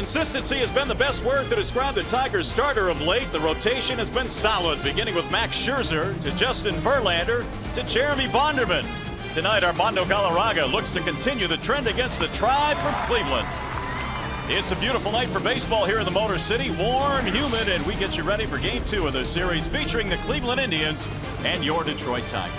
Consistency has been the best word to describe the Tigers starter of late. The rotation has been solid, beginning with Max Scherzer to Justin Verlander to Jeremy Bonderman. Tonight, Armando Galarraga looks to continue the trend against the Tribe from Cleveland. It's a beautiful night for baseball here in the Motor City. Warm, humid, and we get you ready for Game 2 of this series featuring the Cleveland Indians and your Detroit Tigers.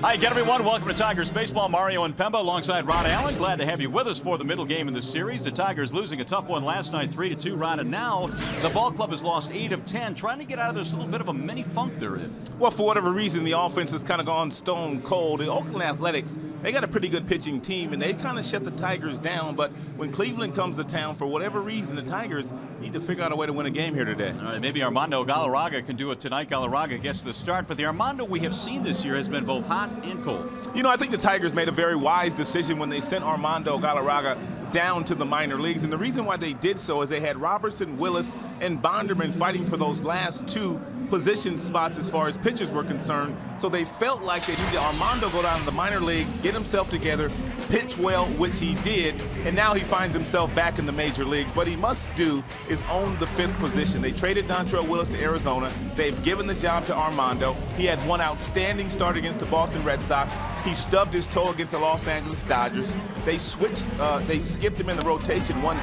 Hi again, everyone. Welcome to Tigers Baseball. Mario and Pemba alongside Ron Allen. Glad to have you with us for the middle game in the series. The Tigers losing a tough one last night, 3-2, Ron. And now the ball club has lost 8 of 10, trying to get out of this little bit of a mini funk they're in. Well, for whatever reason, the offense has kind of gone stone cold. The Oakland Athletics, they got a pretty good pitching team, and they kind of shut the Tigers down. But when Cleveland comes to town, for whatever reason, the Tigers need to figure out a way to win a game here today. All right, maybe Armando Galarraga can do it tonight. Galarraga gets the start, but the Armando we have seen this year has been both hot and cold. You know, I think the Tigers made a very wise decision when they sent Armando Galarraga down to the minor leagues. And the reason why they did so is they had Robertson, Willis, and Bonderman fighting for those last 2 position spots as far as pitchers were concerned. So they felt like they needed Armando go down to the minor leagues, get himself together, pitch well, which he did, and now he finds himself back in the major leagues. What he must do is own the 5th position. They traded Dontrelle Willis to Arizona. They've given the job to Armando. He had one outstanding start against the Boston Red Sox. He stubbed his toe against the Los Angeles Dodgers. They skipped him in the rotation one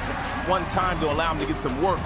time to allow him to get some work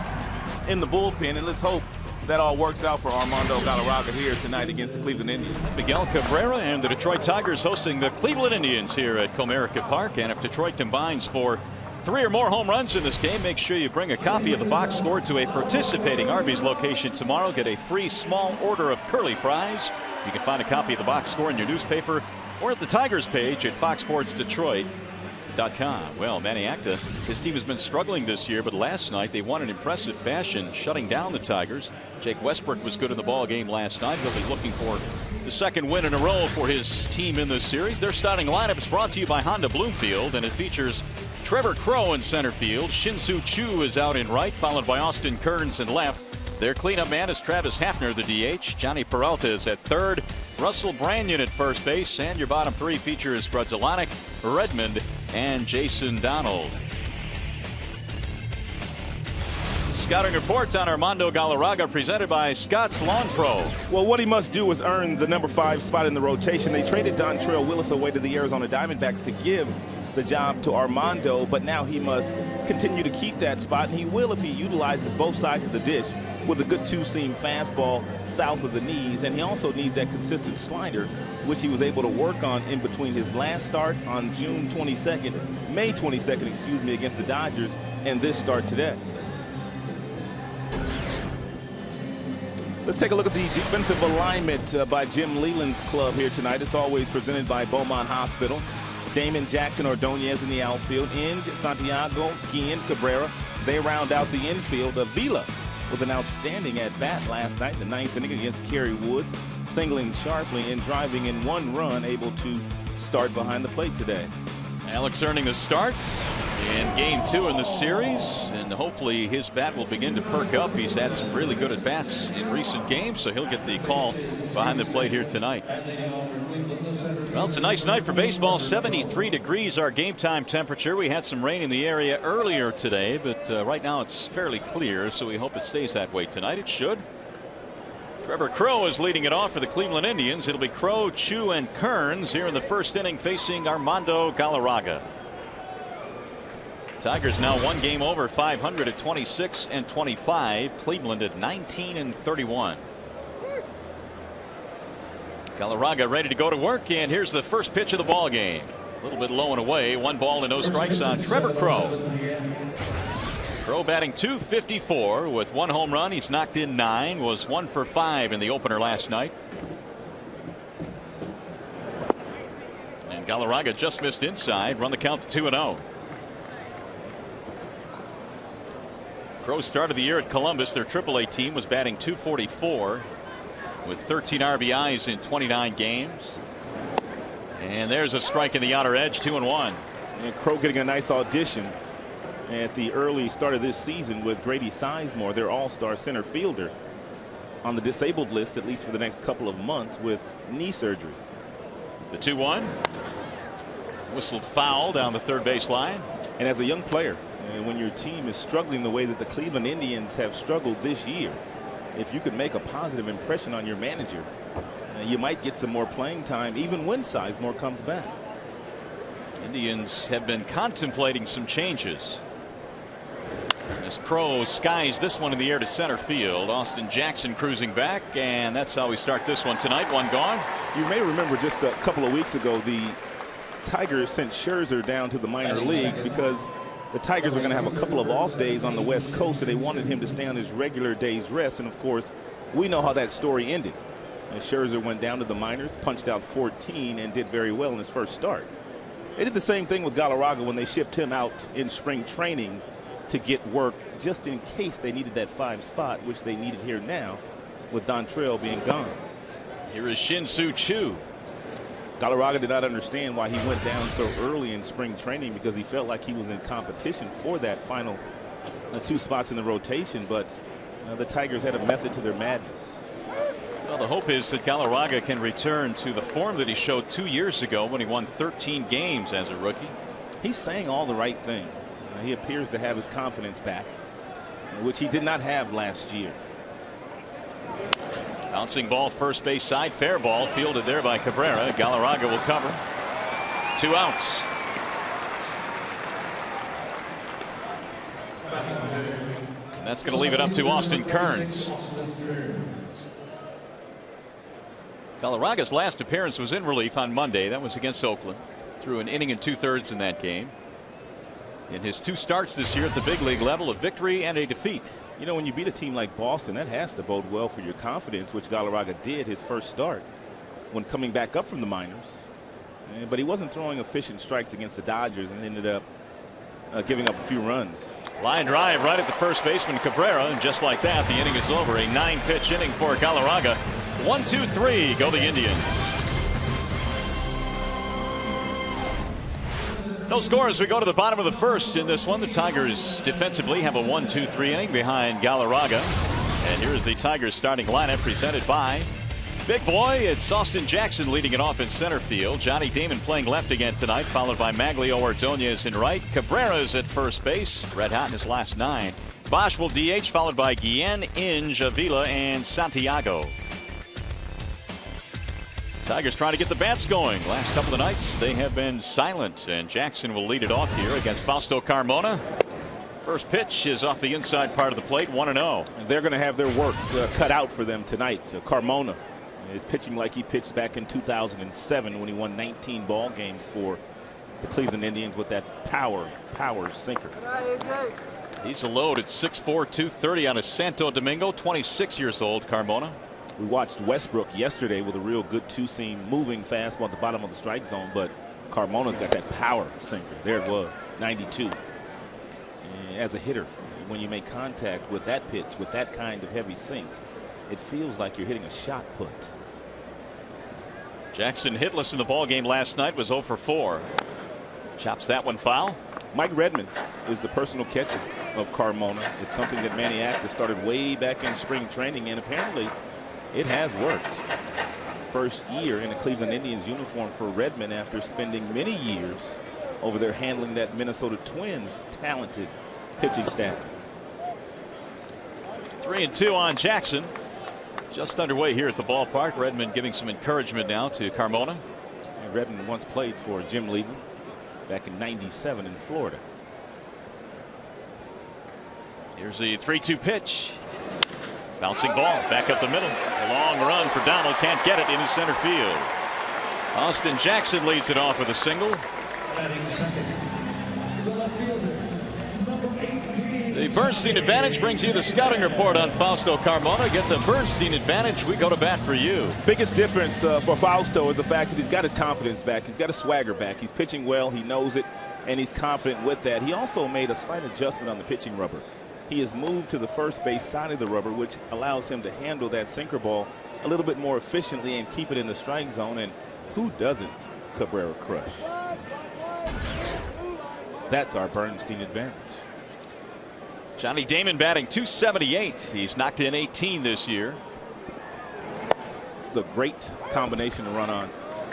in the bullpen, and let's hope that all works out for Armando Galarraga here tonight against the Cleveland Indians. Miguel Cabrera and the Detroit Tigers hosting the Cleveland Indians here at Comerica Park. And if Detroit combines for 3 or more home runs in this game, make sure you bring a copy of the box score to a participating Arby's location tomorrow. Get a free small order of curly fries. You can find a copy of the box score in your newspaper or at the Tigers page at foxsportsdetroit.com. Well, Manny Acta, his team has been struggling this year, but last night they won in impressive fashion, shutting down the Tigers. Jake Westbrook was good in the ball game last night. He'll be looking for the 2nd win in a row for his team in this series. Their starting lineup is brought to you by Honda Bloomfield, and it features Trevor Crowe in center field. Shin-Soo Choo is out in right, followed by Austin Kearns in left. Their cleanup man is Travis Hafner, the DH. Johnny Peralta is at third. Russell Branyan at first base. And your bottom 3 features Grudzielanek, Redmond, and Jason Donald. Scouting reports on Armando Galarraga presented by Scott's Lawn Pro. Well, what he must do is earn the number 5 spot in the rotation. They traded Dontrelle Willis away to the Arizona Diamondbacks to give the job to Armando, but now he must continue to keep that spot, and he will if he utilizes both sides of the dish with a good 2-seam fastball south of the knees. And he also needs that consistent slider, which he was able to work on in between his last start on May 22nd, excuse me, against the Dodgers, and this start today. Let's take a look at the defensive alignment by Jim Leland's club here tonight. It's always presented by Beaumont Hospital. Damon Jackson Ordonez in the outfield. Inge, Santiago, Guillen, Cabrera. They round out the infield. Avila with an outstanding at-bat last night, the 9th inning against Kerry Woods, singling sharply and driving in 1 run, able to start behind the plate today. Alex earning the start in Game 2 in the series, and hopefully his bat will begin to perk up. He's had some really good at-bats in recent games, so he'll get the call behind the plate here tonight. Well, it's a nice night for baseball. 73 degrees our game time temperature. We had some rain in the area earlier today, but right now it's fairly clear, so we hope it stays that way tonight. It should. Trevor Crowe is leading it off for the Cleveland Indians. It'll be Crowe, Choo, and Kearns here in the 1st inning facing Armando Galarraga. Tigers now 1 game over 500 at 26-25. Cleveland at 19-31. Galarraga ready to go to work, and here's the first pitch of the ball game. A little bit low and away. 1 ball and no strikes on Trevor Crowe. Crowe batting .254 with 1 home run. He's knocked in 9. Was 1 for 5 in the opener last night. And Galarraga just missed inside. Run the count to 2-0. Crowe started the year at Columbus. Their AAA team was batting .244 with 13 RBIs in 29 games. And there's a strike in the outer edge, 2-1. And Crowe getting a nice audition at the early start of this season with Grady Sizemore, their all-star center fielder, on the disabled list at least for the next couple of months with knee surgery. The 2-1. Whistled foul down the third base line. And as a young player, And when your team is struggling the way that the Cleveland Indians have struggled this year, if you could make a positive impression on your manager, you might get some more playing time even when Sizemore comes back. Indians have been contemplating some changes. As Crow skies this one in the air to center field. Austin Jackson cruising back, and that's how we start this one tonight. One gone. You may remember just a couple of weeks ago the Tigers sent Scherzer down to the minor leagues because the Tigers were going to have a couple of off days on the West Coast, so they wanted him to stay on his regular day's rest. And of course, we know how that story ended. And Scherzer went down to the minors, punched out 14, and did very well in his first start. They did the same thing with Galarraga when they shipped him out in spring training to get work just in case they needed that 5 spot, which they needed here now with Dontrell being gone. Here is Shin-Soo Choo. Galarraga did not understand why he went down so early in spring training because he felt like he was in competition for that final 2 spots in the rotation, but the Tigers had a method to their madness. Well, the hope is that Galarraga can return to the form that he showed 2 years ago when he won 13 games as a rookie. He's saying all the right things. He appears to have his confidence back, which he did not have last year. Bouncing ball first base side, fair ball fielded there by Cabrera. Galarraga will cover. 2 outs. And that's going to leave it up to Austin Kearns. Galarraga's last appearance was in relief on Monday. That was against Oakland. Threw an inning and 2/3 in that game. In his 2 starts this year at the big league level, a victory and a defeat. You know, when you beat a team like Boston, that has to bode well for your confidence, which Galarraga did his first start when coming back up from the minors. But he wasn't throwing efficient strikes against the Dodgers and ended up giving up a few runs. Line drive right at the first baseman Cabrera, and just like that, the inning is over. A 9-pitch inning for Galarraga. 1-2-3 go the Indians. No score as we go to the bottom of the first in this one. The Tigers defensively have a 1-2-3 inning behind Galarraga. And here is the Tigers starting lineup presented by Big Boy. It's Austin Jackson leading it off in center field. Johnny Damon playing left again tonight, followed by Maglio Ordonez in right. Cabrera's at first base, red hot in his last 9. Bosch will DH, followed by Guillen, Inge, Avila, and Santiago. Tigers trying to get the bats going. Last couple of nights they have been silent, and Jackson will lead it off here against Fausto Carmona. First pitch is off the inside part of the plate, 1-0. They're going to have their work cut out for them tonight. Carmona is pitching like he pitched back in 2007 when he won 19 ball games for the Cleveland Indians with that power sinker. He's a load at 6'4", 230 on a Santo Domingo. 26 years old, Carmona. We watched Westbrook yesterday with a real good 2-seam moving fastball at the bottom of the strike zone, but Carmona's got that power sinker. There it was, 92. And as a hitter, when you make contact with that pitch, with that kind of heavy sink, it feels like you're hitting a shot put. Jackson hitless in the ball game last night, was 0 for 4. Chops that one foul. Mike Redmond is the personal catcher of Carmona. It's something that Manny Acta started way back in spring training, and apparently it has worked. First year in a Cleveland Indians uniform for Redmond after spending many years over there handling that Minnesota Twins talented pitching staff. 3-2 on Jackson. Just underway here at the ballpark. Redmond giving some encouragement now to Carmona. And Redmond once played for Jim Leadon back in '97 in Florida. Here's the 3-2 pitch. Bouncing ball back up the middle. A long run for Donald, can't get it into center field. Austin Jackson leads it off with a single. The Bernstein advantage brings you the scouting report on Fausto Carmona. Get the Bernstein advantage, we go to bat for you. Biggest difference for Fausto is the fact that he's got his confidence back. He's got his swagger back. He's pitching well, he knows it, and he's confident with that. He also made a slight adjustment on the pitching rubber. He has moved to the first base side of the rubber, which allows him to handle that sinker ball a little bit more efficiently and keep it in the strike zone. And who doesn't Cabrera crush? That's our Bernstein advantage. Johnny Damon batting .278. He's knocked in 18 this year. It's a great combination to run on.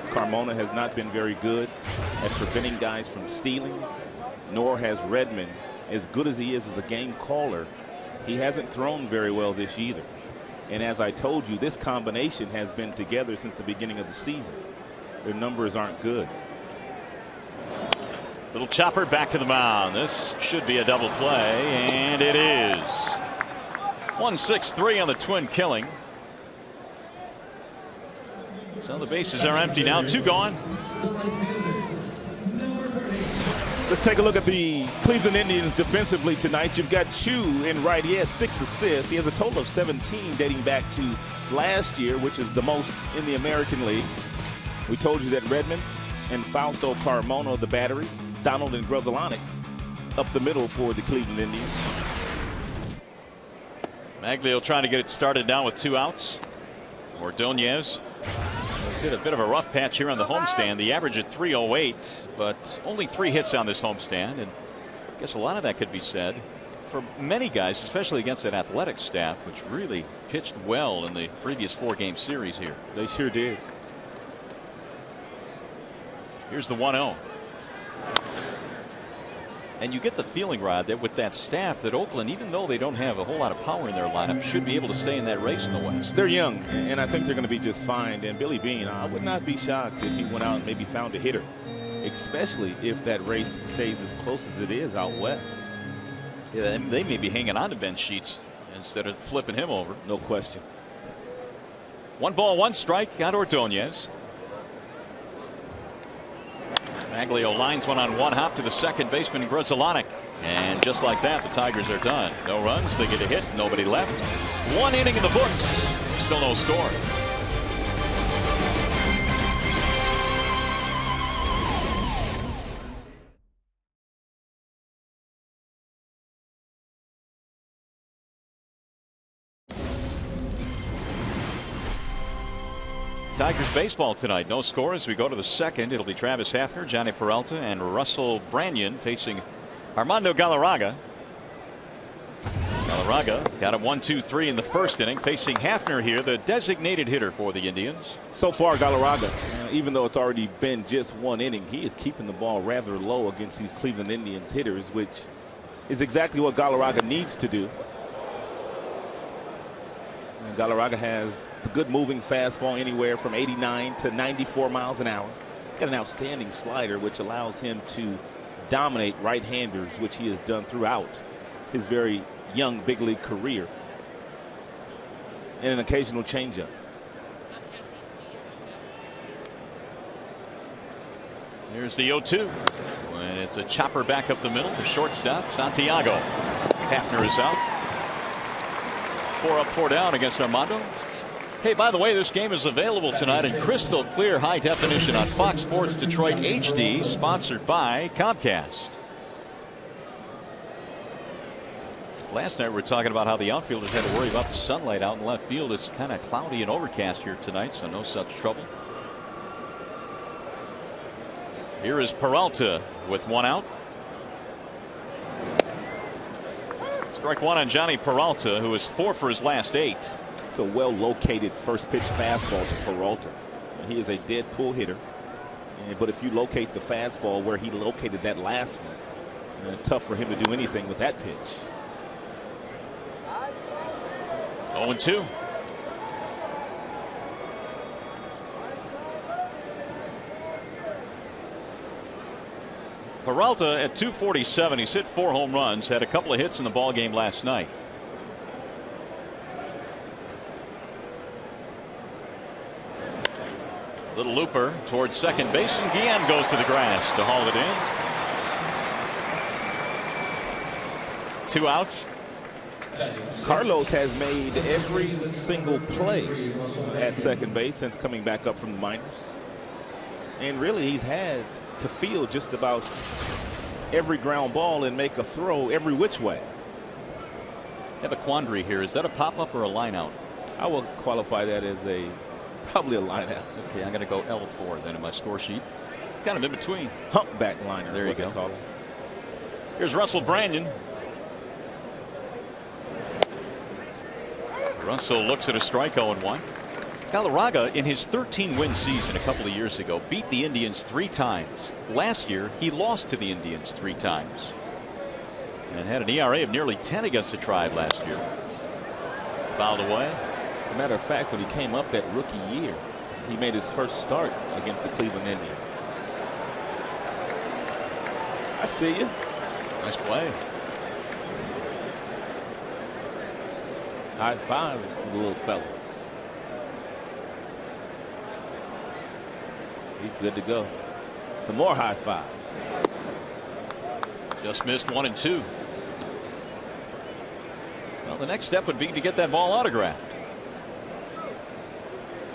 Carmona has not been very good at preventing guys from stealing, nor has Redmond as good as he is as a game caller, he hasn't thrown very well this year either. And as I told you, this combination has been together since the beginning of the season. Their numbers aren't good. Little chopper back to the mound. This should be a double play, and it is. 1-6-3 on the twin killing. So the bases are empty now. 2 gone. Let's take a look at the Cleveland Indians defensively tonight. You've got Chu in right. He has 6 assists. He has a total of 17 dating back to last year, which is the most in the American League. We told you that Redmond and Fausto Carmona of the battery, Donald and Grzelcyk up the middle for the Cleveland Indians. Maglio trying to get it started down with 2 outs. Ordonez has hit a bit of a rough patch here on the homestand. The average at .308, but only 3 hits on this homestand, and I guess a lot of that could be said for many guys, especially against that athletic staff, which really pitched well in the previous 4-game series here. They sure did. Here's the 1-0. And you get the feeling, Rod, that with that staff, that Oakland, even though they don't have a whole lot of power in their lineup, should be able to stay in that race in the West. They're young, and I think they're going to be just fine. And Billy Beane, I would not be shocked if he went out and maybe found a hitter, especially if that race stays as close as it is out west. Yeah, they may be hanging on to bench sheets instead of flipping him over. No question. 1 ball, 1 strike on Ordonez. Maglio lines one on 1 hop to the second baseman, Grzelcyk. And just like that, the Tigers are done. No runs, they get a hit, nobody left. 1 inning in the books, still no score. Tigers baseball tonight. No score as we go to the second. It'll be Travis Hafner, Johnny Peralta, and Russell Branyan facing Armando Galarraga. Galarraga got him 1-2-3 in the first inning, facing Hafner here, the designated hitter for the Indians. So far, Galarraga, even though it's already been just 1 inning, he is keeping the ball rather low against these Cleveland Indians hitters, which is exactly what Galarraga needs to do. And Galarraga has the good moving fastball, anywhere from 89 to 94 miles an hour. He's got an outstanding slider, which allows him to dominate right-handers, which he has done throughout his very young big league career, and an occasional changeup. Here's the 0-2, and it's a chopper back up the middle to shortstop Santiago. Hafner is out. 4 up, 4 down against Armando. Hey, by the way, this game is available tonight in crystal clear high definition on Fox Sports Detroit HD, sponsored by Comcast. Last night we were talking about how the outfielders had to worry about the sunlight out in left field. It's kind of cloudy and overcast here tonight, so no such trouble. Here is Peralta with 1 out. Strike 1 on Johnny Peralta, who is 4 for his last 8. It's a well-located first pitch fastball to Peralta. He is a dead pull hitter, but if you locate the fastball where he located that last one, tough for him to do anything with that pitch. 0-2. Peralta at 247. He's hit 4 home runs, had a couple of hits in the ball game last night. Little looper towards second base, and Guillen goes to the grass to haul it in. 2 outs. Carlos has made every single play at second base since coming back up from the minors, and really he's had to field just about every ground ball and make a throw every which way. I have a quandary here. Is that a pop-up or a line-out? I will qualify that as probably a line-out. Okay, I'm going to go L4 then in my score sheet. Kind of in between. Humpback liner. There you go. They call it. Here's Russell Branyan. Russell looks at a strike, 0-1. Galarraga, in his 13-win season a couple of years ago, beat the Indians 3 times. Last year, he lost to the Indians 3 times. and had an ERA of nearly 10 against the Tribe last year. Fouled away. As a matter of fact, when he came up that rookie year, he made his first start against the Cleveland Indians. I see you. Nice play. High fives for the little fella. He's good to go. Some more high fives. Just missed 1 and 2. Well, the next step would be to get that ball autographed.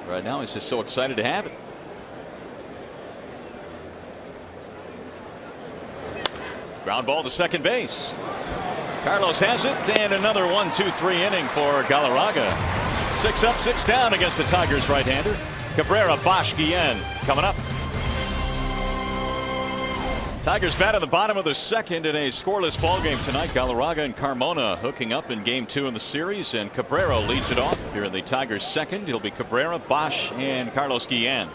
Right now, he's just so excited to have it. Ground ball to second base. Carlos has it, and another 1-2-3 inning for Galarraga. 6 up, 6 down against the Tigers right-hander. Cabrera, Bosch, Guillen coming up. Tigers bat at the bottom of the second in a scoreless ball game tonight. Galarraga and Carmona hooking up in game 2 in the series, and Cabrera leads it off here in the Tigers second. It'll be Cabrera, Bosch, and Carlos Guillen.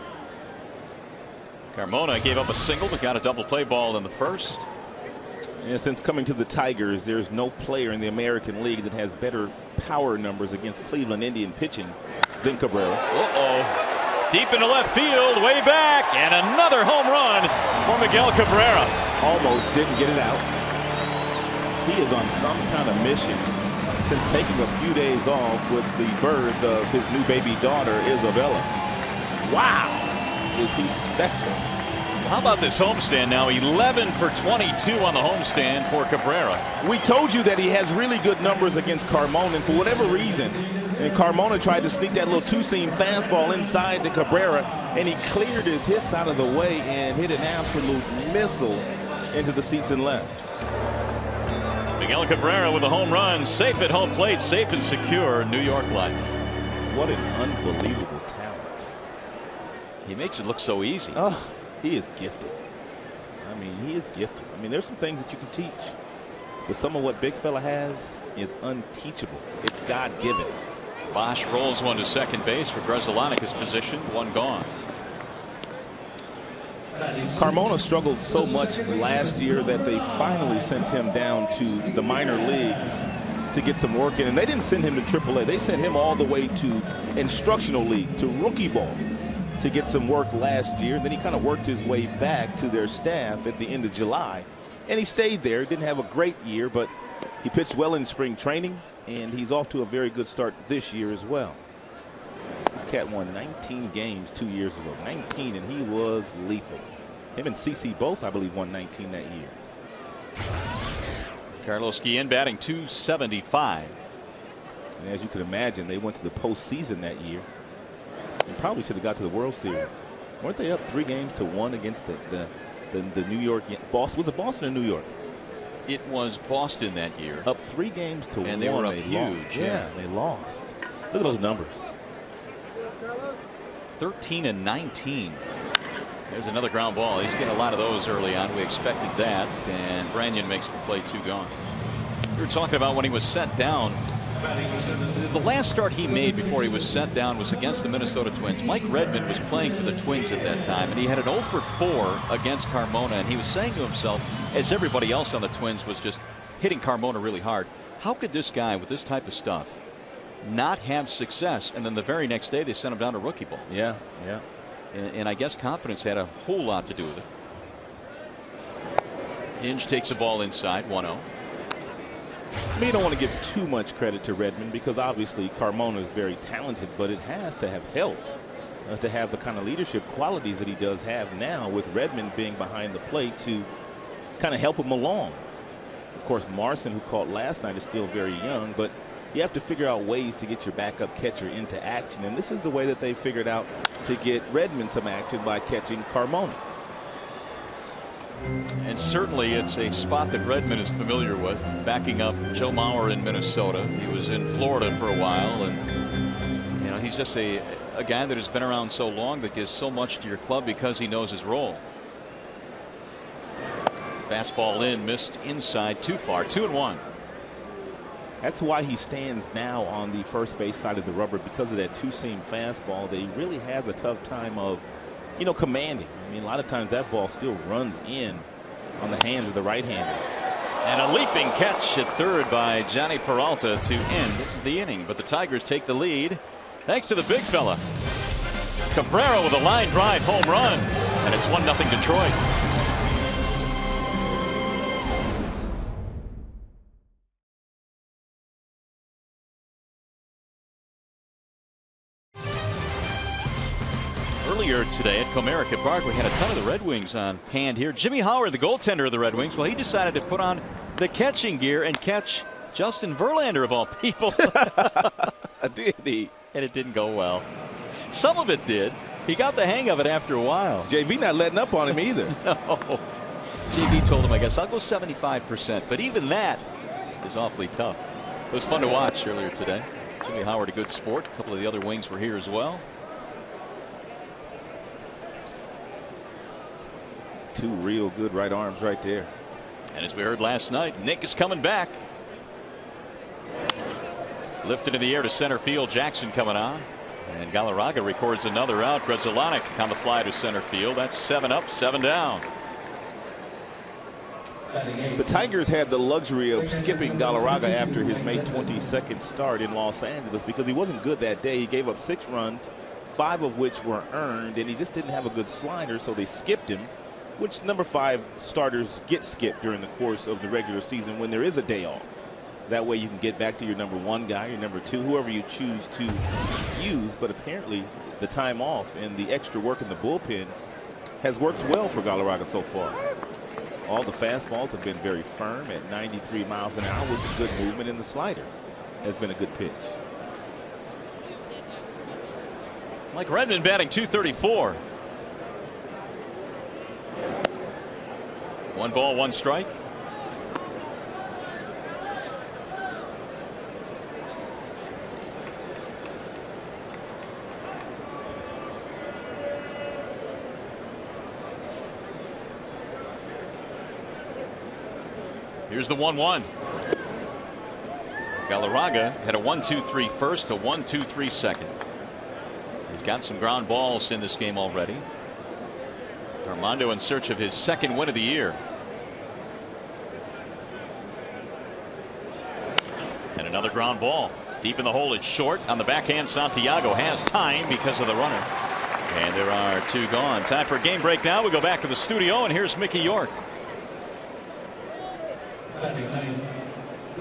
Carmona gave up a single but got a double play ball in the first. Yeah, since coming to the Tigers, there's no player in the American League that has better power numbers against Cleveland Indian pitching than Cabrera. Deep into left field, way back, and another home run for Miguel Cabrera. Almost didn't get it out. He is on some kind of mission since taking a few days off with the birth of his new baby daughter, Isabella. Wow, is he special. How about this homestand now? 11 for 22 on the homestand for Cabrera. We told you that he has really good numbers against Carmona, and for whatever reason, and Carmona tried to sneak that little two-seam fastball inside to Cabrera, and he cleared his hips out of the way and hit an absolute missile into the seats and left. Miguel Cabrera with a home run, safe at home plate, safe and secure, New York life. What an unbelievable talent. He makes it look so easy. Oh, he is gifted. I mean, he is gifted. I mean, there's some things that you can teach, but some of what big fella has is unteachable. It's God-given. Bosch rolls one to second base for Grzelanica's position. One gone. Carmona struggled so much last year that they finally sent him down to the minor leagues to get some work in. And they didn't send him to AAA. They sent him all the way to instructional league, to rookie ball, to get some work last year. And then he kind of worked his way back to their staff at the end of July. And he stayed there. Didn't have a great year, but he pitched well in spring training. And he's off to a very good start this year as well. This cat won 19 games 2 years ago. 19, and he was lethal. Him and CC both, I believe, won 19 that year. Carlos Guillen batting .275. And as you can imagine, they went to the postseason that year and probably should have got to the World Series. Weren't they up 3-1 against the New York Boston? Was it Boston or New York? It was Boston that year. Up 3-1. And they were up huge. Yeah, they lost. Look at those numbers. 13 and 19. There's another ground ball. He's getting a lot of those early on. We expected that. And Branyan makes the play, 2 gone. We were talking about when he was sent down. The last start he made before he was sent down was against the Minnesota Twins. Mike Redmond was playing for the Twins at that time, and he had an 0 for 4 against Carmona, and he was saying to himself, as everybody else on the Twins was just hitting Carmona really hard, how could this guy with this type of stuff not have success? And then the very next day they sent him down to rookie ball. Yeah, yeah. And I guess confidence had a whole lot to do with it. Inge takes a ball inside, 1-0. I mean, you don't want to give too much credit to Redmond because obviously Carmona is very talented, but it has to have helped to have the kind of leadership qualities that he does have now, with Redmond being behind the plate to kind of help him along. Of course, Marson, who caught last night, is still very young, but you have to figure out ways to get your backup catcher into action, and this is the way that they figured out to get Redmond some action, by catching Carmona. And certainly it's a spot that Redmond is familiar with, backing up Joe Mauer in Minnesota. He was in Florida for a while, and you know, he's just a guy that has been around so long that gives so much to your club because he knows his role. Fastball in, missed inside, too far, 2-1. That's why he stands now on the first base side of the rubber, because of that two-seam fastball that he really has a tough time of, you know, commanding. I mean, a lot of times that ball still runs in on the hands of the right-handers. And a leaping catch at third by Johnny Peralta to end the inning. But the Tigers take the lead thanks to the big fella. Cabrera with a line drive home run. And it's 1-0 Detroit. Earlier today at Comerica Park, we had a ton of the Red Wings on hand here. Jimmy Howard, the goaltender of the Red Wings, well, he decided to put on the catching gear and catch Justin Verlander of all people. Did he? And it didn't go well. Some of it did. He got the hang of it after a while. JV not letting up on him either. No. JV told him, I guess, I'll go 75%. But even that is awfully tough. It was fun to watch earlier today. Jimmy Howard, a good sport. A couple of the other Wings were here as well. Two real good right arms right there. And as we heard last night, Nick is coming back. Lifted in the air to center field. Jackson coming on. And Galarraga records another out. Grzelcyk on the fly to center field. That's 7 up, 7 down. The Tigers had the luxury of skipping Galarraga after his May 22nd start in Los Angeles because he wasn't good that day. He gave up 6 runs, 5 of which were earned, and he just didn't have a good slider, so they skipped him, which number 5 starters get skipped during the course of the regular season when there is a day off. That way you can get back to your number 1 guy, your number 2, whoever you choose to use. But apparently the time off and the extra work in the bullpen has worked well for Galarraga so far. All the fastballs have been very firm at 93 miles an hour with some good movement, and the slider has been a good pitch. Mike Redmond batting .234. 1 ball, 1 strike. Here's the 1-1. Galarraga had a 1-2-3 first, a 1-2-3 second. He's got some ground balls in this game already. Armando in search of his 2nd win of the year. And another ground ball. Deep in the hole, it's short. On the backhand, Santiago has time because of the runner. And there are 2 gone. Time for a game break now. We go back to the studio, and here's Mickey York.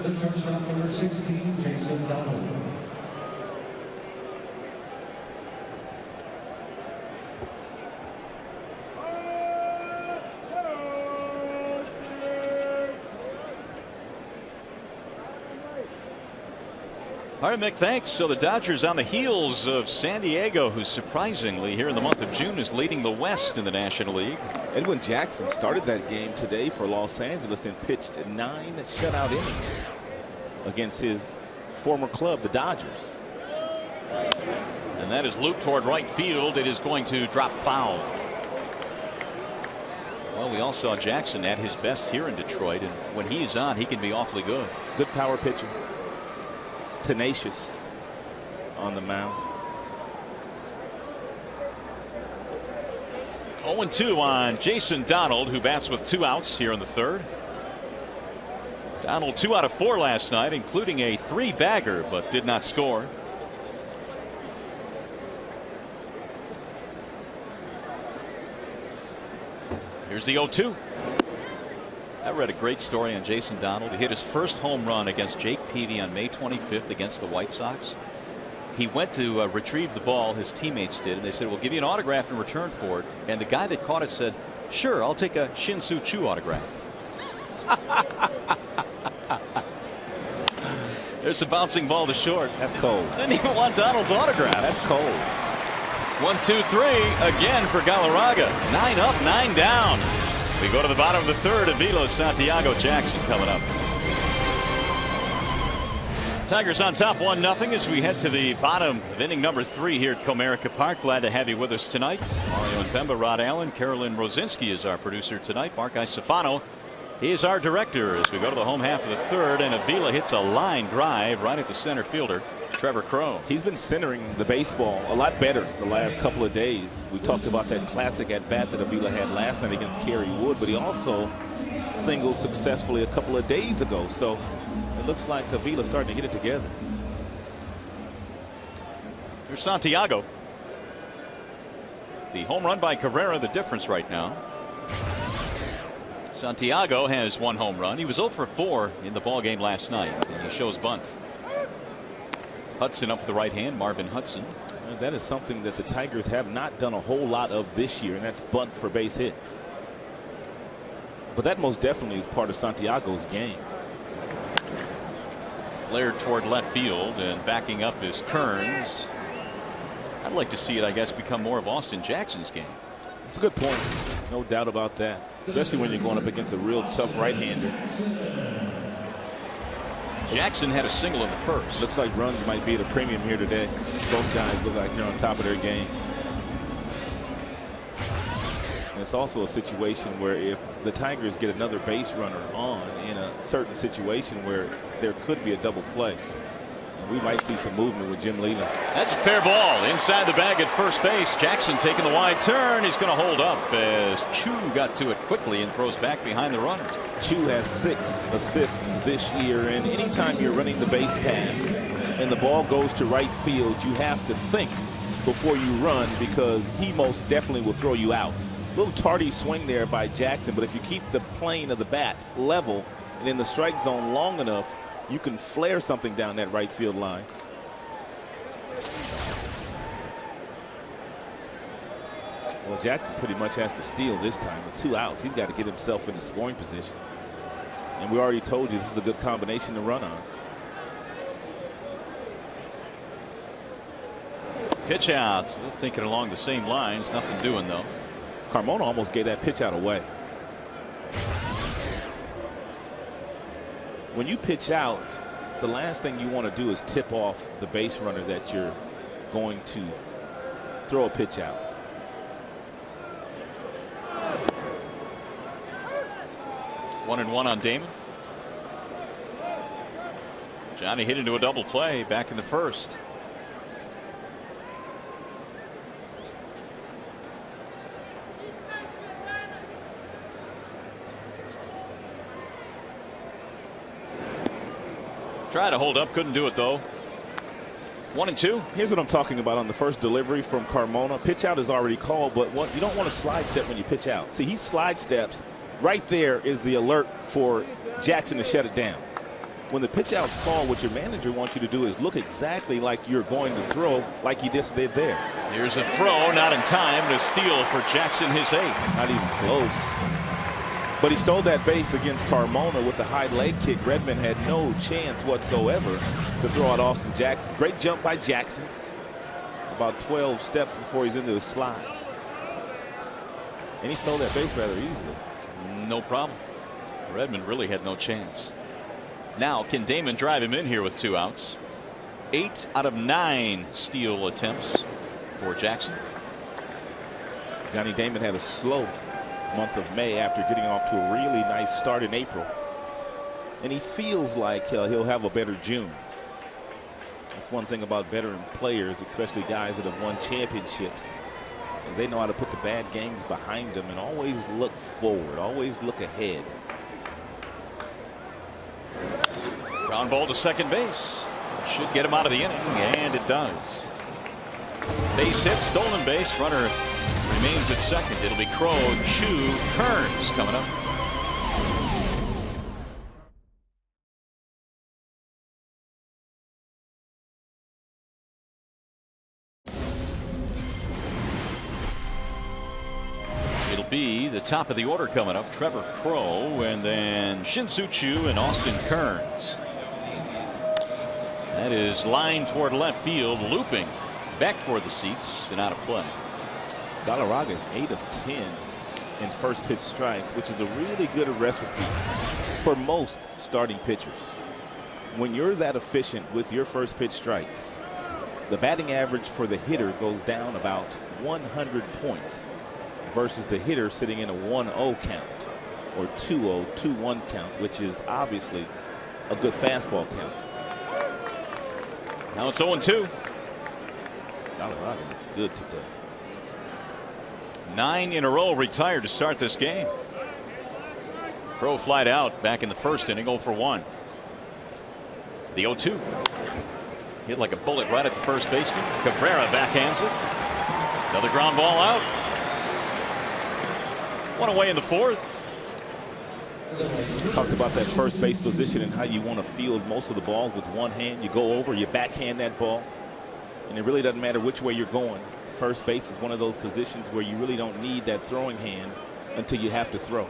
The shortstop number 16, Jason Donald. All right, Mick, thanks. So the Dodgers on the heels of San Diego, who surprisingly here in the month of June is leading the West in the National League. Edwin Jackson started that game today for Los Angeles and pitched 9 shutout innings against his former club, the Dodgers. And that is looped toward right field. It is going to drop foul. Well, we all saw Jackson at his best here in Detroit, and when he is on, he can be awfully good. Good power pitcher. Tenacious on the mound. 0-2 on Jason Donald, who bats with 2 outs here in the 3rd. Donald 2 out of 4 last night, including a 3-bagger, but did not score. Here's the 0-2. I read a great story on Jason Donald. He hit his first home run against Jake Peavy on May 25th against the White Sox. He went to retrieve the ball, his teammates did, and they said, we'll give you an autograph in return for it. And the guy that caught it said, sure, I'll take a Shin-Soo Choo autograph. There's a bouncing ball to short. That's cold. Didn't even want Donald's autograph. That's cold. 1-2-3 again for Galarraga. 9 up, 9 down. We go to the bottom of the 3rd. Avila, Santiago, Jackson coming up. Tigers on top 1-0 as we head to the bottom of inning number 3 here at Comerica Park. Glad to have you with us tonight. Mario Impemba, Rod Allen, Carolyn Rosinski is our producer tonight. Mark Isofano, he is our director as we go to the home half of the 3rd. And Avila hits a line drive right at the center fielder, Trevor Crow. He's been centering the baseball a lot better the last couple of days. We talked about that classic at bat that Avila had last night against Kerry Wood, but he also singled successfully a couple of days ago. So it looks like Avila's starting to get it together. Here's Santiago. The home run by Cabrera, the difference right now. Santiago has 1 home run. He was 0 for 4 in the ball game last night, and he shows bunt. Hudson up with the right hand, Marvin Hudson. And that is something that the Tigers have not done a whole lot of this year, and that's bunt for base hits. But that most definitely is part of Santiago's game. Flared toward left field, and backing up is Kearns. I'd like to see it, I guess, become more of Austin Jackson's game. It's a good point. No doubt about that. Especially when you're going up against a real tough right-hander. Jackson had a single in the first. Looks like runs might be at a premium here today. Both guys look like they're on top of their games. And it's also a situation where if the Tigers get another base runner on in a certain situation where there could be a double play, we might see some movement with Jim Leland. That's a fair ball inside the bag at first base. Jackson taking the wide turn. He's going to hold up as Chu got to it quickly and throws back behind the runner. Chu has 6 assists this year, and anytime you're running the base paths and the ball goes to right field, you have to think before you run, because he most definitely will throw you out. A little tardy swing there by Jackson, but if you keep the plane of the bat level and in the strike zone long enough, you can flare something down that right field line. Well, Jackson pretty much has to steal this time with 2 outs. He's got to get himself in a scoring position. And we already told you this is a good combination to run on. Pitch out. Still thinking along the same lines. Nothing doing, though. Carmona almost gave that pitch out away. When you pitch out, the last thing you want to do is tip off the base runner that you're going to throw a pitch out. One and one on Damon. Johnny hit into a double play back in the first. Tried to hold up, couldn't do it though. 1 and 2. Here's what I'm talking about on the first delivery from Carmona. Pitch out is already called, but you don't want to slide step when you pitch out. See, he slide steps. Right there is the alert for Jackson to shut it down. When the pitch out's called, what your manager wants you to do is look exactly like you're going to throw, like he just did there. Here's a throw, not in time to steal for Jackson, his 8th. Not even close. But he stole that base against Carmona with the high leg kick. Redmond had no chance whatsoever to throw out Austin Jackson. Great jump by Jackson. About 12 steps before he's into his slide. And he stole that base rather easily. No problem. Redmond really had no chance. Now, can Damon drive him in here with 2 outs? 8 out of 9 steal attempts for Jackson. Johnny Damon had a slow month of May after getting off to a really nice start in April. And he feels like he'll have a better June. That's one thing about veteran players, especially guys that have won championships. They know how to put the bad games behind them and always look forward, always look ahead. Ground ball to second base. Should get him out of the inning, and it does. Base hit, stolen base. Runner remains at second. It'll be Crow, Chu, Kearns coming up. It'll be the top of the order coming up. Trevor Crow, and then Shin-Soo Choo and Austin Kearns. That is line toward left field, looping back toward the seats and out of play. Galarraga is 8 of 10 in first pitch strikes, which is a really good recipe for most starting pitchers. When you're that efficient with your first pitch strikes, the batting average for the hitter goes down about 100 points versus the hitter sitting in a 1-0 count or 2-0, 2-1 count, which is obviously a good fastball count. Now it's 0-2. Galarraga looks good today. 9 in a row retired to start this game. Crow flied out back in the first inning, 0 for 1. The 0-2. Hit like a bullet right at the first baseman. Cabrera backhands it. Another ground ball out. One away in the fourth. Talked about that first base position and how you want to field most of the balls with one hand. You go over, you backhand that ball, and it really doesn't matter which way you're going. First base is one of those positions where you really don't need that throwing hand until you have to throw.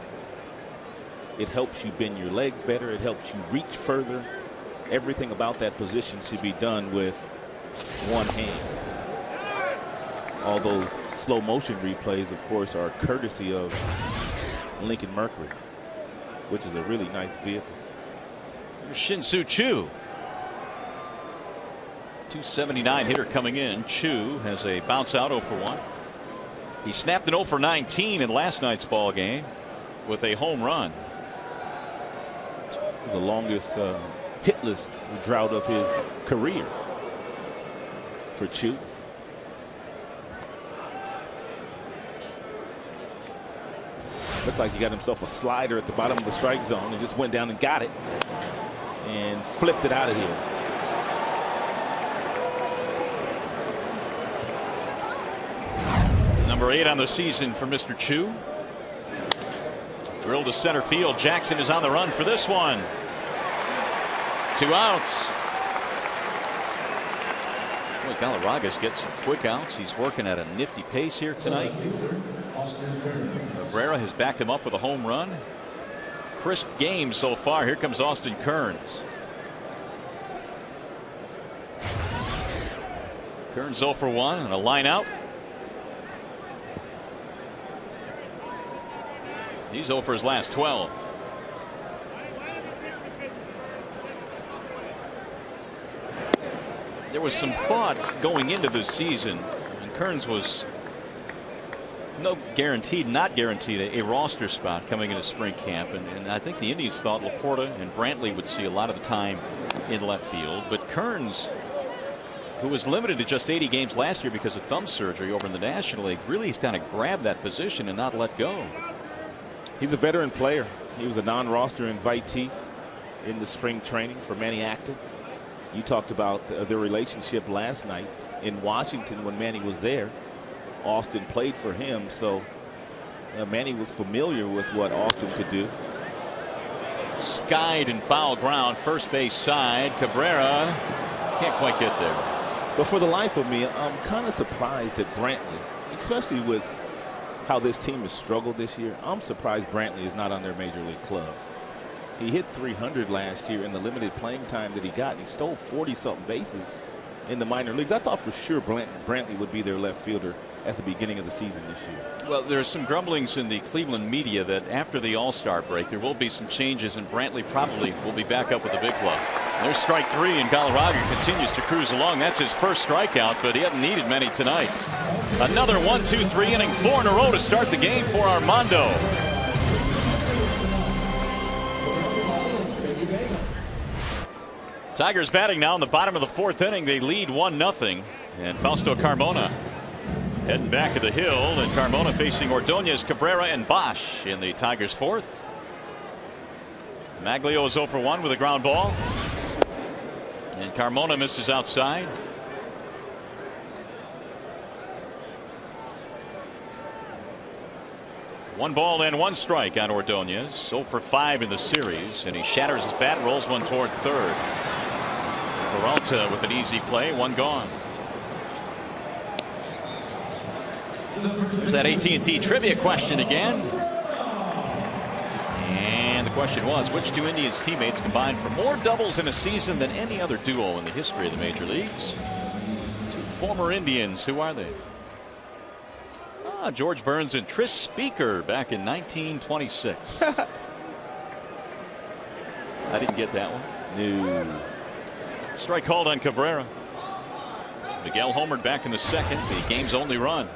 It helps you bend your legs better. It helps you reach further. Everything about that position should be done with one hand. All those slow motion replays, of course, are courtesy of Lincoln Mercury, which is a really nice vehicle. Shin-Soo Choo. 279 hitter coming in. Choo has a bounce out 0 for 1. He snapped an 0 for 19 in last night's ball game with a home run. It was the longest hitless drought of his career for Choo. Looked like he got himself a slider at the bottom of the strike zone and just went down and got it and flipped it out of here. Number 8 on the season for Mr. Choo. Drilled to center field. Jackson is on the run for this one. 2 outs. Boy, Galarraga's get some quick outs. He's working at a nifty pace here tonight. Cabrera has backed him up with a home run. Crisp game so far. Here comes Austin Kearns. Kearns 0 for 1 and a line out. He's 0 for his last 12. There was some thought going into this season, and Kearns was not guaranteed a roster spot coming into spring camp, and I think the Indians thought Laporta and Brantley would see a lot of the time in left field, but Kearns, who was limited to just 80 games last year because of thumb surgery over in the National League, really has kind of grabbed that position and not let go. He's a veteran player. He was a non-roster invitee in the spring training for Manny Acton. You talked about their relationship last night in Washington when Manny was there. Austin played for him, so Manny was familiar with what Austin could do. Skied and foul ground, first base side. Cabrera can't quite get there. But for the life of me, I'm kind of surprised that Brantley, especially with how this team has struggled this year, I'm surprised Brantley is not on their major league club. He hit 300 last year in the limited playing time that he got. And he stole 40-something bases in the minor leagues. I thought for sure Brantley would be their left fielder at the beginning of the season this year. Well, there's some grumblings in the Cleveland media that after the All-Star break there will be some changes, and Brantley probably will be back up with the big club. There's strike 3, and Galarraga continues to cruise along. That's his first strikeout, but he hasn't needed many tonight. Another 1-2-3 inning, 4 in a row to start the game for Armando. Tigers batting now in the bottom of the 4th inning. They lead 1-0, and Fausto Carmona heading back to the hill, and Carmona facing Ordonez, Cabrera, and Bosch in the Tigers' 4th. Maglio is 0 for 1 with a ground ball, and Carmona misses outside. One ball and 1 strike on Ordonez. 0 for 5 in the series, and he shatters his bat, rolls one toward third. Peralta with an easy play, 1 gone. There's that AT&T trivia question again. And the question was, which 2 Indians teammates combined for more doubles in a season than any other duo in the history of the major leagues? 2 former Indians. Who are they? George Burns and Tris Speaker back in 1926. I didn't get that one. No. Strike called on Cabrera. Miguel homered back in the 2nd, the game's only run.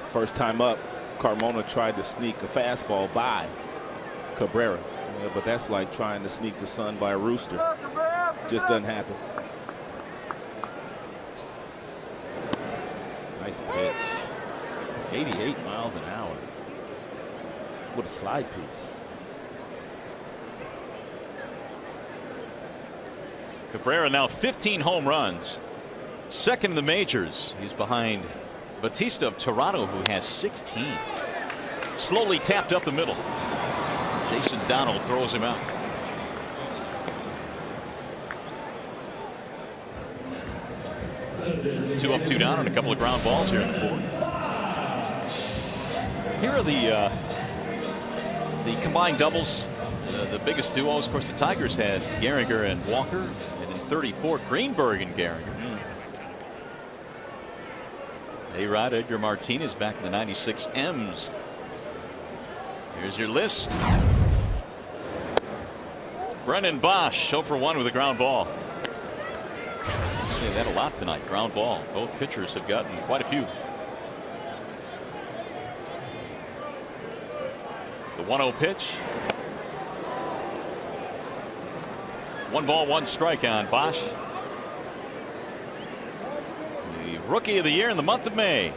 First time up, Carmona tried to sneak a fastball by Cabrera, but that's like trying to sneak the sun by a rooster. Just doesn't happen. Nice pitch. 88 miles an hour. What a slide piece. Cabrera now 15 home runs. Second in the majors. He's behind Batista of Toronto, who has 16. Slowly tapped up the middle. Jason Donald throws him out. Two up, two down, and a couple of ground balls here in the fourth. Here are the combined doubles. The biggest duos, of course, the Tigers had Gehringer and Walker, and in 34, Greenberg and Gehringer. A-Rod, Edgar Martinez back in the 96 M's. Here's your list. Brendan Bosch, 0 for 1 with a ground ball. I say that a lot tonight. Ground ball. Both pitchers have gotten quite a few. The 1-0 pitch. 1 ball, 1 strike on Bosch. The Rookie of the Year in the month of May,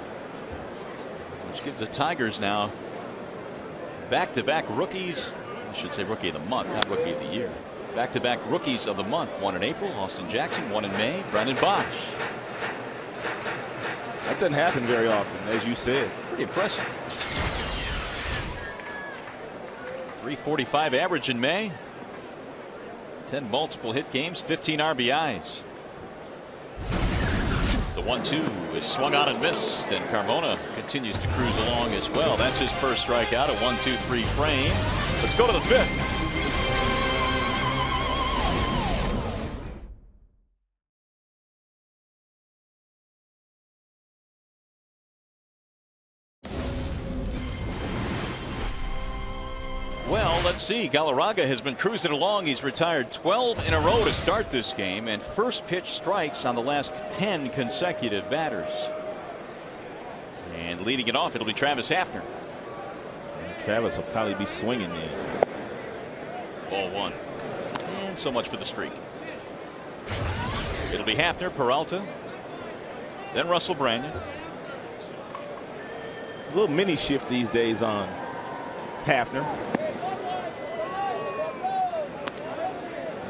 which gives the Tigers now back-to-back rookies. I should say Rookie of the Month, not Rookie of the Year. Back-to-back Rookies of the Month. 1 in April, Austin Jackson. 1 in May, Brendan Bosch. That doesn't happen very often, as you said. Pretty impressive. 345 average in May. 10 multiple hit games, 15 RBIs. The 1-2 is swung on and missed, and Carmona continues to cruise along as well. That's his first strikeout, a 1-2-3 frame. Let's go to the fifth. Well, let's see. Galarraga has been cruising along. He's retired 12 in a row to start this game, and first pitch strikes on the last 10 consecutive batters. And leading it off, it'll be Travis Hafner. And Travis will probably be swinging in. Ball 1. And so much for the streak. It'll be Hafner, Peralta, then Russell Brandon. A little mini shift these days on Hafner.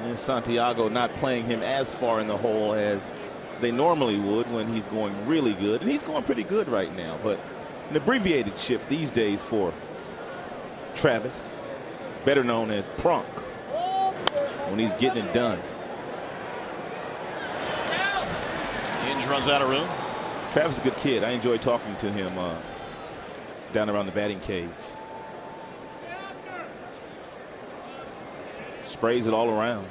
And Santiago not playing him as far in the hole as they normally would when he's going really good. And he's going pretty good right now. But an abbreviated shift these days for Travis, better known as Prunk, when he's getting it done. Inge runs out of room. Travis is a good kid. I enjoy talking to him down around the batting cage. Sprays it all around.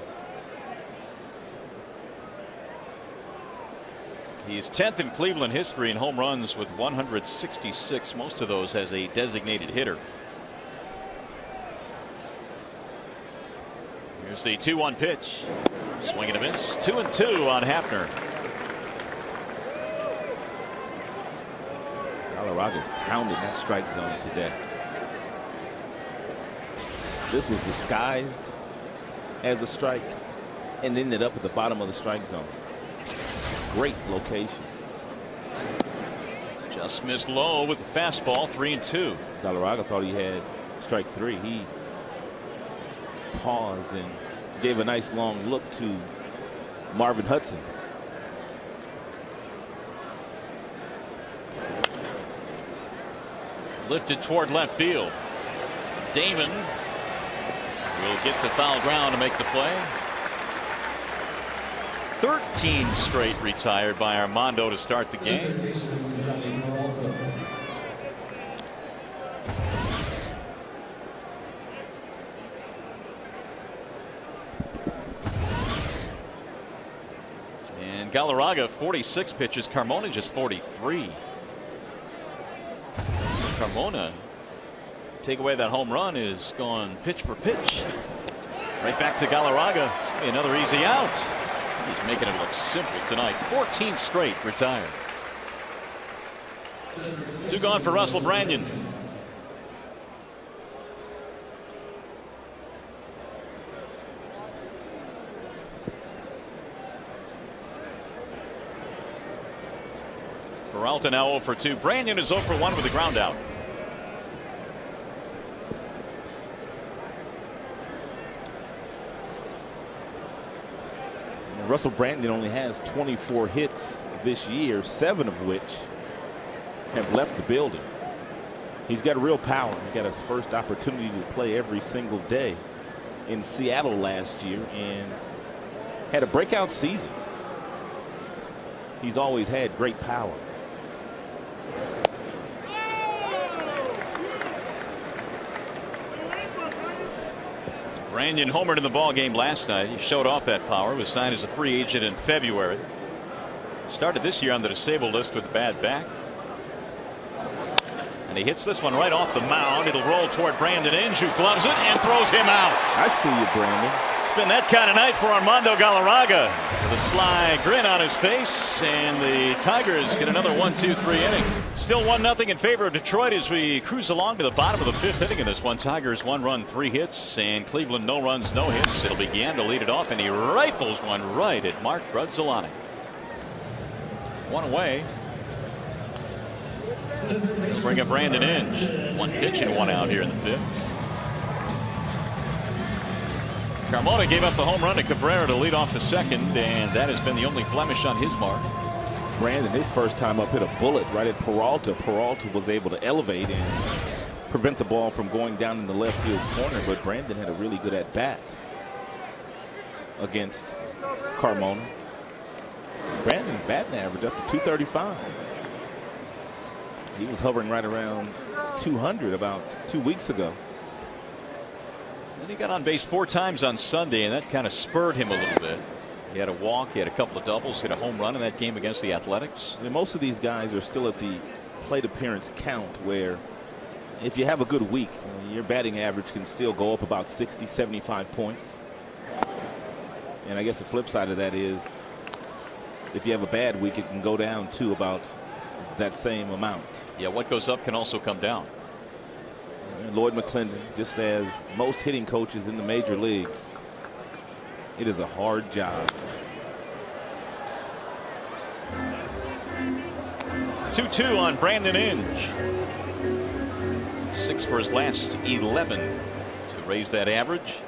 He's 10th in Cleveland history in home runs with 166. Most of those as a designated hitter. Here's the 2-1 pitch. Swing and a miss. 2-2 on Hafner. Galarraga's pounding that strike zone today. This was disguised as a strike and ended up at the bottom of the strike zone. Great location. Just missed low with the fastball. 3-2. Galarraga thought he had strike 3. He paused and gave a nice long look to Marvin Hudson. Lifted toward left field. Damon will get to foul ground to make the play. 13 straight retired by Armando to start the game. And Galarraga 46 pitches. Carmona just 43. Carmona, take away that home run, is gone pitch for pitch. Right back to Galarraga. It's gonna be another easy out. He's making it look simple tonight. 14 straight retired. 2 gone for Russell Brandon. Peralta now 0 for 2. Brandon is 0 for 1 with a ground out. Russell Brandon only has 24 hits this year, 7 of which have left the building. He's got real power. He got his first opportunity to play every single day in Seattle last year and had a breakout season. He's always had great power. Brandon homered in the ball game last night. He showed off that power. Was signed as a free agent in February. Started this year on the disabled list with a bad back. And he hits this one right off the mound. It'll roll toward Brandon Inge, who gloves it and throws him out. I see you, Brandon. It's been that kind of night for Armando Galarraga with a sly grin on his face, and the Tigers get another 1-2-3 inning. Still 1-0 in favor of Detroit as we cruise along to the bottom of the 5th inning in this one. Tigers 1 run, 3 hits, and Cleveland no runs, no hits. It'll be Guillen to lead it off, and he rifles one right at Mark Grudzielanek. 1 away. Bring up Brandon Inge. 1 pitch and 1 out here in the 5th. Carmona gave up the home run to Cabrera to lead off the 2nd, and that has been the only blemish on his mark. Brandon, his first time up, hit a bullet right at Peralta. Peralta was able to elevate and prevent the ball from going down in the left field corner, but Brandon had a really good at bat against Carmona. Brandon's batting average up to 235. He was hovering right around 200 about 2 weeks ago. And he got on base 4 times on Sunday, and that kind of spurred him a little bit. He had a walk, he had a couple of doubles, hit a home run in that game against the Athletics. And most of these guys are still at the plate appearance count, where if you have a good week, your batting average can still go up about 60, 75 points. And I guess the flip side of that is if you have a bad week, it can go down to about that same amount. Yeah, what goes up can also come down. And Lloyd McClendon, just as most hitting coaches in the major leagues, it is a hard job. 2-2 on Brandon Inge. 6 for his last 11 to raise that average.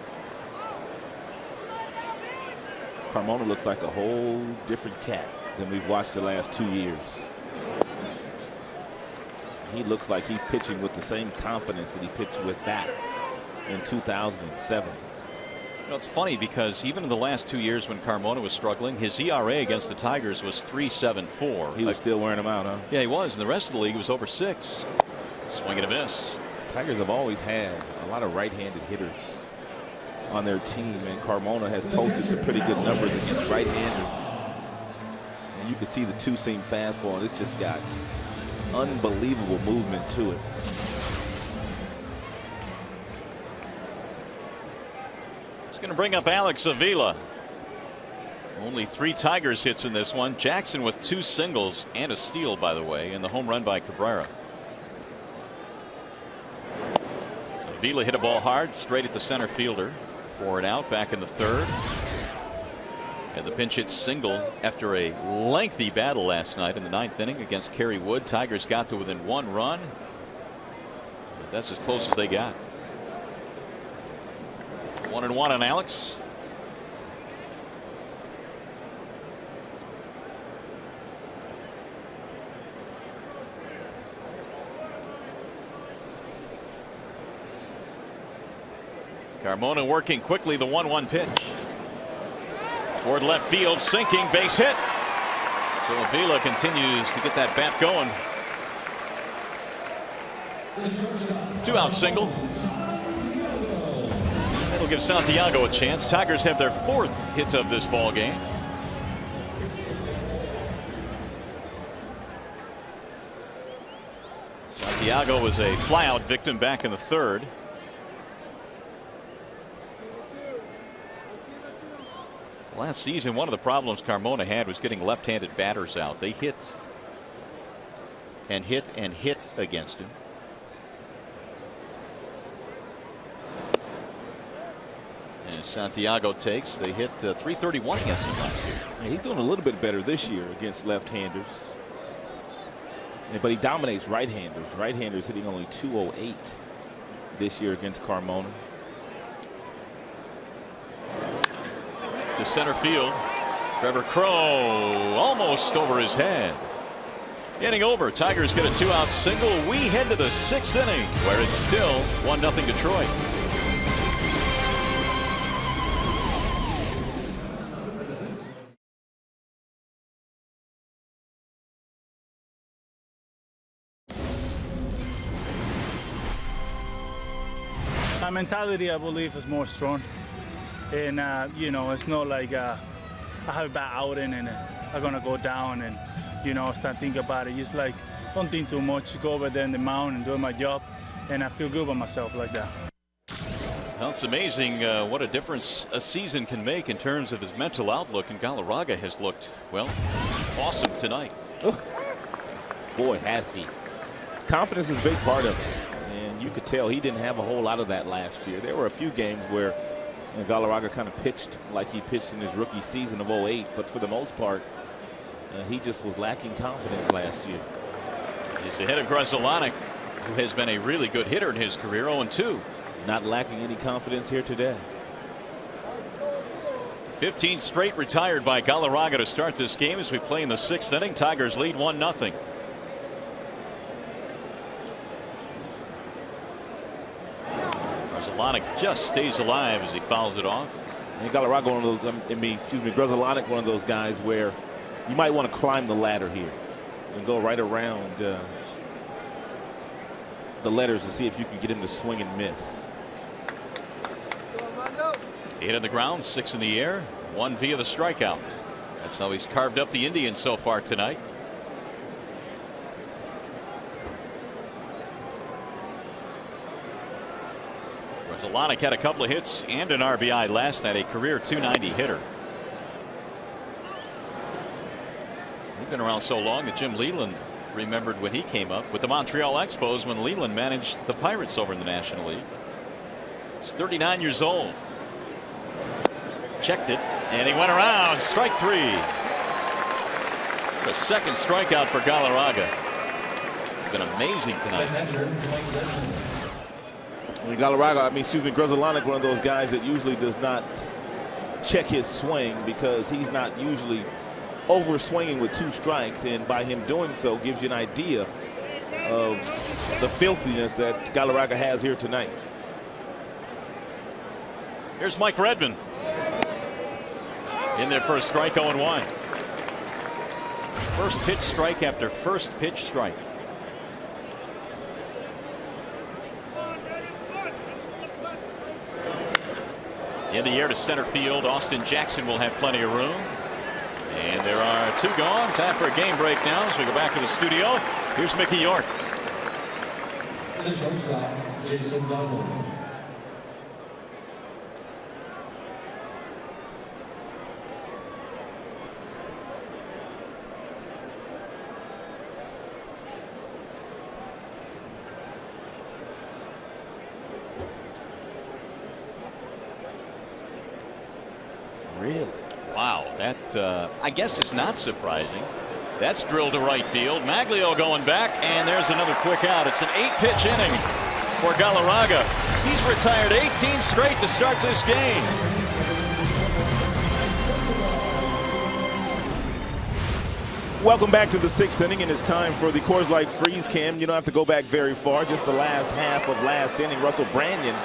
Carmona looks like a whole different cat than we've watched the last 2 years. He looks like he's pitching with the same confidence that he pitched with back in 2007. You know, it's funny because even in the last 2 years when Carmona was struggling, his ERA against the Tigers was 3.74. He was still wearing them out, huh? Yeah, he was. And the rest of the league was over 6. Swing and a miss. Tigers have always had a lot of right-handed hitters on their team, and Carmona has posted some pretty good numbers against right-handers. And you can see the two-seam fastball, and it's just got unbelievable movement to it. He's going to bring up Alex Avila. Only 3 Tigers hits in this one. Jackson with 2 singles and a steal, by the way, and the home run by Cabrera. Avila hit a ball hard straight at the center fielder. 4 and out, back in the 3rd. And the pinch hit single after a lengthy battle last night in the 9th inning against Kerry Wood. Tigers got to within 1 run. But that's as close as they got. 1-1 on Alex. Carmona working quickly, the 1-1 pitch. Toward left field, sinking, base hit. So Avila continues to get that bat going. 2-out single. That'll give Santiago a chance. Tigers have their 4th hit of this ball game. Santiago was a flyout victim back in the 3rd. Last season, one of the problems Carmona had was getting left-handed batters out. They hit and hit and hit against him. And Santiago takes. They hit 331 against him last year. He's doing a little bit better this year against left-handers. But he dominates right-handers. Right-handers hitting only 208 this year against Carmona. To center field. Trevor Crow almost over his head. Inning over. Tigers get a 2-out single. We head to the 6th inning, where it's still 1-0 Detroit. My mentality, I believe, is more strong. And, you know, it's not like I have a bad outing and I'm going to go down and, you know, start thinking about it. Just like, don't think too much, go over there in the mound and do my job. And I feel good about myself like that. Well, it's amazing what a difference a season can make in terms of his mental outlook. And Galarraga has looked, well, awesome tonight. Ugh. Boy, has he. Confidence is a big part of it. And you could tell he didn't have a whole lot of that last year. There were a few games where Galarraga kind of pitched like he pitched in his rookie season of 08, but for the most part, he just was lacking confidence last year. He's ahead of Grzelcyk, who has been a really good hitter in his career, 0-2. Not lacking any confidence here today. 15 straight retired by Galarraga to start this game as we play in the 6th inning. Tigers lead 1-0. Grzelcyk just stays alive as he fouls it off. And Galarraga, one of those, Grzelcyk, one of those guys where you might want to climb the ladder here and go right around the letters to see if you can get him to swing and miss. 8 on the ground, 6 in the air, 1 via the strikeout. That's how he's carved up the Indians so far tonight. Grzelcyk had a couple of hits and an RBI last night, a career .290 hitter. He's been around so long that Jim Leland remembered when he came up with the Montreal Expos when Leland managed the Pirates over in the National League. He's 39 years old. Checked it, and he went around. Strike 3. The second strikeout for Galarraga. Been amazing tonight. Grzelcyk, one of those guys that usually does not check his swing because he's not usually over swinging with 2 strikes, and by him doing so gives you an idea of the filthiness that Galarraga has here tonight. Here's Mike Redmond in there for a strike. 0-1. First pitch strike after first pitch strike. In the air to center field. Austin Jackson will have plenty of room. And there are 2 gone. Time for a game break now as we go back to the studio. Here's Mickey York. The shortstop, Jason Donald. Really? Wow, that I guess it's not surprising. That's drilled to right field. Maglio going back, and there's another quick out. It's an 8-pitch inning for Galarraga. He's retired 18 straight to start this game. Welcome back to the 6th inning, and it's time for the Coors Light Freeze Cam. You don't have to go back very far. Just the last half of last inning. Russell Brandon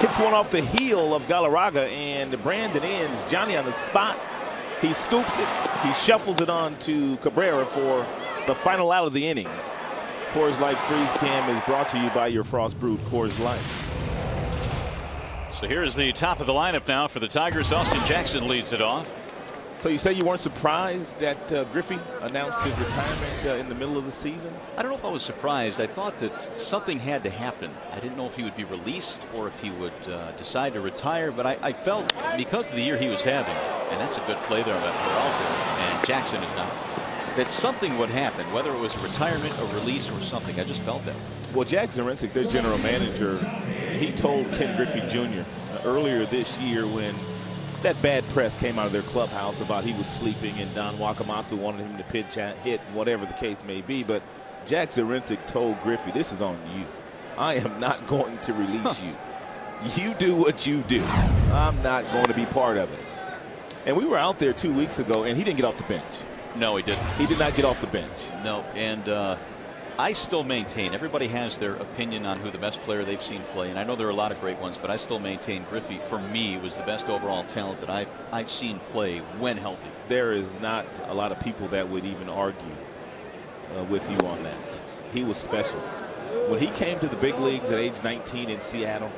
hits one off the heel of Galarraga, and Brandon ends. Johnny on the spot. He scoops it. He shuffles it on to Cabrera for the final out of the inning. Coors Light Freeze Cam is brought to you by your Frost Brewed Coors Light. So here's the top of the lineup now for the Tigers. Austin Jackson leads it off. So you say you weren't surprised that Griffey announced his retirement in the middle of the season? I don't know if I was surprised. I thought that something had to happen. I didn't know if he would be released or if he would decide to retire, but I felt because of the year he was having, and that's a good play there by Peralta, and Jackson is not, that something would happen, whether it was a retirement, a release, or something. I just felt that. Well, Jack Zarincic, their general manager, he told Ken Griffey Jr. Earlier this year when that bad press came out of their clubhouse about he was sleeping and Don Wakamatsu wanted him to pitch, hit, whatever the case may be. But Jack Zarincic told Griffey, this is on you. I am not going to release you. You do what you do. I'm not going to be part of it. And we were out there 2 weeks ago, and he didn't get off the bench. No, he didn't. He did not get off the bench. No, and I still maintain everybody has their opinion on who the best player they've seen play, and I know there are a lot of great ones, but I still maintain Griffey, for me, was the best overall talent that I've seen play when healthy. There is not a lot of people that would even argue with you on that. He was special. When he came to the big leagues at age 19 in Seattle,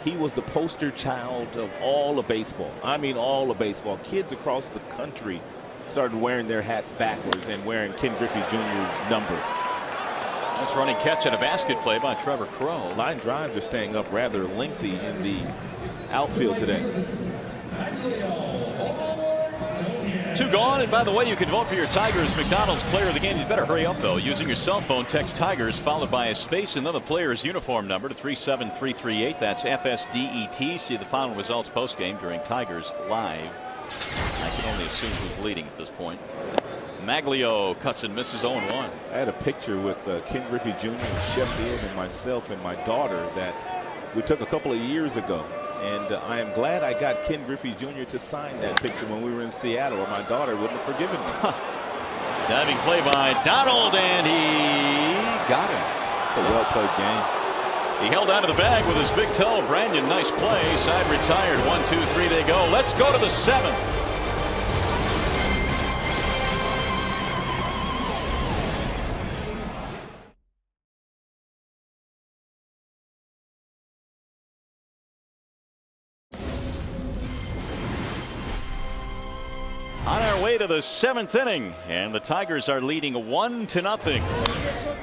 he was the poster child of all of baseball. I mean, all of baseball. Kids across the country started wearing their hats backwards and wearing Ken Griffey Jr.'s number. Nice running catch at a basket play by Trevor Crowe. Line drives are staying up rather lengthy in the outfield today. 2 gone, and by the way, you can vote for your Tigers McDonald's player of the game. You better hurry up, though. Using your cell phone, text Tigers followed by a space and then the player's uniform number to 37338. That's FSDET. See the final results post-game during Tigers Live. I can only assume who's leading at this point. Maglio cuts and misses 0-1. I had a picture with Ken Griffey Jr. in Sheffield and myself and my daughter that we took a couple of years ago. And I am glad I got Ken Griffey Jr. to sign that picture when we were in Seattle, or my daughter wouldn't have forgiven me. Diving play by Donald, and he got him. It's a well-played game. He held out of the bag with his big toe. Brandon, nice play. Side retired. 1, 2, 3, they go. Let's go to the 7th. On our way to the 7th inning, and the Tigers are leading 1-0.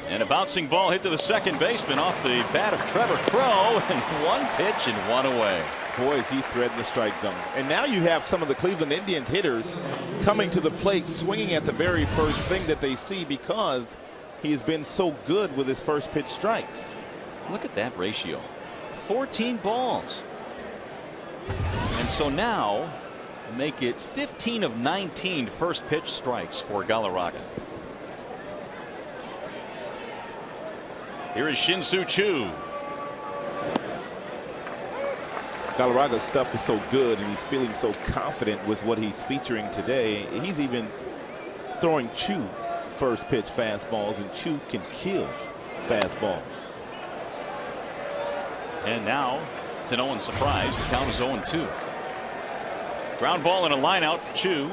And a bouncing ball hit to the second baseman off the bat of Trevor Crowe, and 1 pitch and 1 away. Boy, is he threading the strike zone. And now you have some of the Cleveland Indians hitters coming to the plate, swinging at the very first thing that they see because he has been so good with his first pitch strikes. Look at that ratio. 14 balls. And so now make it 15 of 19 first pitch strikes for Galarraga. Here is Shin-Soo Choo. Galarraga's stuff is so good, and he's feeling so confident with what he's featuring today. He's even throwing Choo first pitch fastballs, and Choo can kill fastballs. And now, to no one's surprise, the count is 0-2. Ground ball and a line out for Choo.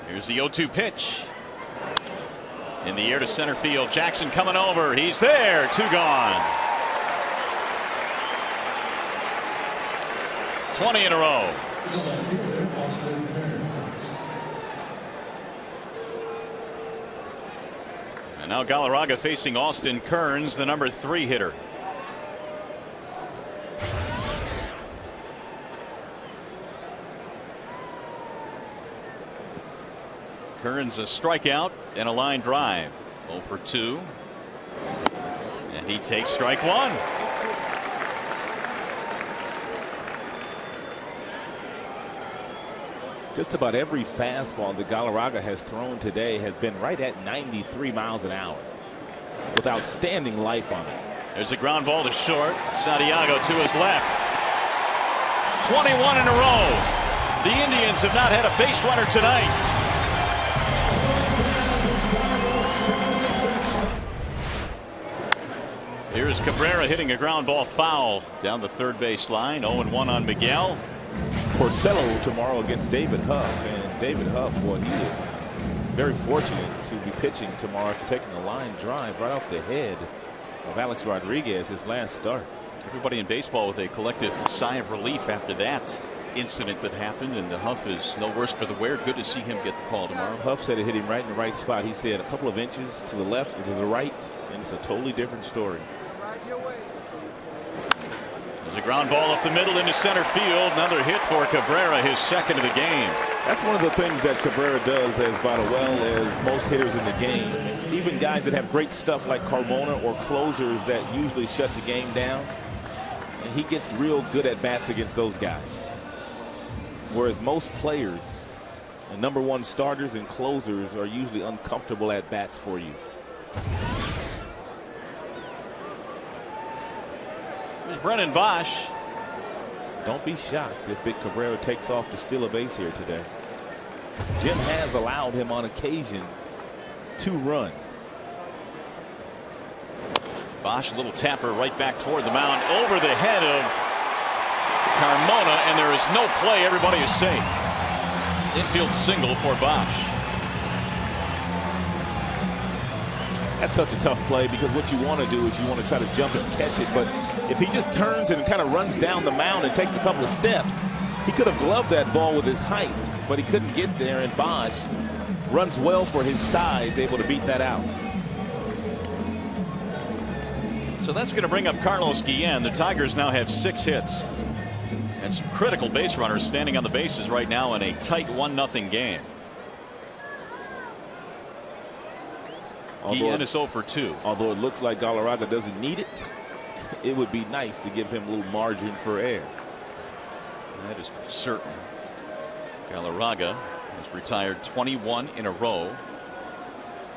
Here's the 0-2 pitch. In the air to center field. Jackson coming over. He's there. 2 gone. 20 in a row. And now Galarraga facing Austin Kearns, the number 3 hitter. Kearns a strikeout and a line drive. 0 for 2. And he takes strike 1. Just about every fastball that Galarraga has thrown today has been right at 93 miles an hour with outstanding life on it. There's a ground ball to short. Santiago to his left. 21 in a row. The Indians have not had a base runner tonight. Here's Cabrera hitting a ground ball foul down the third base line. 0-1 on Miguel. Porcello tomorrow against David Huff, and David Huff, boy, he is very fortunate to be pitching tomorrow after taking a line drive right off the head of Alex Rodriguez his last start. Everybody in baseball with a collective sigh of relief after that incident that happened, and Huff is no worse for the wear. Good to see him get the call tomorrow. Huff said it hit him right in the right spot. He said a couple of inches to the left or to the right, and it's a totally different story. There's a ground ball up the middle into center field. Another hit for Cabrera, his second of the game. That's one of the things that Cabrera does as about as well as most hitters in the game. Even guys that have great stuff like Carmona or closers that usually shut the game down. And he gets real good at bats against those guys. Whereas most players, the #1 starters and closers, are usually uncomfortable at bats for you. Here's Brennan Bosch. Don't be shocked if Big Cabrera takes off to steal a base here today. Jim has allowed him on occasion to run. Bosch, a little tapper right back toward the mound, over the head of Carmona, and there is no play. Everybody is safe. Infield single for Bosch. That's such a tough play, because what you want to do is you want to try to jump and catch it. But if he just turns and kind of runs down the mound and takes a couple of steps, he could have gloved that ball with his height, but he couldn't get there. And Bosch runs well for his size, able to beat that out. So that's going to bring up Carlos Guillen. The Tigers now have 6 hits and some critical base runners standing on the bases right now in a tight 1-0 game. Guillen is 0 for 2. Although it looks like Galarraga doesn't need it, it would be nice to give him a little margin for error. That is for certain. Galarraga has retired 21 in a row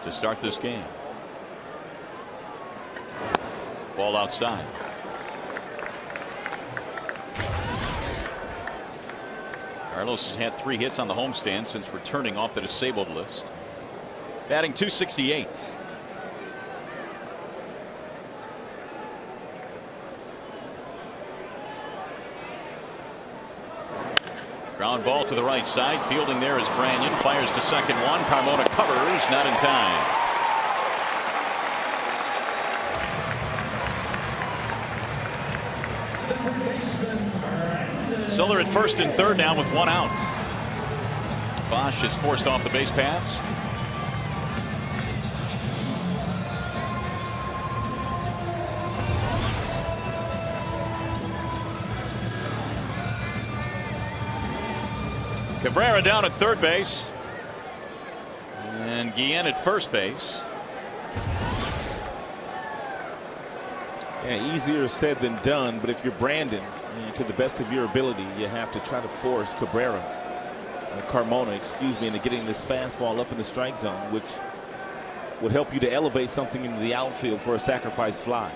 to start this game. Ball outside. Carlos has had 3 hits on the homestand since returning off the disabled list. Batting .268. Ground ball to the right side. Fielding there is Branyan. Fires to second one. Carmona covers. Not in time. Siller at first and third now with 1 out. Bosch is forced off the base paths. Cabrera down at third base. And Guillen at first base. Yeah, easier said than done, but if you're Brandon, to the best of your ability, you have to try to force Cabrera, Carmona, into getting this fastball up in the strike zone, which would help you to elevate something into the outfield for a sacrifice fly.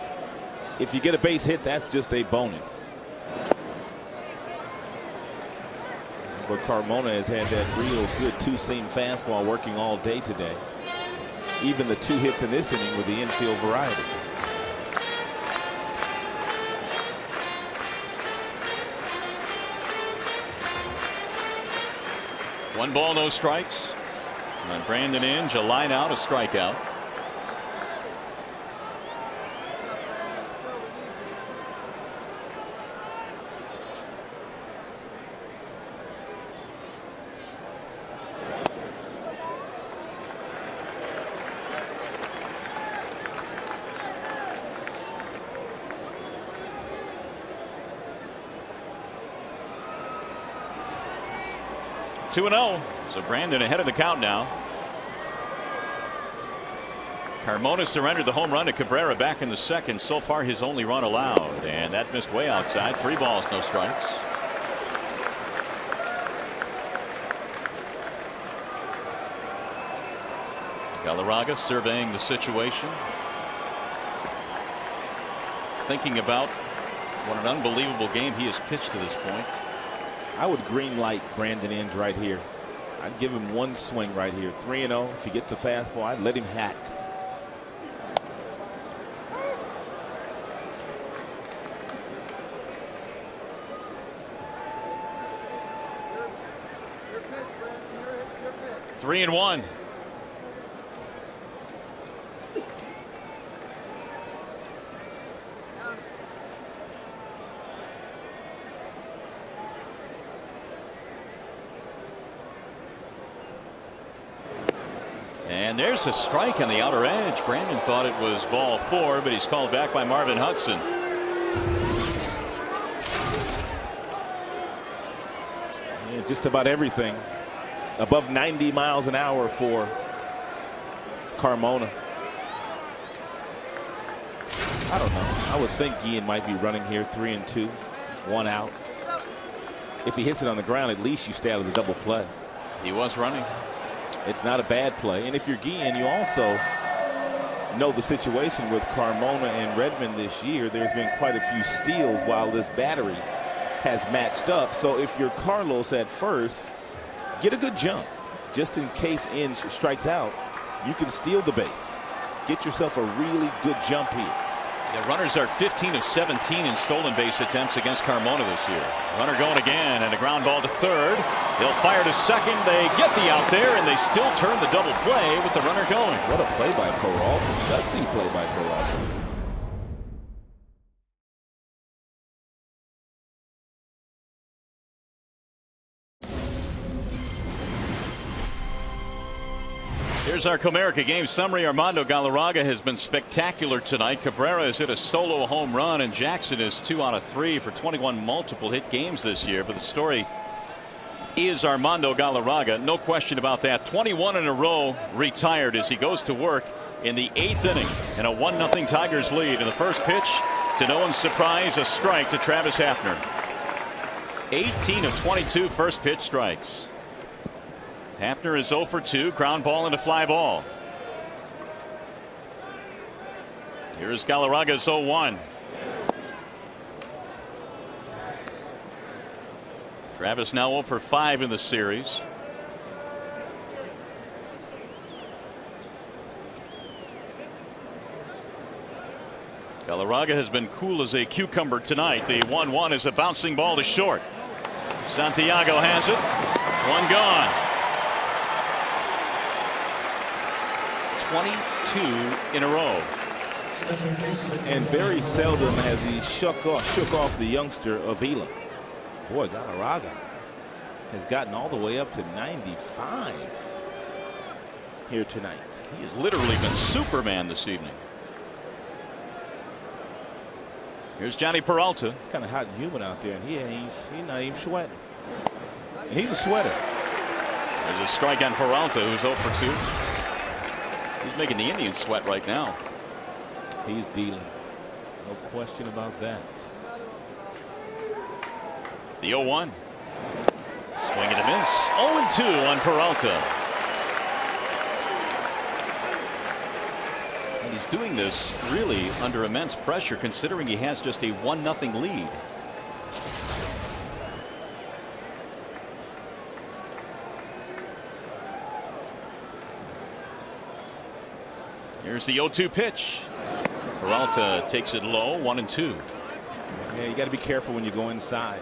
If you get a base hit, that's just a bonus. But Carmona has had that real good 2-seam fastball working all day today. Even the 2 hits in this inning with the infield variety. One ball, no strikes. And Brandon Inge, a line out, a strikeout. Two 2-0. So Brandon ahead of the count now. Carmona surrendered the home run to Cabrera back in the second. So far his only run allowed, and that missed way outside. 3 balls, no strikes. Galarraga surveying the situation, thinking about what an unbelievable game he has pitched to this point. I would green light Brandon Inge right here. I'd give him 1 swing right here. 3-0. If he gets the fastball, I'd let him hack. Three and 1. And there's a strike on the outer edge. Brandon thought it was ball 4, but he's called back by Marvin Hudson. Yeah, just about everything above 90 miles an hour for Carmona. I don't know. I would think Guillen might be running here 3-2, 1 out. If he hits it on the ground, at least you stay out of the double play. He was running. It's not a bad play. And if you're Guillen, you also know the situation with Carmona and Redmond this year. There's been quite a few steals while this battery has matched up. So if you're Carlos at first, get a good jump. Just in case Inge strikes out, you can steal the base. Get yourself a really good jump here. The runners are 15 of 17 in stolen base attempts against Carmona this year. Runner going again, and a ground ball to third. They'll fire to second. They get the out there, and they still turn the double play with the runner going. What a play by Peralta. Gutsy play by Peralta. Here's our Comerica game summary. Armando Galarraga has been spectacular tonight. Cabrera has hit a solo home run, and Jackson is 2 out of 3 for 21 multiple hit games this year. But the story is Armando Galarraga. No question about that. 21 in a row retired as he goes to work in the 8th inning and a 1-0 Tigers lead. In the first pitch, to no one's surprise, a strike to Travis Hafner. 18 of 22 first pitch strikes. Hafner is 0 for 2, ground ball and a fly ball. Here's Galarraga's 0-1. Travis now 0 for 5 in the series. Galarraga has been cool as a cucumber tonight. The 1-1 is a bouncing ball to short. Santiago has it. One gone. 22 in a row. And very seldom has he shook off the youngster Avila. Boy, Galarraga has gotten all the way up to 95 here tonight. He has literally been Superman this evening. Here's Johnny Peralta. It's kind of hot and humid out there, and he's not even sweating. And he's a sweater. There's a strike on Peralta, who's 0 for 2. He's making the Indians sweat right now. He's dealing. No question about that. The 0-1. Swing and a miss. 0-2 on Peralta. And he's doing this really under immense pressure, considering he has just a 1-0 lead. Here's the 0-2 pitch. Peralta takes it low, 1-2. Yeah, you got to be careful when you go inside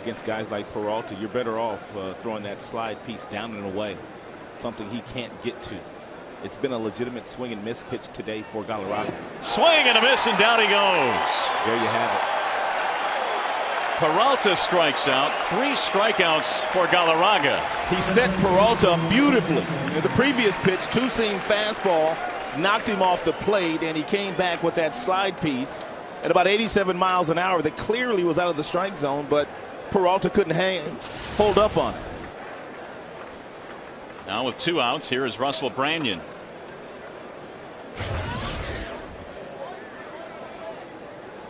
against guys like Peralta. You're better off throwing that slide piece down and away, something he can't get to. It's been a legitimate swing and miss pitch today for Galarraga. Swing and a miss, and down he goes. There you have it. Peralta strikes out. 3 strikeouts for Galarraga. He set Peralta up beautifully. In the previous pitch, two-seam fastball knocked him off the plate, and he came back with that slide piece at about 87 miles an hour that clearly was out of the strike zone, but Peralta couldn't hold up on it. Now with 2 outs, here is Russell Branyan.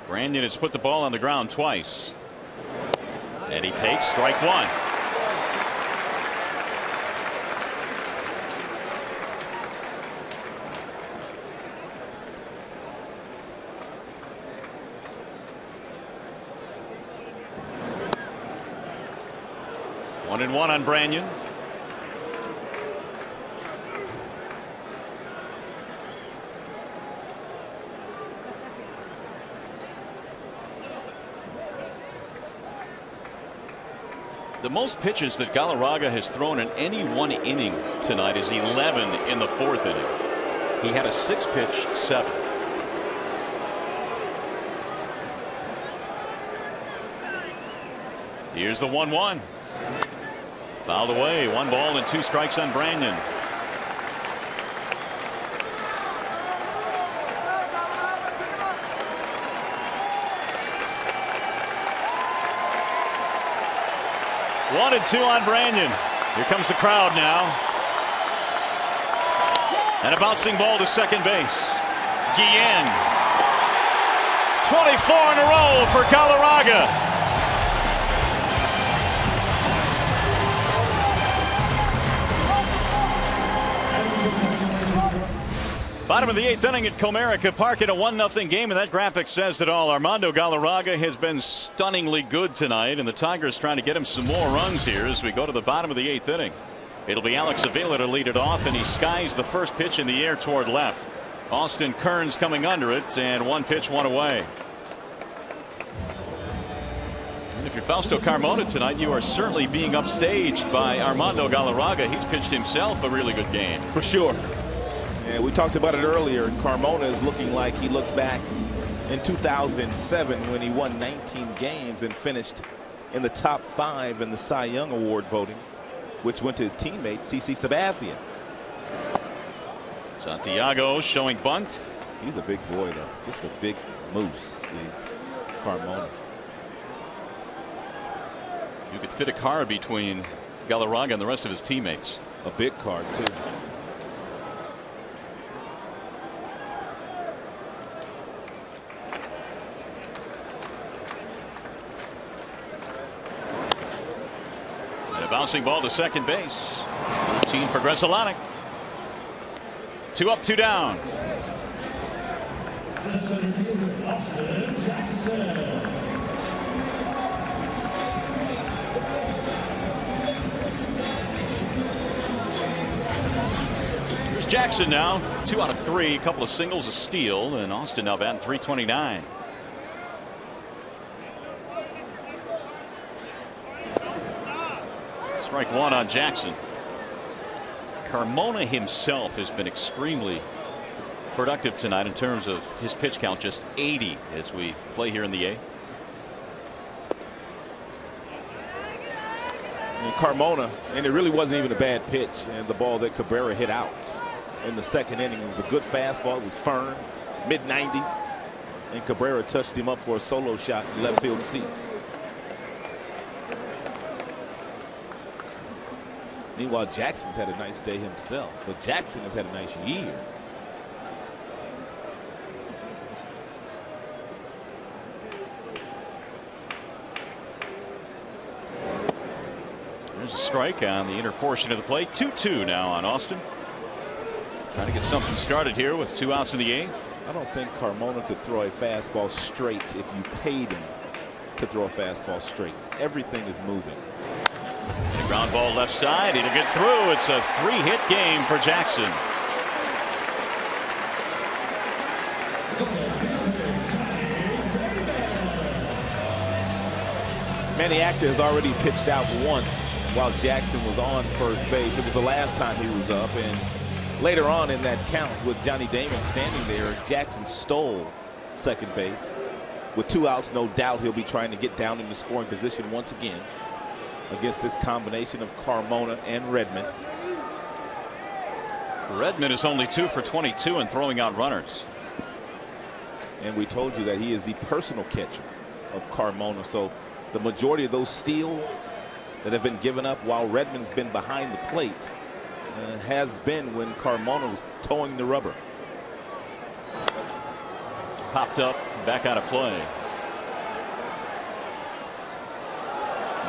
Branyan has put the ball on the ground twice. And he takes strike 1. One and one on Branyan. The most pitches that Galarraga has thrown in any one inning tonight is 11 in the 4th inning. He had a 6-pitch 7th. Here's the 1-1. Fouled away. 1 ball and 2 strikes on Branyan. One and 2 on Branyan. Here comes the crowd now. And a bouncing ball to second base. Guillen. 24 in a row for Galarraga. Bottom of the 8th inning at Comerica Park in a 1-0 game, and that graphic says it all. Armando Galarraga has been stunningly good tonight, and the Tigers trying to get him some more runs here as we go to the bottom of the 8th inning. It'll be Alex Avila to lead it off, and he skies the first pitch in the air toward left. Austin Kearns coming under it, and 1 pitch, 1 away. And if you're Fausto Carmona tonight, you are certainly being upstaged by Armando Galarraga. He's pitched himself a really good game. For sure. And we talked about it earlier. Carmona is looking like he looked back in 2007 when he won 19 games and finished in the top 5 in the Cy Young Award voting, which went to his teammate CC Sabathia. Santiago showing bunt. He's a big boy, though. Just a big moose is Carmona. You could fit a car between Galarraga and the rest of his teammates. A big car, too. And a bouncing ball to second base. Routine for Gresalonic. 2 up, 2 down. Here's Jackson now. 2 out of 3, a couple of singles, a steal, and Austin now batting .329. Strike 1 on Jackson. Carmona himself has been extremely productive tonight in terms of his pitch count, just 80 as we play here in the 8th. And Carmona, and it really wasn't even a bad pitch, and the ball that Cabrera hit out in the second inning. It was a good fastball. It was firm, mid-90s, and Cabrera touched him up for a solo shot in left field seats. Meanwhile, Jackson's had a nice day himself, but Jackson has had a nice year. There's a strike on the inner portion of the plate. 2-2 now on Austin. Trying to get something started here with 2 outs in the 8th. I don't think Carmona could throw a fastball straight if you paid him to throw a fastball straight. Everything is moving. The ground ball left side. It'll get through. It's a 3-hit game for Jackson. Maniacta has already pitched out once while Jackson was on first base. It was the last time he was up, and later on in that count with Johnny Damon standing there, Jackson stole second base. With 2 outs, no doubt he'll be trying to get down in the scoring position once again against this combination of Carmona and Redmond. Redmond is only 2 for 22 and throwing out runners. And we told you that he is the personal catcher of Carmona. So the majority of those steals that have been given up while Redmond's been behind the plate has been when Carmona was towing the rubber. Popped up, back out of play.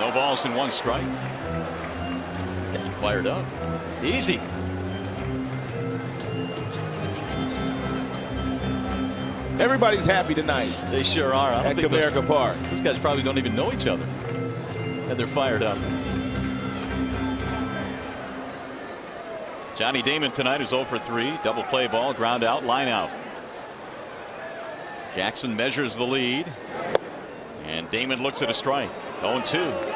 No balls and 1 strike. Getting fired up. Easy. Everybody's happy tonight. They sure are. At Comerica Park. These guys probably don't even know each other. And they're fired up. Johnny Damon tonight is 0 for 3. Double play ball, ground out, line out. Jackson measures the lead. And Damon looks at a strike. 0-2.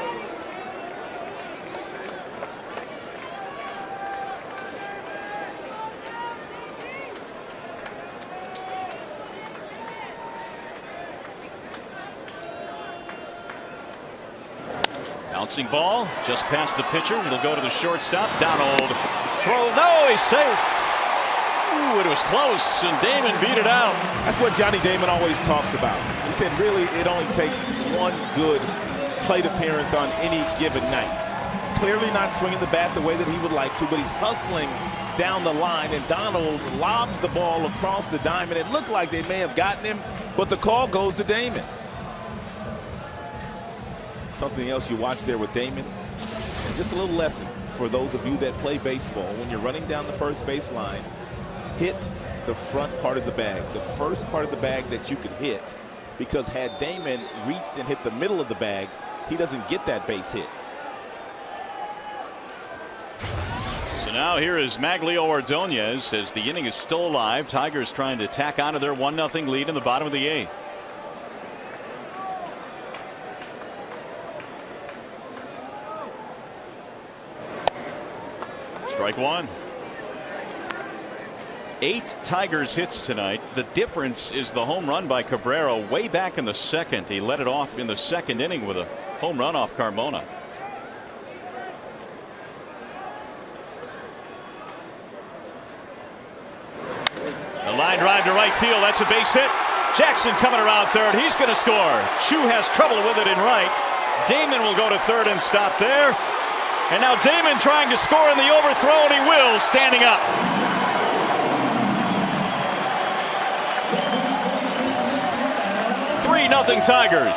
Bouncing ball just past the pitcher. It'll go to the shortstop. Donald throw. No, he's safe. Ooh, it was close, and Damon beat it out. That's what Johnny Damon always talks about. He said really it only takes 1 good plate appearance on any given night. Clearly not swinging the bat the way that he would like to, but he's hustling down the line, and Donald lobs the ball across the diamond. It looked like they may have gotten him, But the call goes to Damon. Something else you watch there with Damon. And just a little lesson for those of you that play baseball. When you're running down the first baseline, hit the front part of the bag, the first part of the bag that you could hit. Because had Damon reached and hit the middle of the bag, he doesn't get that base hit. So now here is Maglio Ordonez as the inning is still alive. Tigers trying to tack onto their 1-0 lead in the bottom of the 8th. Strike one. 8 Tigers hits tonight. The difference is the home run by Cabrera way back in the 2nd. He let it off in the 2nd inning with a home run off Carmona. A line drive to right field. That's a base hit. Jackson coming around third. He's going to score. Chu has trouble with it in right. Damon will go to third and stop there. And now Damon trying to score in the overthrow, and he will, standing up. Nothing Tigers.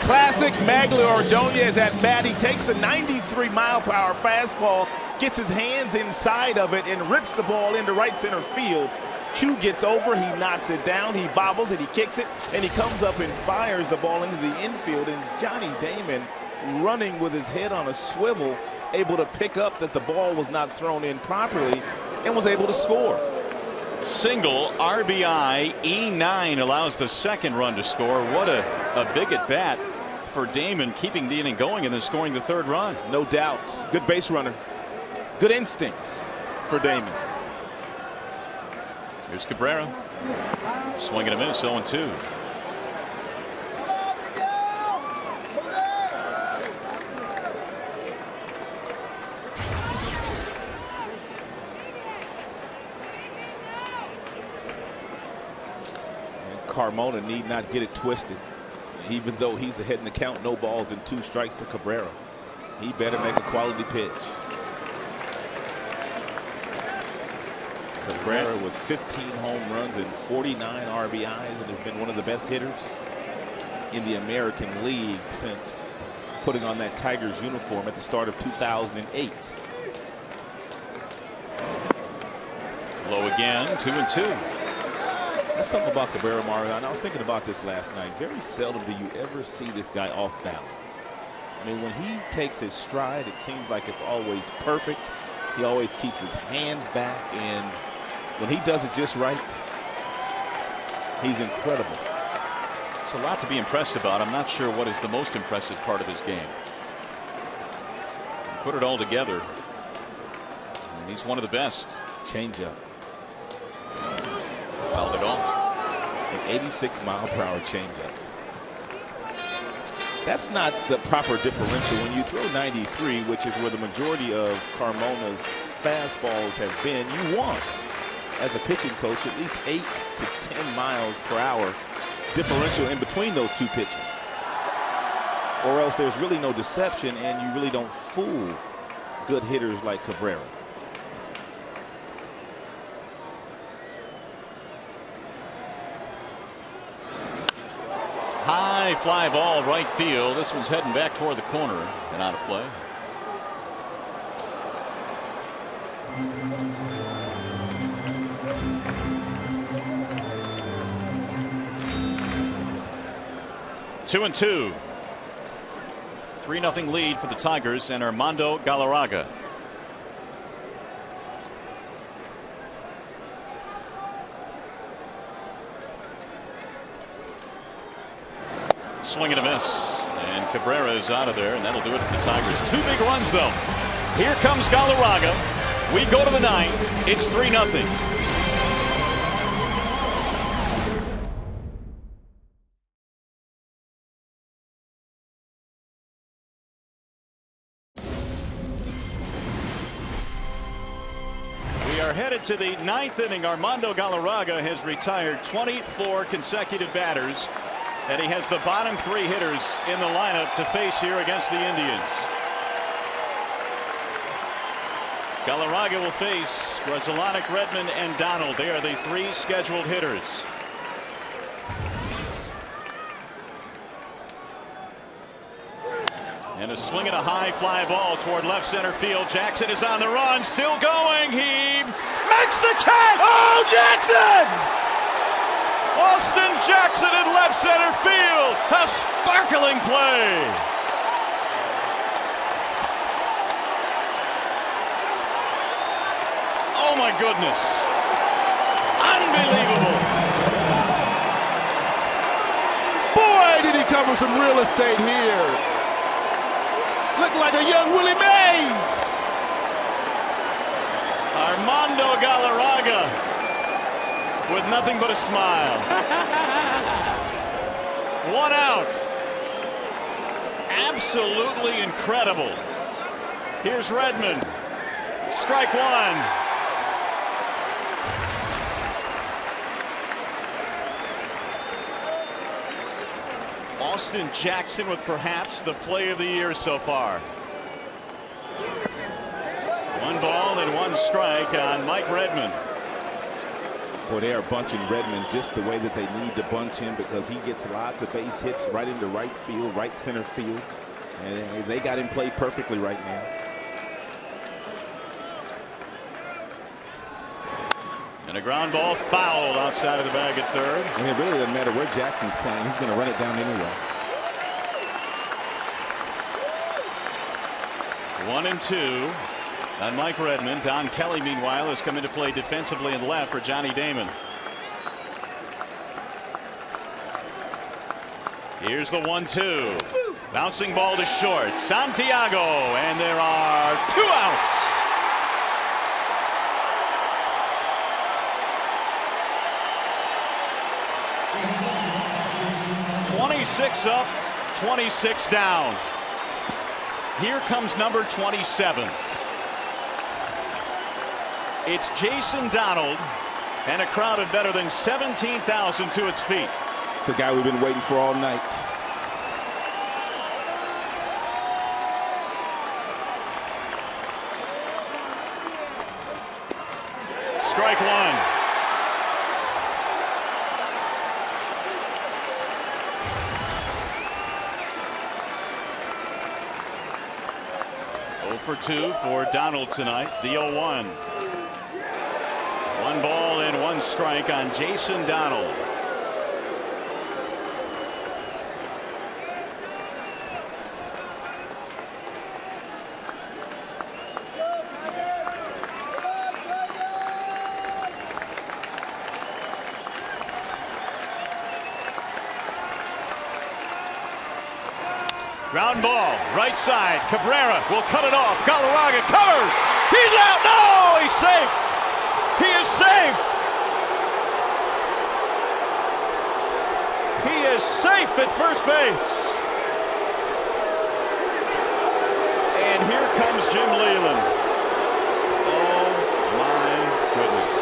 Classic Maglio Ordonez at bat. He takes the 93-mile-per-hour fastball, gets his hands inside of it, and rips the ball into right center field. Chu gets over, he knocks it down, he bobbles it, he kicks it, and he comes up and fires the ball into the infield. And Johnny Damon running with his head on a swivel, able to pick up that the ball was not thrown in properly and was able to score. Single RBI. E9 allows the 2nd run to score. What a big at bat for Damon, keeping the inning going and then scoring the 3rd run. No doubt. Good base runner. Good instincts for Damon. Here's Cabrera. Swing and a miss, 0-2. Carmona need not get it twisted. Even though he's ahead in the count, no balls and 2 strikes to Cabrera. He better make a quality pitch. Cabrera with 15 home runs and 49 RBIs and has been one of the best hitters in the American League since putting on that Tigers uniform at the start of 2008. Low again, 2-2. That's something about Cabrera, Mario, and I was thinking about this last night. Very seldom do you ever see this guy off balance. I mean, when he takes his stride, it seems like it's always perfect. He always keeps his hands back, and when he does it just right, he's incredible. It's a lot to be impressed about. I'm not sure what is the most impressive part of his game. Put it all together, and he's one of the best. Changeup. Fouled it off. An 86-mile-per-hour changeup. That's not the proper differential. When you throw 93, which is where the majority of Carmona's fastballs have been, you want, as a pitching coach, at least 8 to 10 miles per hour differential in between those 2 pitches. Or else there's really no deception and you really don't fool good hitters like Cabrera. High fly ball right field. This one's heading back toward the corner and out of play. Two and 2. 3-0 lead for the Tigers and Armando Galarraga. Swing and a miss, and Cabrera is out of there, and that'll do it for the Tigers. 2 big runs though. Here comes Galarraga. We go to the 9th. It's 3-0. We are headed to the 9th inning. Armando Galarraga has retired 24 consecutive batters. And he has the bottom 3 hitters in the lineup to face here against the Indians. Galarraga will face Grzelcyk, Redmond, and Donald. They are the 3 scheduled hitters. And a swing and a high fly ball toward left center field. Jackson is on the run, still going. He makes the catch. Oh, Jackson! Austin Jackson in left center field. A sparkling play. Oh my goodness. Unbelievable. Boy, did he cover some real estate here. Looked like a young Willie Mays. Armando Galarraga with nothing but a smile. 1 out. Absolutely incredible. Here's Redmond. Strike 1. Austin Jackson with perhaps the play of the year so far. 1 ball and 1 strike on Mike Redmond. Boy, they are bunching Redmond just the way that they need to bunch him, because he gets lots of base hits right into right field, right center field. And they got him played perfectly right now. And a ground ball fouled outside of the bag at third. And it really doesn't matter where Jackson's playing. He's going to run it down anyway. 1-2 on Mike Redmond. Don Kelly, meanwhile, has come in to play defensively in left for Johnny Damon. Here's the 1-2. Bouncing ball to short. Santiago, and there are 2 outs. '26 up, 26 down. Here comes number 27. It's Jason Donald, and a crowd of better than 17,000 to its feet. The guy we've been waiting for all night. Strike 1. For 2 for Donald tonight. The 0-1. 1 ball and 1 strike on Jason Donald. Ground ball, right side. Cabrera will cut it off. Galarraga covers. He's out. No, he's safe. He is safe. He is safe at first base. And here comes Jim Leyland. Oh my goodness.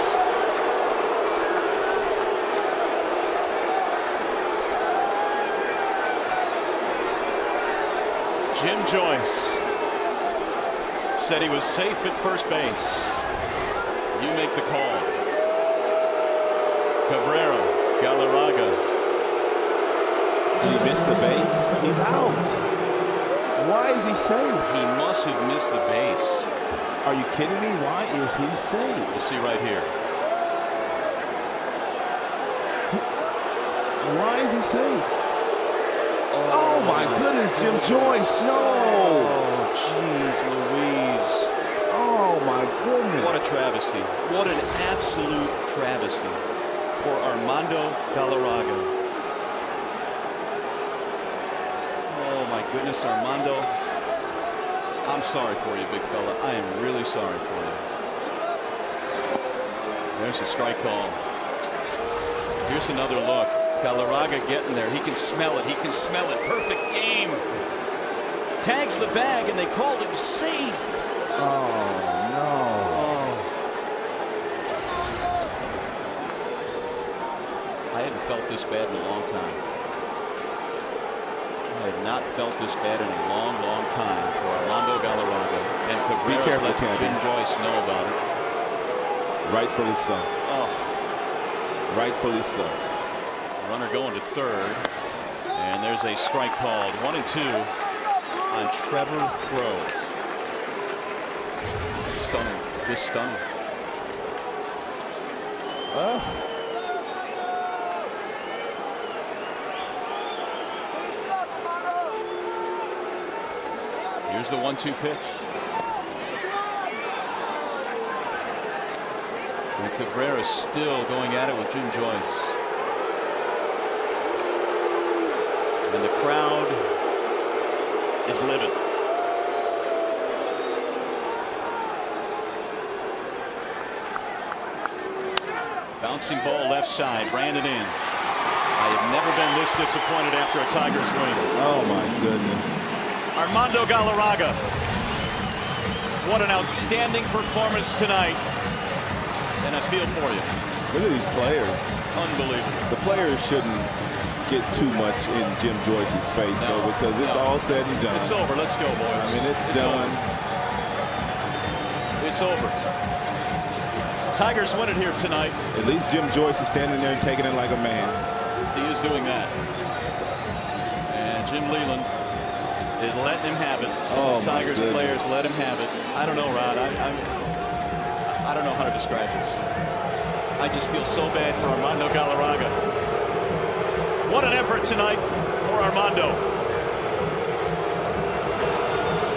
Jim Joyce said he was safe at first base. You make the call. Cabrera, Galarraga. Did he miss the base? He's out. Why is he safe? He must have missed the base. Are you kidding me? Why is he safe? We'll see right here. Why is he safe? Oh my goodness, Jim Joyce, no! Oh, jeez Louise. Oh my goodness. What a travesty. What an absolute travesty for Armando Galarraga. Oh my goodness, Armando. I'm sorry for you, big fella. I am really sorry for you. There's a strike call. Here's another look. Galarraga getting there. He can smell it. He can smell it. Perfect game. Tags the bag, and they called him safe. Oh, no. Oh. I hadn't felt this bad in a long time. I had not felt this bad in a long, long time for Armando Galarraga. And Be careful, let Cabby. Jim Joyce know about it. Rightfully so. Oh. Rightfully so. Runner going to third. And there's a strike called. 1-2 on Trevor Crowe. Stunning. Just stunning. Here's the 1-2 pitch. And Cabrera still going at it with Jim Joyce. And the crowd is livid. Bouncing ball left side, Brandon in. I have never been this disappointed after a Tigers win. Oh my goodness. Armando Galarraga. What an outstanding performance tonight. And I feel for you. Look at these players. Unbelievable. The players shouldn't get too much in Jim Joyce's face, though, because it's all said and done. It's over. Let's go, boys. I mean, it's done. Over. It's over. Tigers win it here tonight. At least Jim Joyce is standing there and taking it like a man. He is doing that. And Jim Leland is letting him have it. Some Tigers players let him have it. I don't know, Rod. I don't know how to describe this. I just feel so bad for Armando Galarraga. What an effort tonight for Armando.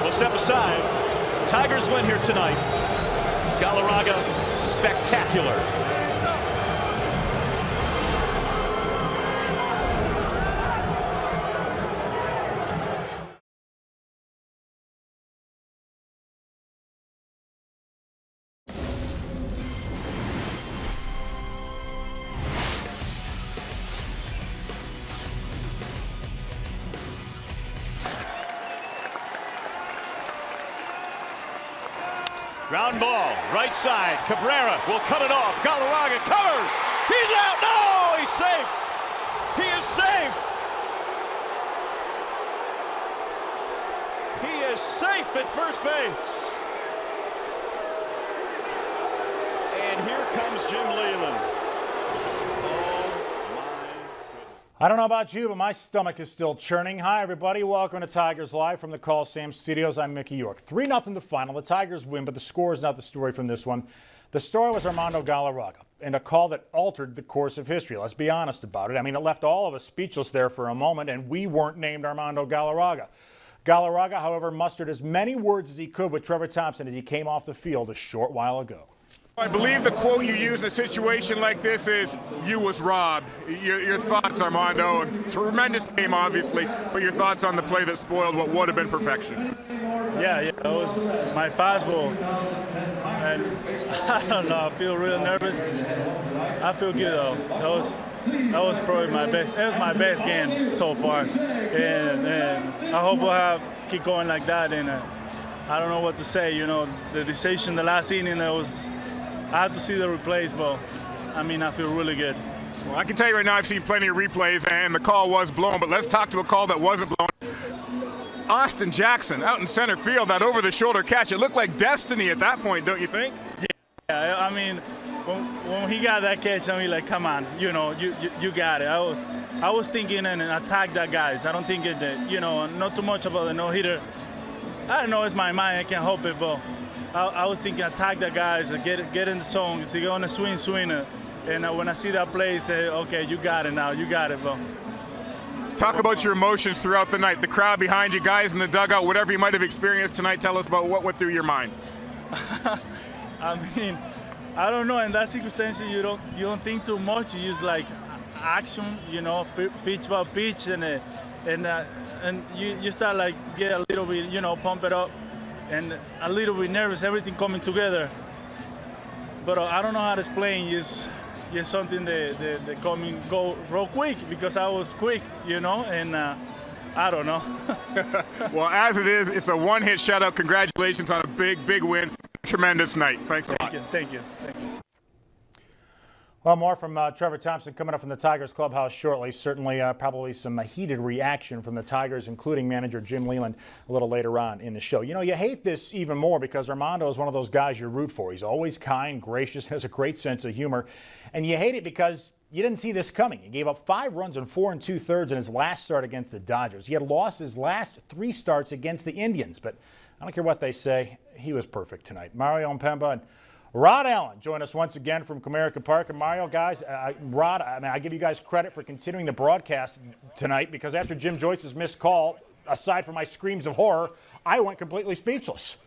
We'll step aside. Tigers win here tonight. Galarraga, spectacular. Ground ball, right side. Cabrera will cut it off. Galarraga covers. He's out. No, he's safe. He is safe. He is safe at first base. And here comes Jim Leland. I don't know about you, but my stomach is still churning. Hi, everybody. Welcome to Tigers Live from the Coliseum Studios. I'm Mickey York. 3-0 the final. The Tigers win, but the score is not the story from this one. The story was Armando Galarraga and a call that altered the course of history. Let's be honest about it. I mean, it left all of us speechless there for a moment, and we weren't named Armando Galarraga. Galarraga, however, mustered as many words as he could with Trevor Thompson as he came off the field a short while ago. I believe the quote you use in a situation like this is, "You was robbed." Your thoughts, Armando? Tremendous game, obviously, but your thoughts on the play that spoiled what would have been perfection? Yeah, it was my fastball. And I don't know, I feel real nervous. I feel good, though. That was probably my best. It was my best game so far. And I hope we'll keep going like that. And I don't know what to say. You know, the decision, the last inning, I have to see the replays, but I mean, I feel really good. Well, I can tell you right now, I've seen plenty of replays, and the call was blown, but let's talk to a call that wasn't blown. Austin Jackson out in center field, that over-the-shoulder catch. It looked like destiny at that point, don't you think? Yeah, I mean, when he got that catch, I mean, like, come on, you know, you got it. I was thinking and attack that guys. I don't think it, you know, not too much about the no-hitter. I don't know, it's my mind, I can't help it, but I was thinking attack the guys, get in the zone, so you're going to swing. And when I see that play, say, okay, you got it now, you got it, bro. Talk about your emotions throughout the night. The crowd behind you, guys in the dugout, whatever you might have experienced tonight, tell us about what went through your mind. I mean, I don't know. In that circumstance, you don't think too much. You just like action, you know, pitch by pitch, and you start like get a little bit, you know, pump it up. And a little bit nervous, everything coming together. But I don't know how to explain. It's something that go real quick because I was quick, you know, and I don't know. Well, as it is, it's a one-hit shutout. Congratulations on a big win. Tremendous night. Thanks a lot. Thank you. Well, more from Trevor Thompson coming up from the Tigers clubhouse shortly. Certainly probably some heated reaction from the Tigers, including manager Jim Leyland, a little later on in the show. You know, you hate this even more because Armando is one of those guys you root for. He's always kind, gracious, has a great sense of humor. And you hate it because you didn't see this coming. He gave up 5 runs in 4 2/3 in his last start against the Dodgers. He had lost his last 3 starts against the Indians. But I don't care what they say, he was perfect tonight. Mario Mpemba and Rod Allen join us once again from Comerica Park. And Mario, guys, Rod, I give you guys credit for continuing the broadcast tonight because after Jim Joyce's missed call, aside from my screams of horror, I went completely speechless.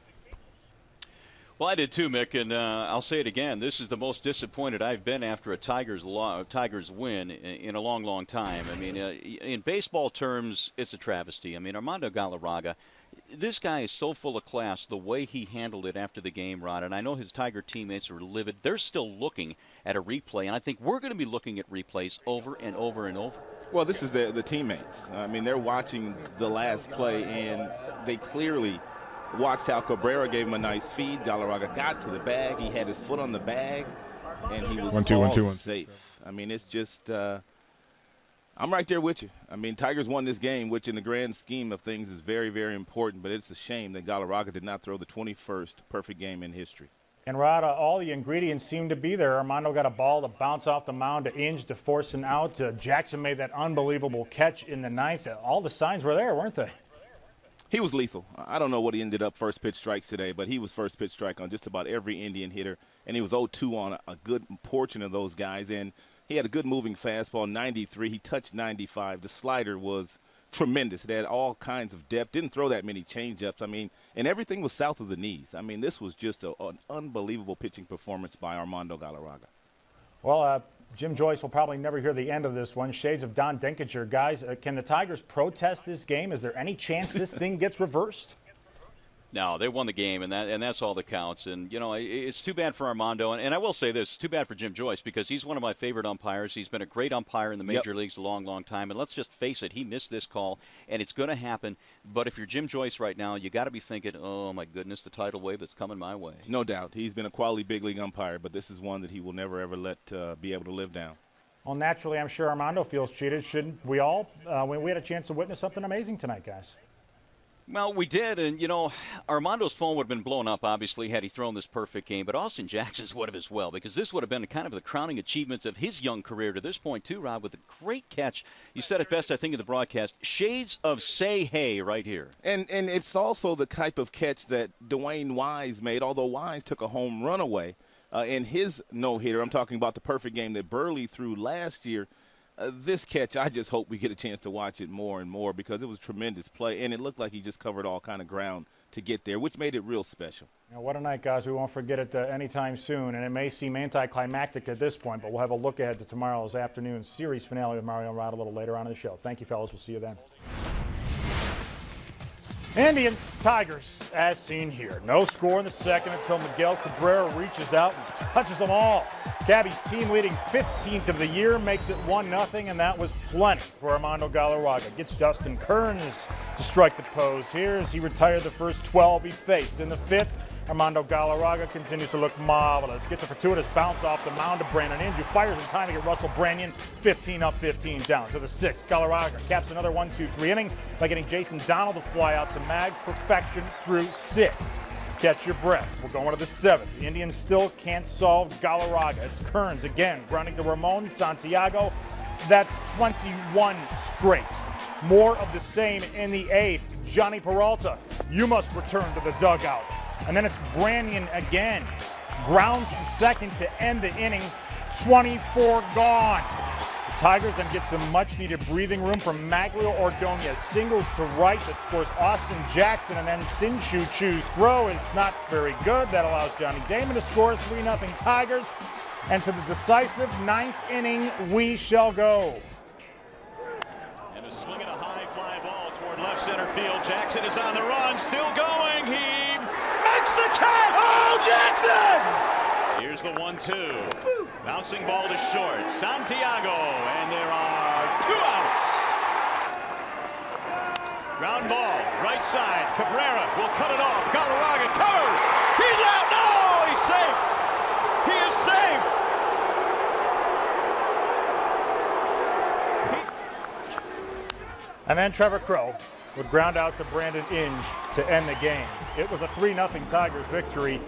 Well, I did too, Mick, and I'll say it again. This is the most disappointed I've been after a Tigers win in a long, long time. I mean, in baseball terms, it's a travesty. I mean, Armando Galarraga, this guy is so full of class, the way he handled it after the game, Rod, and I know his Tiger teammates are livid. They're still looking at a replay, and I think we're going to be looking at replays over and over and over. Well, this is the teammates. I mean, they're watching the last play, and they clearly watched how Cabrera gave him a nice feed. Galarraga got to the bag. He had his foot on the bag, and he was all safe. I mean, it's just I'm right there with you. I mean, Tigers won this game, which in the grand scheme of things is very, very important, but it's a shame that Galarraga did not throw the 21st perfect game in history. And, Rod, all the ingredients seem to be there. Armando got a ball to bounce off the mound to Inge to force an out. Jackson made that unbelievable catch in the 9th. All the signs were there, weren't they? He was lethal. I don't know what he ended up first pitch strikes today, but he was first pitch strike on just about every Indian hitter, and he was 0-2 on a good portion of those guys. And he had a good moving fastball, 93. He touched 95. The slider was tremendous. It had all kinds of depth. Didn't throw that many changeups. I mean, and everything was south of the knees. I mean, this was just an unbelievable pitching performance by Armando Galarraga. Well, Jim Joyce will probably never hear the end of this one. Shades of Don Denkinger. Guys, can the Tigers protest this game? Is there any chance this thing gets reversed? No, they won the game, and that's all that counts. And, you know, it's too bad for Armando. And I will say this, it's too bad for Jim Joyce because he's one of my favorite umpires. He's been a great umpire in the major leagues a long, long time. And let's just face it, he missed this call, and it's going to happen. But if you're Jim Joyce right now, you got to be thinking, oh, my goodness, the tidal wave that's coming my way. No doubt. He's been a quality big league umpire, but this is one that he will never, ever let be able to live down. Well, naturally, I'm sure Armando feels cheated. Shouldn't we all? We had a chance to witness something amazing tonight, guys. Well, we did, and, you know, Armando's phone would have been blown up, obviously, had he thrown this perfect game, but Austin Jackson's would have as well, because this would have been kind of the crowning achievements of his young career to this point, too, Rob, with a great catch. You said it best, I think, in the broadcast. Shades of say hey right here. And it's also the type of catch that Dwayne Wise made, although Wise took a home run away in his no-hitter. I'm talking about the perfect game that Burley threw last year. This catch, I just hope we get a chance to watch it more and more because it was a tremendous play, and it looked like he just covered all kind of ground to get there, which made it real special. Now, what a night, guys. We won't forget it anytime soon, and it may seem anticlimactic at this point, but we'll have a look ahead to tomorrow's afternoon series finale with Mario and Rod a little later on in the show. Thank you, fellas. We'll see you then. Indians, Tigers, as seen here. No score in the second until Miguel Cabrera reaches out and touches them all. Cabby's team-leading 15th of the year makes it 1-0, and that was plenty for Armando Galarraga. Gets Dustin Kearns to strike the pose here as he retired the first 12 he faced. In the 5th, Armando Galarraga continues to look marvelous. Gets a fortuitous bounce off the mound to Brandon Inge, who fires in time to get Russell Branyan 15 up, 15 down. To the 6th, Galarraga caps another 1-2-3 inning by getting Jason Donald to fly out to Mags. Perfection through 6. Catch your breath. We're going to the 7th. The Indians still can't solve Galarraga. It's Kearns again, grounding to Ramon Santiago. That's 21 straight. More of the same in the 8th. Johnny Peralta, you must return to the dugout. And then it's Branyan again. Grounds to second to end the inning. 24 gone. The Tigers then get some much-needed breathing room from Maglio Ordonez. Singles to right that scores Austin Jackson, and then Sinshu Chu's throw is not very good. That allows Johnny Damon to score 3-0 Tigers. And to the decisive 9th inning we shall go. And a swing and a high fly ball toward left center field. Jackson is on the run, still going. He makes the catch! Oh, Jackson! Here's the 1-2. Bouncing ball to short. Santiago, and there are 2 outs. Ground ball, right side. Cabrera will cut it off. Galarraga covers. He's out. No, he's safe. He is safe. And then Trevor Crowe would ground out to Brandon Inge to end the game. It was a 3-0 Tigers victory,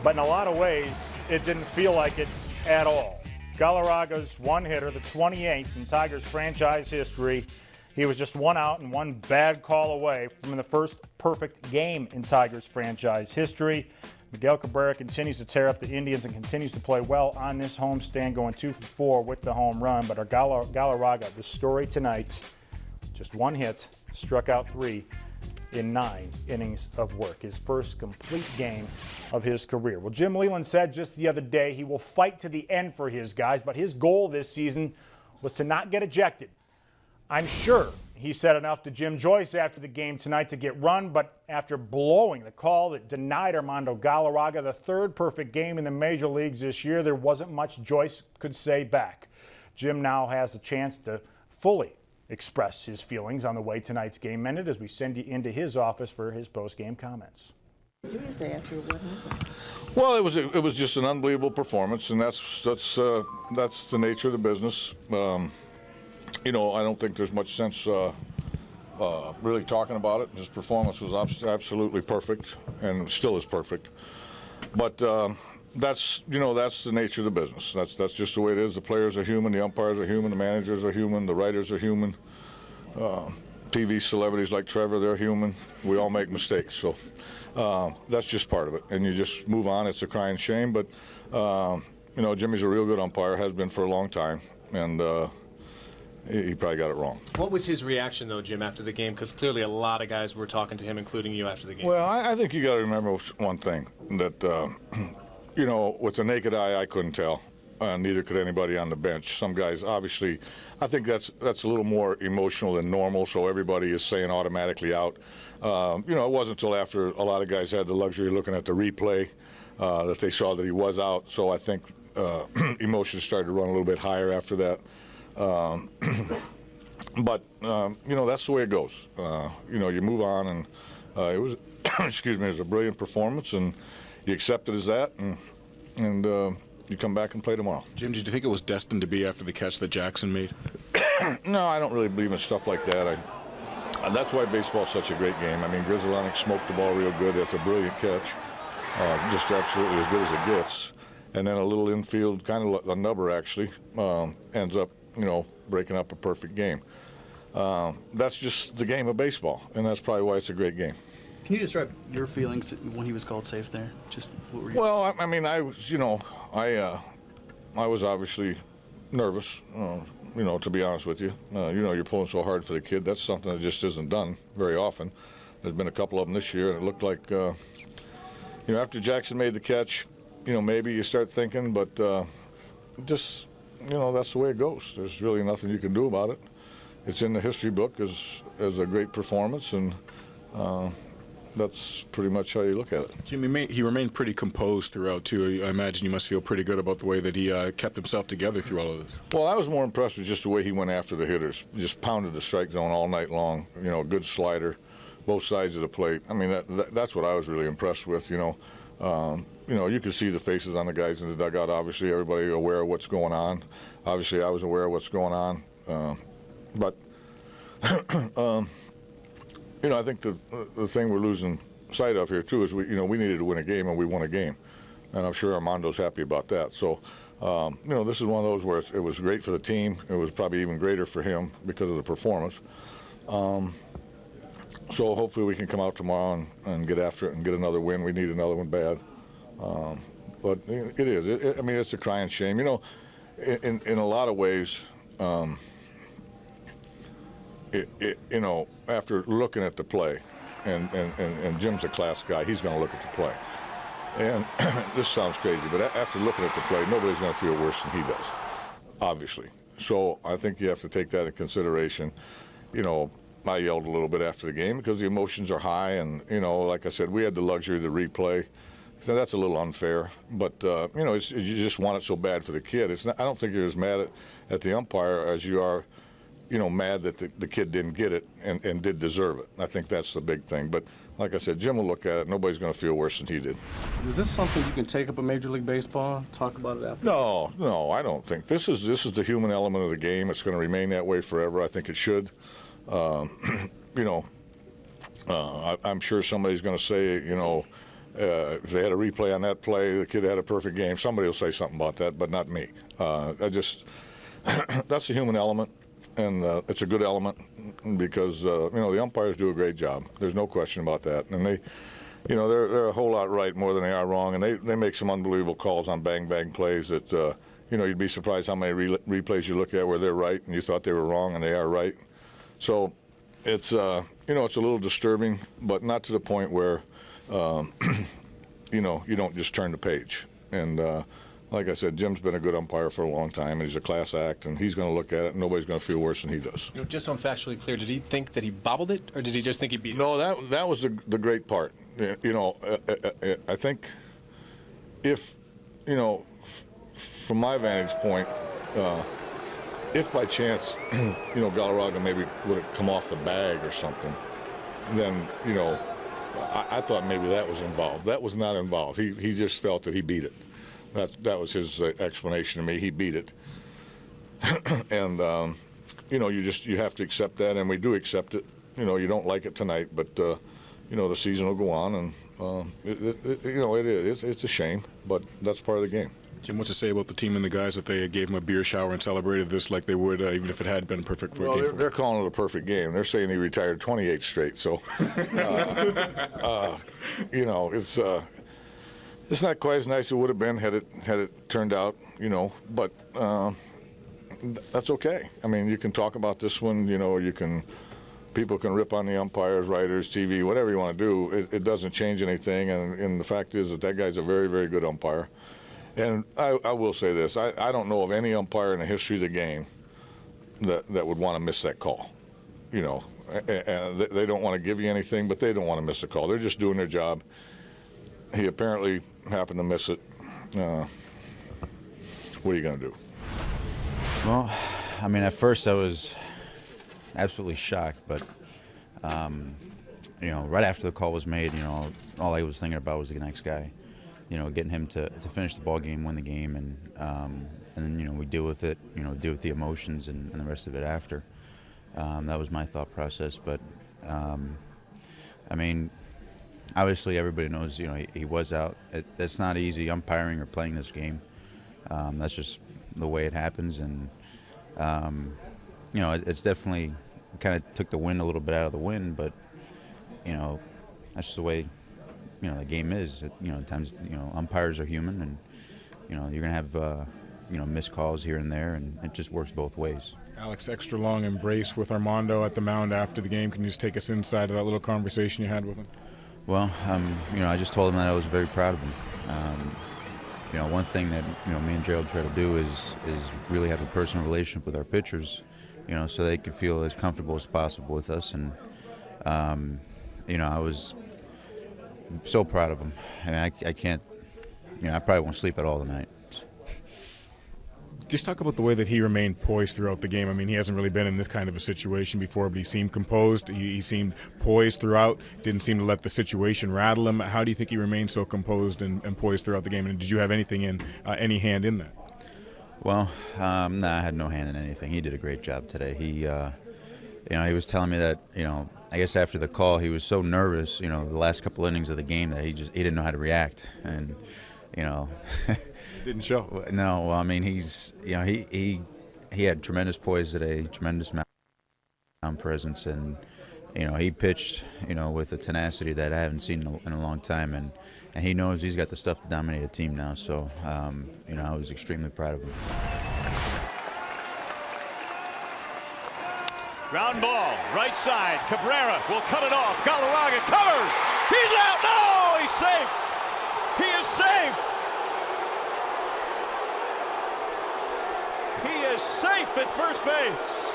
but in a lot of ways, it didn't feel like it at all. Galarraga's one hitter, the 28th in Tigers franchise history. He was just one out and one bad call away from the first perfect game in Tigers franchise history. Miguel Cabrera continues to tear up the Indians and continues to play well on this homestand, going 2 for 4 with the home run. But our Galarraga, the story tonight, just one hit, struck out 3 in 9 innings of work, his first complete game of his career. Well, Jim Leyland said just the other day he will fight to the end for his guys, but his goal this season was to not get ejected. I'm sure he said enough to Jim Joyce after the game tonight to get run, but after blowing the call that denied Armando Galarraga the third perfect game in the major leagues this year, there wasn't much Joyce could say back. Jim now has a chance to fully express his feelings on the way tonight's game ended as we send you into his office for his post-game comments. What did you say after what happened? Well, it was just an unbelievable performance, and that's the nature of the business. You know, I don't think there's much sense really talking about it. His performance was absolutely perfect, and still is perfect. But that's the nature of the business. That's just the way it is. The players are human, the umpires are human, the managers are human, the writers are human. TV celebrities like Trevor, they're human. We all make mistakes, so that's just part of it. And you just move on. It's a crying shame, but you know, Jimmy's a real good umpire, has been for a long time, and he probably got it wrong. What was his reaction, though, Jim, after the game? Because clearly a lot of guys were talking to him, including you, after the game. Well, I think you got to remember one thing, that, you know, with the naked eye, I couldn't tell. Neither could anybody on the bench. Some guys, obviously, I think that's a little more emotional than normal, so everybody is saying automatically out. You know, it wasn't until after a lot of guys had the luxury of looking at the replay that they saw that he was out, so I think emotions started to run a little bit higher after that. But you know, that's the way it goes. You know, you move on, and it was, excuse me, it was a brilliant performance, and you accept it as that, and you come back and play tomorrow. Jim, did you think it was destined to be after the catch that Jackson made? No, I don't really believe in stuff like that. That's why baseball's such a great game. I mean, Grizzlonic smoked the ball real good. That's a brilliant catch, just absolutely as good as it gets. And then a little infield, kind of a nubber actually, ends up, you know, breaking up a perfect game. That's just the game of baseball, and that's probably why it's a great game. Can you describe your feelings when he was called safe there? Just what were you? Well, I mean, I was, you know, I was obviously nervous, you know, to be honest with you. You know, you're pulling so hard for the kid. That's something that just isn't done very often. There's been a couple of them this year, and it looked like, you know, after Jackson made the catch, you know, maybe you start thinking, but just, you know, that's the way it goes. There's really nothing you can do about it. It's in the history book as a great performance, and that's pretty much how you look at it. Jimmy, he remained pretty composed throughout, too. I imagine you must feel pretty good about the way that he kept himself together through all of this. Well, I was more impressed with just the way he went after the hitters. Just pounded the strike zone all night long. You know, a good slider, both sides of the plate. I mean, that's what I was really impressed with, you know. You know, you could see the faces on the guys in the dugout. Obviously, everybody aware of what's going on. Obviously, I was aware of what's going on. But, you know, I think the thing we're losing sight of here, too, is we needed to win a game, and we won a game. And I'm sure Armando's happy about that. So, you know, this is one of those where it was great for the team. It was probably even greater for him because of the performance. So hopefully we can come out tomorrow and get after it and get another win. We need another one bad. But it is. I mean, it's a crying shame. You know, in a lot of ways, you know, after looking at the play, and Jim's a class guy, he's going to look at the play. And this sounds crazy, but after looking at the play, nobody's going to feel worse than he does, obviously. So I think you have to take that into consideration. You know, I yelled a little bit after the game because the emotions are high, and, you know, like I said, we had the luxury to replay. So that's a little unfair, but, you know, you just want it so bad for the kid. I don't think you're as mad at the umpire as you are, you know, mad that the kid didn't get it and did deserve it. I think that's the big thing. But like I said, Jim will look at it. Nobody's going to feel worse than he did. Is this something you can take up in Major League Baseball, talk about it after? No, I don't think. This is the human element of the game. It's going to remain that way forever. I think it should. You know, I'm sure somebody's going to say, you know, if they had a replay on that play, the kid had a perfect game. Somebody will say something about that, but not me. That's a human element, and it's a good element because, you know, the umpires do a great job. There's no question about that. And they, you know, they're a whole lot right more than they are wrong, and they make some unbelievable calls on bang-bang plays that, you know, you'd be surprised how many replays you look at where they're right and you thought they were wrong and they are right. So it's, you know, it's a little disturbing, but not to the point where, you know, you don't just turn the page. And like I said, Jim's been a good umpire for a long time, and he's a class act, and he's going to look at it, and nobody's going to feel worse than he does. You know, just so I'm factually clear, did he think that he bobbled it, or did he just think he beat it? No, that was the great part. You know, I think if, you know, from my vantage point, if by chance, you know, Galarraga maybe would have come off the bag or something, then, you know, I thought maybe that was involved. That was not involved. He just felt that he beat it. That was his explanation to me. He beat it. And, you know, you have to accept that, and we do accept it. You know, you don't like it tonight, but, you know, the season will go on, and, you know, it's a shame, but that's part of the game. Jim, what's to say about the team and the guys that they gave him a beer shower and celebrated this like they would, even if it had been perfect for a game? They're calling it a perfect game. They're saying he retired 28 straight. So, you know, it's not quite as nice as it would have been had it turned out, you know. But that's okay. I mean, you can talk about this one. You know, people can rip on the umpires, writers, TV, whatever you want to do. It doesn't change anything. And the fact is that guy's a very, very good umpire. And I will say this, I don't know of any umpire in the history of the game that would want to miss that call. You know, and they don't want to give you anything, but they don't want to miss the call. They're just doing their job. He apparently happened to miss it. What are you going to do? Well, I mean, at first I was absolutely shocked, but, you know, right after the call was made, you know, all I was thinking about was the next guy. You know, getting him to finish the ball game, win the game, and then, you know, we deal with it, you know, deal with the emotions and the rest of it after. That was my thought process. But, I mean, obviously everybody knows, you know, he was out. It's not easy umpiring or playing this game. That's just the way it happens. And, you know, it's definitely kind of took the wind a little bit out of the wind, but, you know, that's just the way, you know, the game is. You know, at times, you know, umpires are human, and, you know, you're going to have, you know, missed calls here and there, and it just works both ways. Alex, extra long embrace with Armando at the mound after the game. Can you just take us inside of that little conversation you had with him? Well, you know, I just told him that I was very proud of him. You know, one thing that, you know, me and Gerald try to do is really have a personal relationship with our pitchers, you know, so they could feel as comfortable as possible with us. And, you know, I was so proud of him. I mean, I can't, you know, I probably won't sleep at all tonight. Just talk about the way that he remained poised throughout the game. I mean, he hasn't really been in this kind of a situation before, but he seemed composed. He seemed poised throughout, didn't seem to let the situation rattle him. How do you think he remained so composed and poised throughout the game? And did you have anything any hand in that? Well, no, I had no hand in anything. He did a great job today. He, you know, he was telling me that, you know, I guess after the call he was so nervous, you know, the last couple innings of the game that he didn't know how to react. And, you know, didn't show. No, well, I mean, he's, you know, he had tremendous poise today, tremendous mound presence, and, you know, he pitched, you know, with a tenacity that I haven't seen in a long time, and he knows he's got the stuff to dominate a team now. So, you know, I was extremely proud of him. Ground ball, right side. Cabrera will cut it off. Galarraga covers. He's out. No, he's safe. He is safe. He is safe at first base.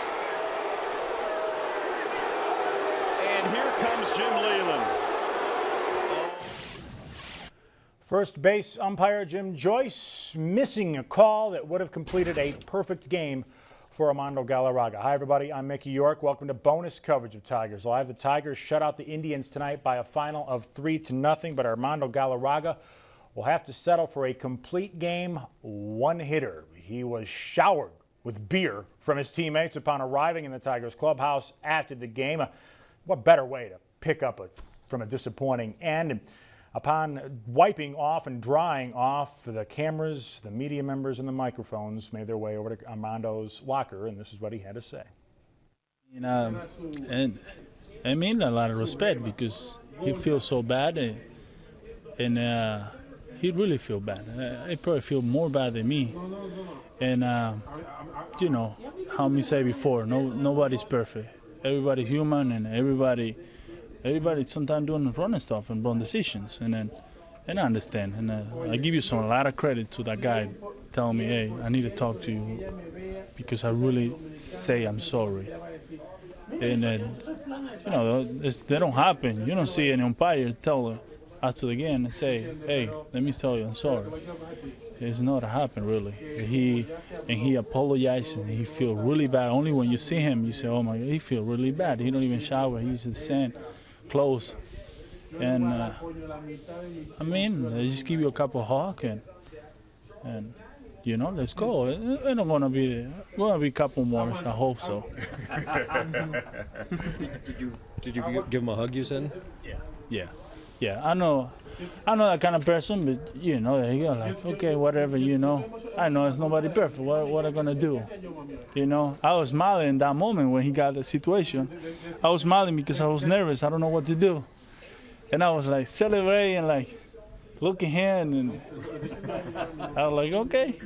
And here comes Jim Leyland. First base umpire Jim Joyce missing a call that would have completed a perfect game for Armando Galarraga. Hi, everybody. I'm Mickey York. Welcome to bonus coverage of Tigers Live. The Tigers shut out the Indians tonight by a final of 3-0, but Armando Galarraga will have to settle for a complete game one-hitter. He was showered with beer from his teammates upon arriving in the Tigers clubhouse after the game. What better way to pick up from a disappointing end? And upon wiping off and drying off, the cameras, the media members, and the microphones made their way over to Armando's locker, and this is what he had to say. And I mean a lot of respect because he feels so bad, and he really feel bad. He probably feel more bad than me. And you know, how me say before, nobody's perfect. Everybody's human, and everybody sometimes doing wrong stuff and wrong decisions. And I understand, and I give you a lot of credit to that guy telling me, hey, I need to talk to you because I really say I'm sorry. And you know, they don't happen. You don't see any umpire tell after the game and say, hey, let me tell you I'm sorry. It's not happen really. He apologized and he feel really bad. Only when you see him, you say, oh my God, he feel really bad. He don't even shower. He's in the sand, clothes. And I mean, I just give you a couple of hugs and you know, let's go. It's gonna be a couple more. I hope so. Did you give him a hug? You said. Yeah. I know that kind of person, but you know, you go like, okay, whatever. You know, I know it's nobody perfect. What I gonna do? You know, I was smiling in that moment when he got the situation. I was smiling because I was nervous. I don't know what to do, and I was like celebrating, like. Looking him, and I was like, okay.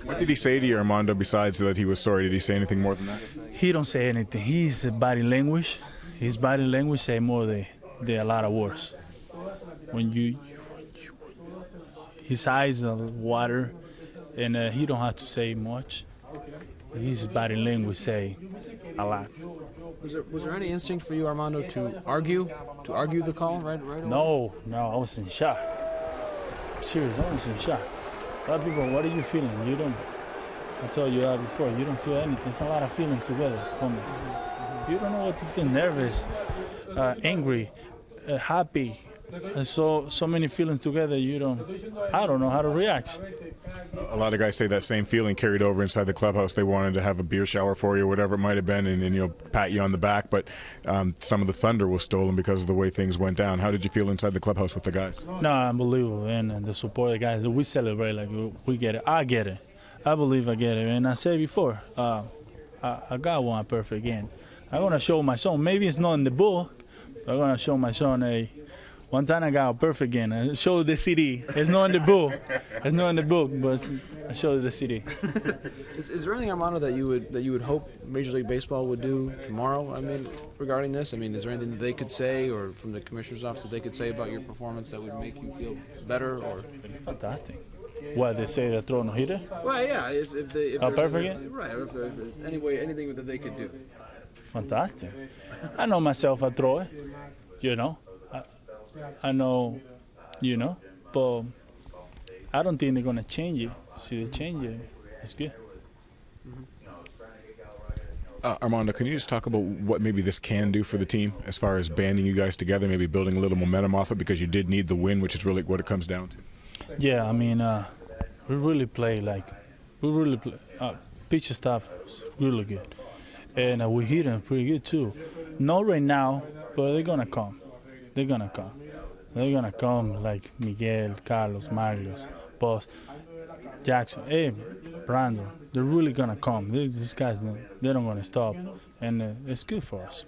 What did he say to you, Armando, besides that he was sorry? Did he say anything more than that? He don't say anything. His body language say more than a lot of words. When his eyes are water, and he don't have to say much. His body language say a lot. Was there any instinct for you, Armando, to argue the call right away? No, I was in shock. Serious, I was in shock. A lot of people, what are you feeling? You don't. I told you that before. You don't feel anything. It's a lot of feelings together. You don't know what to feel. Nervous, angry, happy. So many feelings together. I don't know how to react. A lot of guys say that same feeling carried over inside the clubhouse. They wanted to have a beer shower for you, or whatever it might have been, and you know, pat you on the back. But some of the thunder was stolen because of the way things went down. How did you feel inside the clubhouse with the guys? No, unbelievable, and the support of the guys. We celebrate like we get it. I get it. I believe I get it. And I said before, I got one perfect game. I'm gonna show my son. Maybe it's not in the book. But I'm gonna show my son one time I got a perfect game. I showed the CD. It's not in the book. It's not in the book, but I showed the CD. Is there anything, Armando, that you would hope Major League Baseball would do tomorrow? I mean, regarding this, I mean, is there anything that they could say, or from the commissioner's office that they could say about your performance that would make you feel better? Or fantastic. What they say, they throw no hitter? Well, yeah. If perfect game? Right. Or if there's anything that they could do. Fantastic. I know myself. I throw it. You know. I know, you know, but I don't think they're going to change it. See, they change it. It's good. Armando, can you just talk about what maybe this can do for the team as far as banding you guys together, maybe building a little momentum off it, because you did need the win, which is really what it comes down to? Yeah, I mean, we really play pitch stuff is really good. And we hit them pretty good, too. Not right now, but they're going to come. They're going to come like Miguel, Carlos, Maglios, Boss, Jackson, Brandon. They're really going to come. These guys, they're not going to stop. And it's good for us.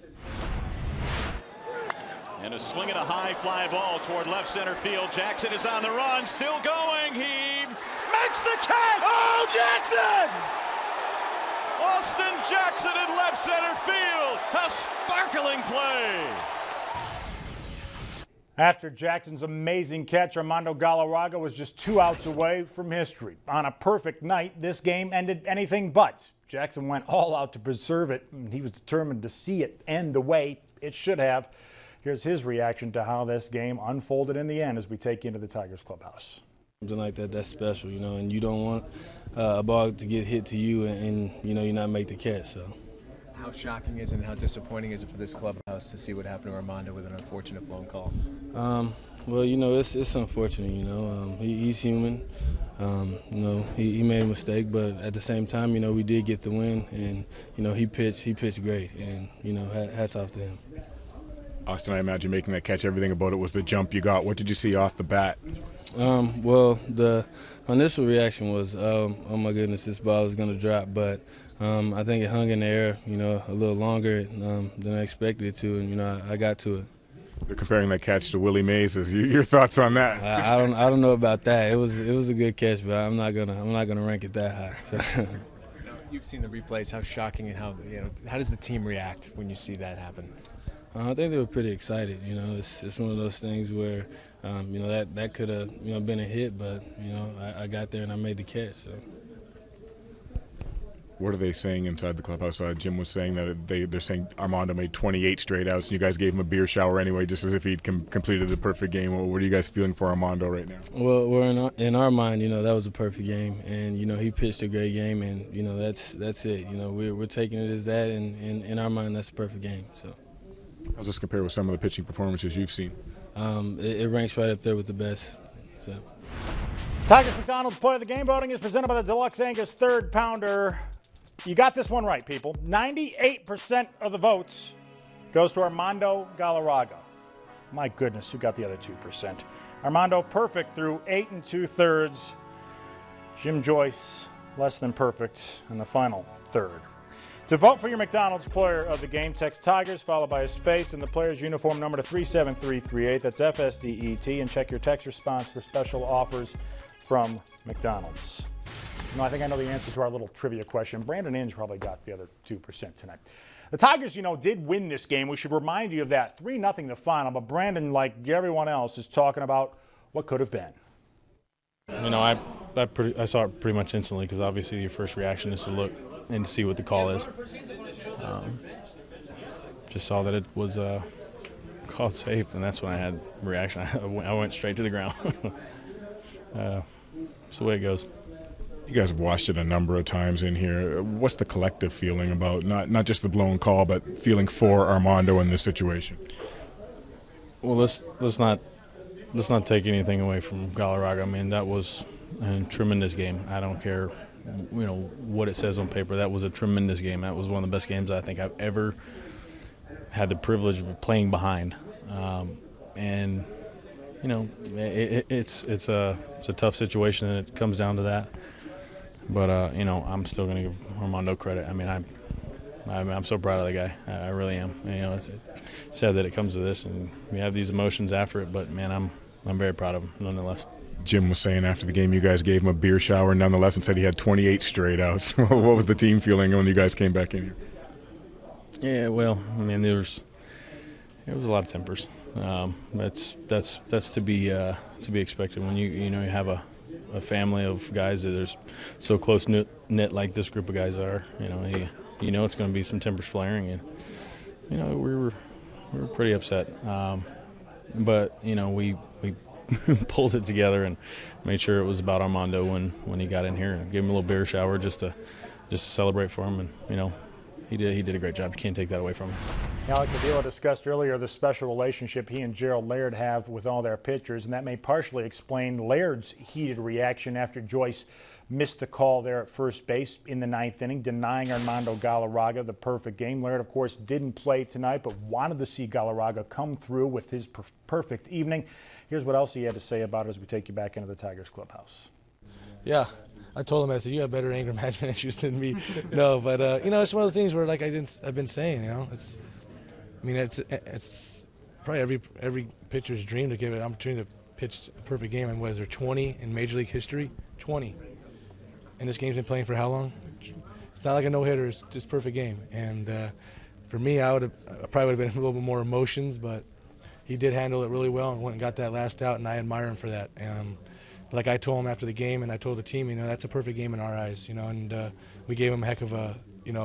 And a swing and a high fly ball toward left center field. Jackson is on the run, still going. He makes the catch! Oh, Jackson! Austin Jackson in left center field. A sparkling play. After Jackson's amazing catch, Armando Galarraga was just 2 outs away from history. On a perfect night, this game ended anything but. Jackson went all out to preserve it, and he was determined to see it end the way it should have. Here's his reaction to how this game unfolded in the end as we take you into the Tigers clubhouse. Something like that, that's special, you know, and you don't want a ball to get hit to you and you know, you not make the catch, so. How shocking is it and how disappointing is it for this clubhouse to see what happened to Armando with an unfortunate blown call? Well, you know, it's unfortunate. You know, he's human. You know, he made a mistake, but at the same time, you know, we did get the win, and you know, he pitched great, and you know, hats off to him. Austin, I imagine making that catch, everything about it was the jump you got. What did you see off the bat? Well, the initial reaction was, oh my goodness, this ball is going to drop, but I think it hung in the air, you know, a little longer than I expected it to, and you know, I got to it. You're comparing that catch to Willie Mays. Your thoughts on that? I don't know about that. It was a good catch, but I'm not gonna rank it that high. So. You've seen the replays. How shocking, and how does the team react when you see that happen? I think they were pretty excited. You know, it's one of those things where, you know, that could have, you know, been a hit, but you know, I got there and I made the catch. So. What are they saying inside the clubhouse? Jim was saying that they're saying Armando made 28 straight outs, and you guys gave him a beer shower anyway, just as if he'd completed the perfect game. What are you guys feeling for Armando right now? Well, we're in our mind, you know, that was a perfect game, and you know, he pitched a great game, and you know, that's it. You know, we're taking it as that, and in our mind, that's a perfect game. So. How's this compare with some of the pitching performances you've seen? It ranks right up there with the best. So. Tigers McDonald's Play of the Game voting is presented by the Deluxe Angus Third Pounder. You got this one right, people. 98% of the votes goes to Armando Galarraga. My goodness, who got the other 2%? Armando perfect through 8 2/3. Jim Joyce less than perfect in the final third. To vote for your McDonald's Player of the Game, text Tigers followed by a space in the player's uniform number to 37338. That's FSDET, and check your text response for special offers from McDonald's. No, I think I know the answer to our little trivia question. Brandon Inge probably got the other 2% tonight. The Tigers, you know, did win this game. We should remind you of that. 3-0 the final, but Brandon, like everyone else, is talking about what could have been. You know, I saw it pretty much instantly, because obviously your first reaction is to look and see what the call is. Just saw that it was called safe, and that's when I had a reaction. I went straight to the ground. It's the way it goes. You guys have watched it a number of times in here. What's the collective feeling about not just the blown call, but feeling for Armando in this situation? Well, let's not take anything away from Galarraga. I mean, that was a tremendous game. I don't care, you know, what it says on paper. That was a tremendous game. That was one of the best games I think I've ever had the privilege of playing behind. And you know, it's a tough situation, and it comes down to that. But you know, I'm still going to give Armando credit. I mean, I'm so proud of the guy. I really am. You know, it's sad that it comes to this, and we have these emotions after it. But man, I'm very proud of him nonetheless. Jim was saying after the game you guys gave him a beer shower nonetheless, and said he had 28 straight outs. What was the team feeling when you guys came back in here? Yeah, well, I mean, there was a lot of tempers. That's to be expected when you know you have a family of guys that are so close knit like this group of guys are. You know it's going to be some tempers flaring, and you know we were pretty upset. But you know we pulled it together and made sure it was about Armando when he got in here, and gave him a little beer shower just to celebrate for him, and you know. He did a great job. You can't take that away from him. Alex Avila discussed earlier the special relationship he and Gerald Laird have with all their pitchers, and that may partially explain Laird's heated reaction after Joyce missed the call there at first base in the 9th inning, denying Armando Galarraga the perfect game. Laird, of course, didn't play tonight, but wanted to see Galarraga come through with his perfect evening. Here's what else he had to say about it as we take you back into the Tigers clubhouse. Yeah. I told him, I said, you have better anger management issues than me. No, but you know, it's one of the things where, like I've been saying, you know, it's probably every pitcher's dream to give an opportunity to pitch a perfect game. And what is there, 20 in Major League history? 20. And this game's been playing for how long? It's not like a no-hitter. It's just a perfect game. And for me, I probably would have been a little bit more emotions, but he did handle it really well and went and got that last out, and I admire him for that. Like I told him after the game, and I told the team, you know, that's a perfect game in our eyes, you know, and we gave him a heck of a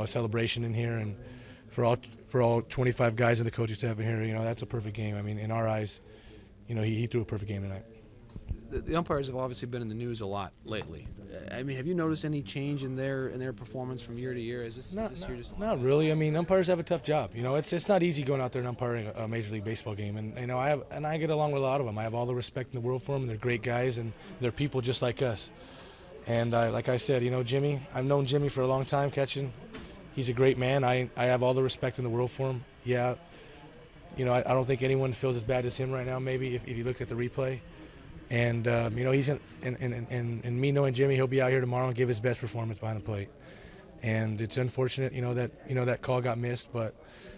celebration in here, and for all 25 guys in the coaching staff in here, you know, that's a perfect game. I mean, in our eyes, you know, he threw a perfect game tonight. the umpires have obviously been in the news a lot lately. I mean, have you noticed any change in their performance from year to year? Is this year just Not really. I mean, umpires have a tough job. You know, it's not easy going out there and umpiring a Major League Baseball game. And you know, I get along with a lot of them. I have all the respect in the world for them. They're great guys, and they're people just like us. And like I said, you know, Jimmy, I've known Jimmy for a long time catching. He's a great man. I have all the respect in the world for him. Yeah, you know, I don't think anyone feels as bad as him right now. Maybe if you look at the replay. And you know, he's and me knowing Jimmy, he'll be out here tomorrow and give his best performance behind the plate. And it's unfortunate, you know, that call got missed, but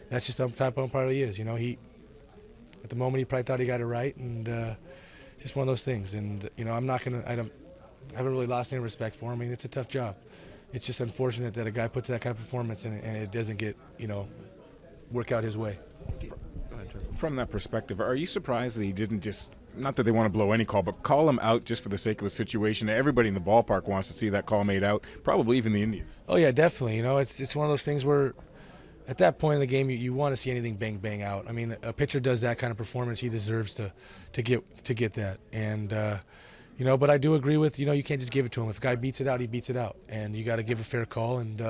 that's just the type of umpire he is. You know, at the moment he probably thought he got it right, and just one of those things. And you know, I haven't really lost any respect for him. I mean, it's a tough job. It's just unfortunate that a guy puts that kind of performance and it doesn't get, you know, work out his way. Go ahead, Trevor. From that perspective, are you surprised that he didn't just, not that they want to blow any call, but call him out just for the sake of the situation? Everybody in the ballpark wants to see that call made out, probably even the Indians. Oh, yeah, definitely. You know, it's one of those things where at that point in the game, you want to see anything bang out. I mean, a pitcher does that kind of performance, he deserves to get that. And, you know, but I do agree with, you know, you can't just give it to him. If a guy beats it out, he beats it out. And you got to give a fair call. And,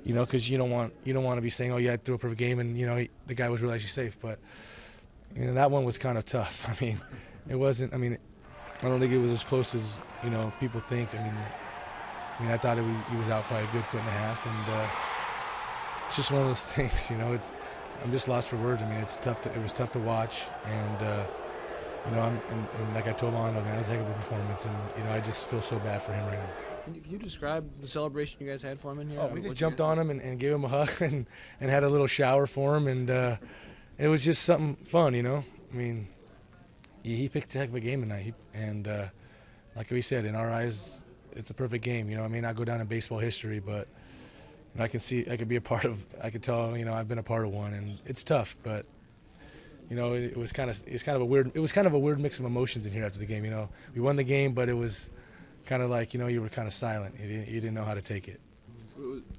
you know, because you don't want to be saying, oh, yeah, I threw a perfect game, and, you know, the guy was really actually safe. But, you know, that one was kind of tough. I mean, it wasn't, I mean, I don't think it was as close as, you know, people think. I mean, I thought he was out for a good foot and a half, and it's just one of those things, you know. I'm just lost for words. I mean, it was tough to watch, and you know, and like I told Armando, man, it was a heck of a performance, and you know, I just feel so bad for him right now. Can you describe the celebration you guys had for him in here? Oh, we just jumped on him and gave him a hug and had a little shower for him, and it was just something fun, you know. I mean, he picked a heck of a game tonight, and like we said, in our eyes, it's a perfect game. You know, I may not go down in baseball history, but I can be a part of. I could tell, you know, I've been a part of one, and it's tough, but. You know, it was kind of a weird mix of emotions in here after the game. You know, we won the game, but it was kind of like, you know, you were kind of silent. You didn't know how to take it.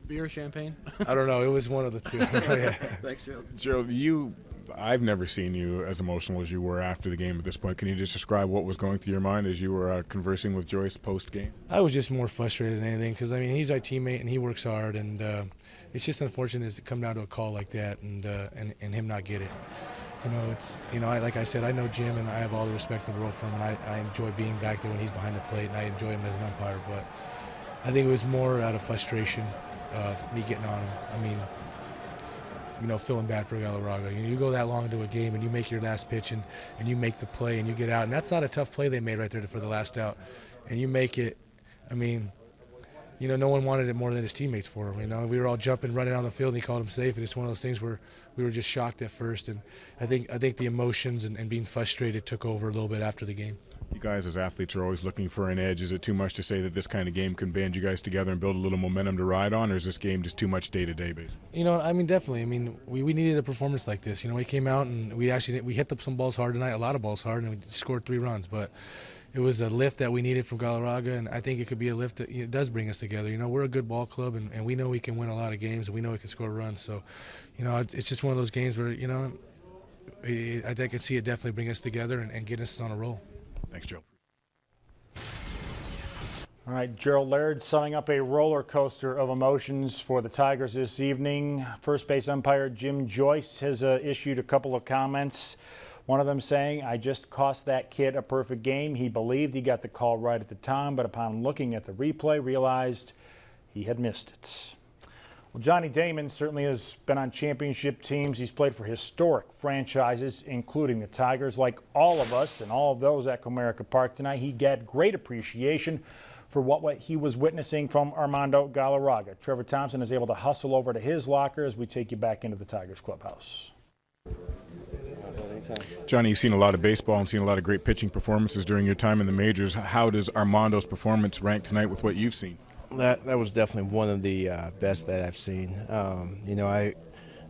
Beer, champagne? I don't know. It was one of the two. Yeah. Thanks, Joe. Joe, I've never seen you as emotional as you were after the game at this point. Can you just describe what was going through your mind as you were conversing with Joyce post-game? I was just more frustrated than anything because, I mean, he's our teammate and he works hard, and it's just unfortunate to come down to a call like that and him not get it. You know, it's, you know, like I said, I know Jim, and I have all the respect in the world for him, and I enjoy being back there when he's behind the plate, and I enjoy him as an umpire. But I think it was more out of frustration, me getting on him. I mean, you know, feeling bad for Galarraga. You know, you go that long into a game, and you make your last pitch, and you make the play, and you get out. And that's not a tough play they made right there for the last out. And you make it, I mean, you know, no one wanted it more than his teammates for him. You know, we were all jumping, running on the field, and he called him safe. And it's one of those things where we were just shocked at first. And I think the emotions and being frustrated took over a little bit after the game. You guys as athletes are always looking for an edge. Is it too much to say that this kind of game can band you guys together and build a little momentum to ride on, or is this game just too much day-to-day basis? You know, I mean, definitely. I mean, we needed a performance like this. You know, we came out and we hit some balls hard tonight, a lot of balls hard, and we scored 3 runs. But it was a lift that we needed from Galarraga, and I think it could be a lift that, you know, it does bring us together. You know, we're a good ball club, and we know we can win a lot of games, and we know we can score runs. So, you know, it's just one of those games where, you know, I can see it definitely bring us together and get us on a roll. Thanks, Joe. All right, Gerald Laird summing up a roller coaster of emotions for the Tigers this evening. First base umpire Jim Joyce has issued a couple of comments. One of them saying, "I just cost that kid a perfect game. He believed he got the call right at the time, but upon looking at the replay, realized he had missed it." Well, Johnny Damon certainly has been on championship teams. He's played for historic franchises, including the Tigers. Like all of us and all of those at Comerica Park tonight, he got great appreciation for what he was witnessing from Armando Galarraga. Trevor Thompson is able to hustle over to his locker as we take you back into the Tigers clubhouse. Johnny, you've seen a lot of baseball and seen a lot of great pitching performances during your time in the majors. How does Armando's performance rank tonight with what you've seen? That was definitely one of the best that I've seen. You know, I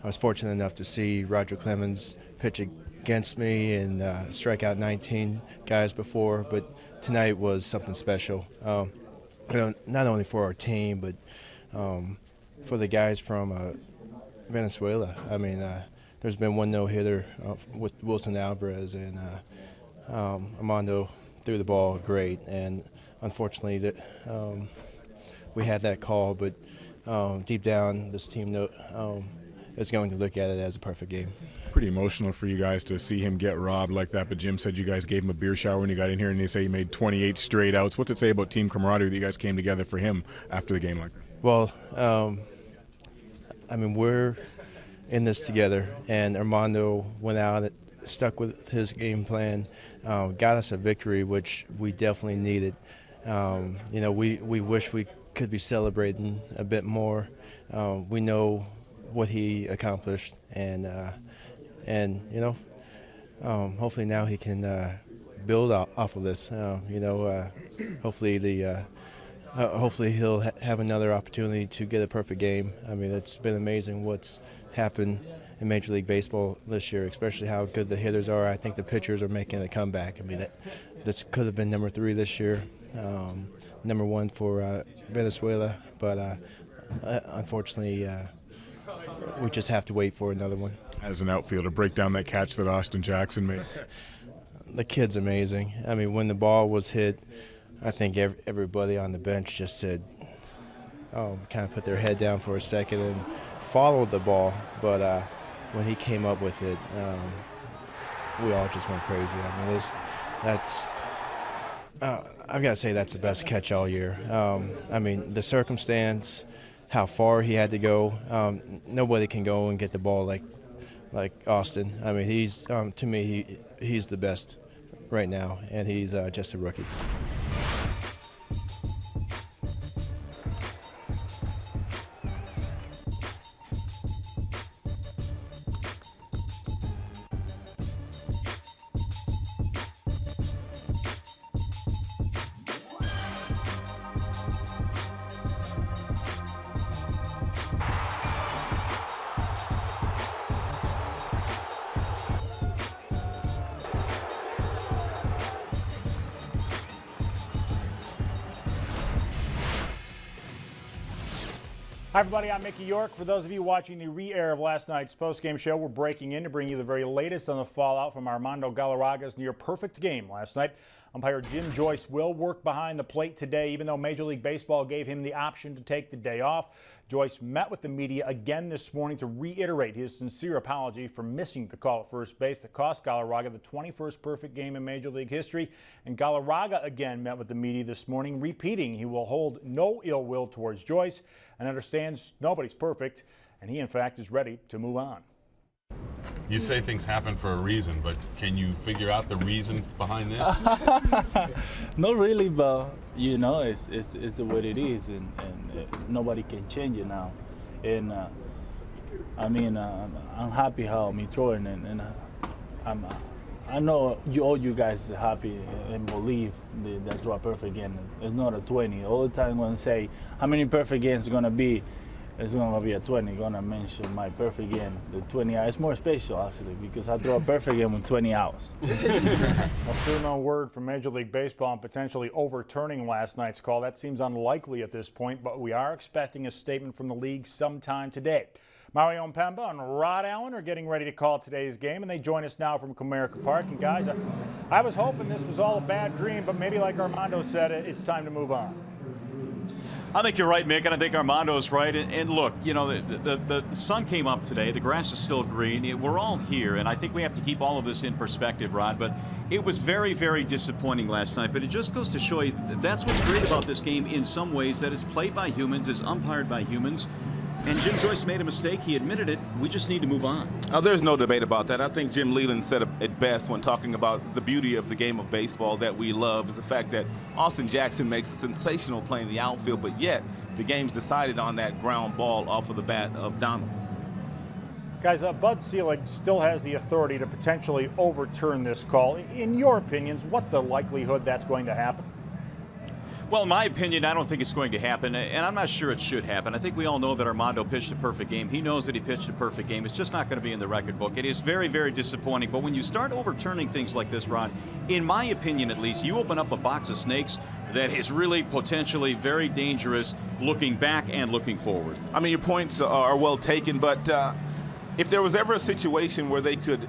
was fortunate enough to see Roger Clemens pitch against me and strike out 19 guys before, but tonight was something special. You know, not only for our team, but for the guys from Venezuela. I mean, there's been one no-hitter with Wilson Alvarez, and Armando threw the ball great, and unfortunately we had that call, but deep down this team is going to look at it as a perfect game. Pretty emotional for you guys to see him get robbed like that, but Jim said you guys gave him a beer shower when he got in here, and they say he made 28 straight outs. What's it say about team camaraderie that you guys came together for him after the game like that? Well, I mean, we're in this together, and Armando went out, stuck with his game plan, got us a victory, which we definitely needed. You know, we wish we could be celebrating a bit more. We know what he accomplished, and you know, hopefully now he can build off of this. You know, hopefully he'll have another opportunity to get a perfect game. I mean, it's been amazing what's happened in Major League Baseball this year, especially how good the hitters are. I think the pitchers are making a comeback. I mean, this could have been number 3 this year, number 1 for Venezuela, but unfortunately we just have to wait for another one. As an outfielder, break down that catch that Austin Jackson made. The kid's amazing. I mean, when the ball was hit, I think everybody on the bench just said, kind of put their head down for a second and followed the ball. But when he came up with it, we all just went crazy. I mean, I've got to say that's the best catch all year. I mean, the circumstance, how far he had to go, nobody can go and get the ball like Austin. I mean, he's to me, he's the best right now, and he's just a rookie. Hi, everybody. I'm Mickey York. For those of you watching the re-air of last night's postgame show, we're breaking in to bring you the very latest on the fallout from Armando Galarraga's near-perfect game last night. Umpire Jim Joyce will work behind the plate today, even though Major League Baseball gave him the option to take the day off. Joyce met with the media again this morning to reiterate his sincere apology for missing the call at first base that cost Galarraga the 21st perfect game in Major League history. And Galarraga again met with the media this morning, repeating he will hold no ill will towards Joyce and understands nobody's perfect, and he in fact is ready to move on. You say things happen for a reason, but can you figure out the reason behind this? Not really, but you know, it's the way it is, and nobody can change it now. And I mean, I'm happy how I'm throwing, and I know all you guys are happy and believe that I throw a perfect game. It's not a 20. All the time when I say how many perfect games it's gonna be, it's gonna be a 20. I'm gonna mention my perfect game, the 20 hours. It's more special actually because I throw a perfect game in 20 hours. Well, still no word from Major League Baseball on potentially overturning last night's call. That seems unlikely at this point, but we are expecting a statement from the league sometime today. Mario Mpemba and Rod Allen are getting ready to call today's game, and they join us now from Comerica Park. And guys, I was hoping this was all a bad dream, but maybe like Armando said, it's time to move on. I think you're right, Mick, and I think Armando's right. And look, you know, the sun came up today. The grass is still green. We're all here, and I think we have to keep all of this in perspective, Rod. But it was very, very disappointing last night. But it just goes to show you that's what's great about this game in some ways, that it's played by humans, it's umpired by humans. And Jim Joyce made a mistake. He admitted it. We just need to move on. Oh, there's no debate about that. I think Jim Leland said it best when talking about the beauty of the game of baseball that we love is the fact that Austin Jackson makes a sensational play in the outfield, but yet the game's decided on that ground ball off of the bat of Donald. Guys, Bud Selig still has the authority to potentially overturn this call. In your opinions, what's the likelihood that's going to happen? Well, in my opinion, I don't think it's going to happen, and I'm not sure it should happen. I think we all know that Armando pitched a perfect game. He knows that he pitched a perfect game. It's just not going to be in the record book. It is very, very disappointing. But when you start overturning things like this, Ron, in my opinion at least, you open up a box of snakes that is really potentially very dangerous looking back and looking forward. I mean, your points are well taken, but if there was ever a situation where they could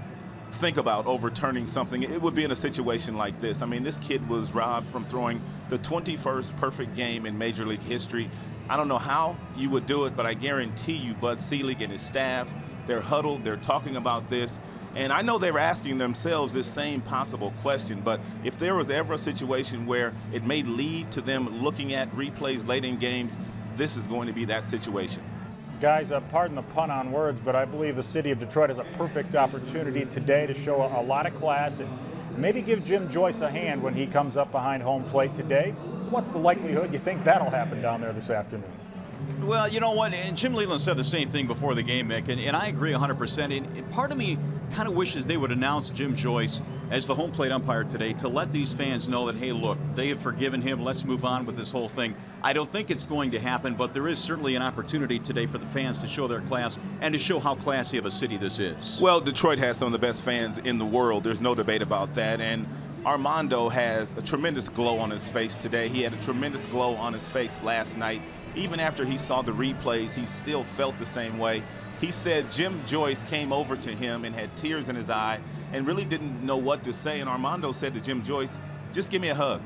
think about overturning something, it would be in a situation like this. I mean, this kid was robbed from throwing the 21st perfect game in Major League history. I don't know how you would do it, but I guarantee you Bud Selig and his staff, they're huddled, they're talking about this. And I know they were asking themselves this same possible question, but if there was ever a situation where it may lead to them looking at replays late in games, this is going to be that situation. Guys, pardon the pun on words, but I believe the city of Detroit has a perfect opportunity today to show a lot of class and maybe give Jim Joyce a hand when he comes up behind home plate today. What's the likelihood you think that'll happen down there this afternoon? Well, you know what, and Jim Leland said the same thing before the game, Mick, and I agree 100%. And part of me kind of wishes they would announce Jim Joyce as the home plate umpire today to let these fans know that, hey, look, they have forgiven him. Let's move on with this whole thing. I don't think it's going to happen, but there is certainly an opportunity today for the fans to show their class and to show how classy of a city this is. Well, Detroit has some of the best fans in the world. There's no debate about that. And Armando has a tremendous glow on his face today. He had a tremendous glow on his face last night. Even after he saw the replays, he still felt the same way. He said Jim Joyce came over to him and had tears in his eye and really didn't know what to say. And Armando said to Jim Joyce, just give me a hug.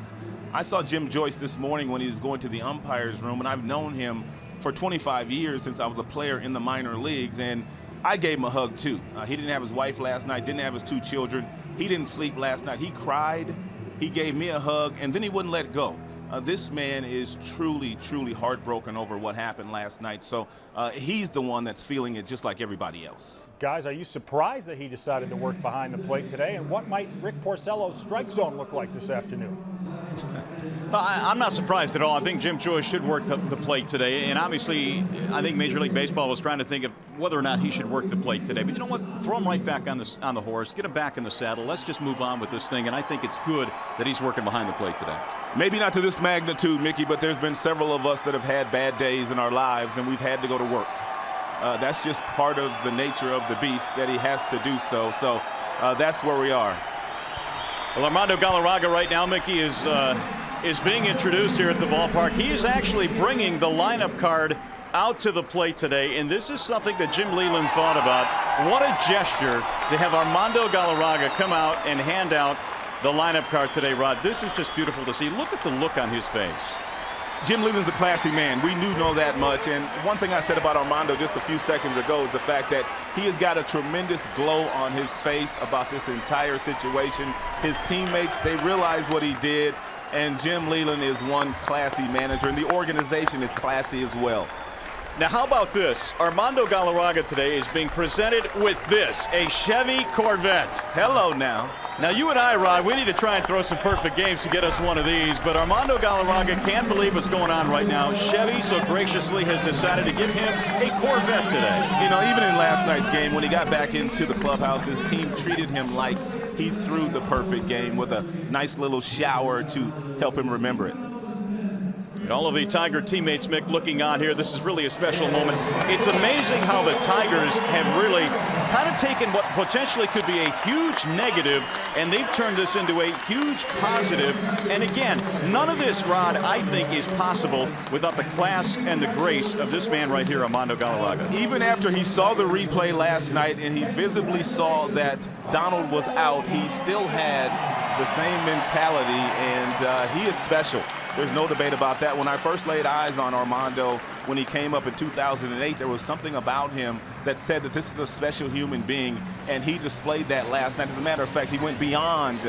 I saw Jim Joyce this morning when he was going to the umpire's room, and I've known him for 25 years since I was a player in the minor leagues, and I gave him a hug too. He didn't have his wife last night, didn't have his 2 children. He didn't sleep last night. He cried, he gave me a hug, and then he wouldn't let go. This man is truly, truly heartbroken over what happened last night. So he's the one that's feeling it just like everybody else. Guys, are you surprised that he decided to work behind the plate today? And what might Rick Porcello's strike zone look like this afternoon? I'm not surprised at all. I think Jim Joyce should work the plate today. And obviously, I think Major League Baseball was trying to think of whether or not he should work the plate today. But you know what? Throw him right back on the horse. Get him back in the saddle. Let's just move on with this thing. And I think it's good that he's working behind the plate today. Maybe not to this magnitude, Mickey, but there's been several of us that have had bad days in our lives, and we've had to go to work. That's just part of the nature of the beast that he has to do so. So that's where we are. Well, Armando Galarraga right now, Mickey, is being introduced here at the ballpark. He is actually bringing the lineup card out to the plate today, and this is something that Jim Leland thought about. What a gesture to have Armando Galarraga come out and hand out the lineup card today, Rod. This is just beautiful to see. Look at the look on his face. Jim Leland's a classy man. We know that much. And one thing I said about Armando just a few seconds ago is the fact that he has got a tremendous glow on his face about this entire situation. His teammates, they realize what he did. And Jim Leland is one classy manager, and the organization is classy as well. Now, how about this? Armando Galarraga today is being presented with this, a Chevy Corvette. Hello now. Now, you and I, Rod, we need to try and throw some perfect games to get us one of these, but Armando Galarraga can't believe what's going on right now. Chevy so graciously has decided to give him a Corvette today. You know, even in last night's game, when he got back into the clubhouse, his team treated him like he threw the perfect game with a nice little shower to help him remember it. And all of the Tiger teammates, Mick, looking on here. This is really a special moment. It's amazing how the Tigers have really kind of taken what potentially could be a huge negative, and they've turned this into a huge positive. And again, none of this, Rod, I think is possible without the class and the grace of this man right here, Armando Galarraga. Even after he saw the replay last night and he visibly saw that Donald was out, he still had the same mentality, and he is special. There's no debate about that. When I first laid eyes on Armando when he came up in 2008, there was something about him that said that this is a special human being, and he displayed that last night. As a matter of fact, he went beyond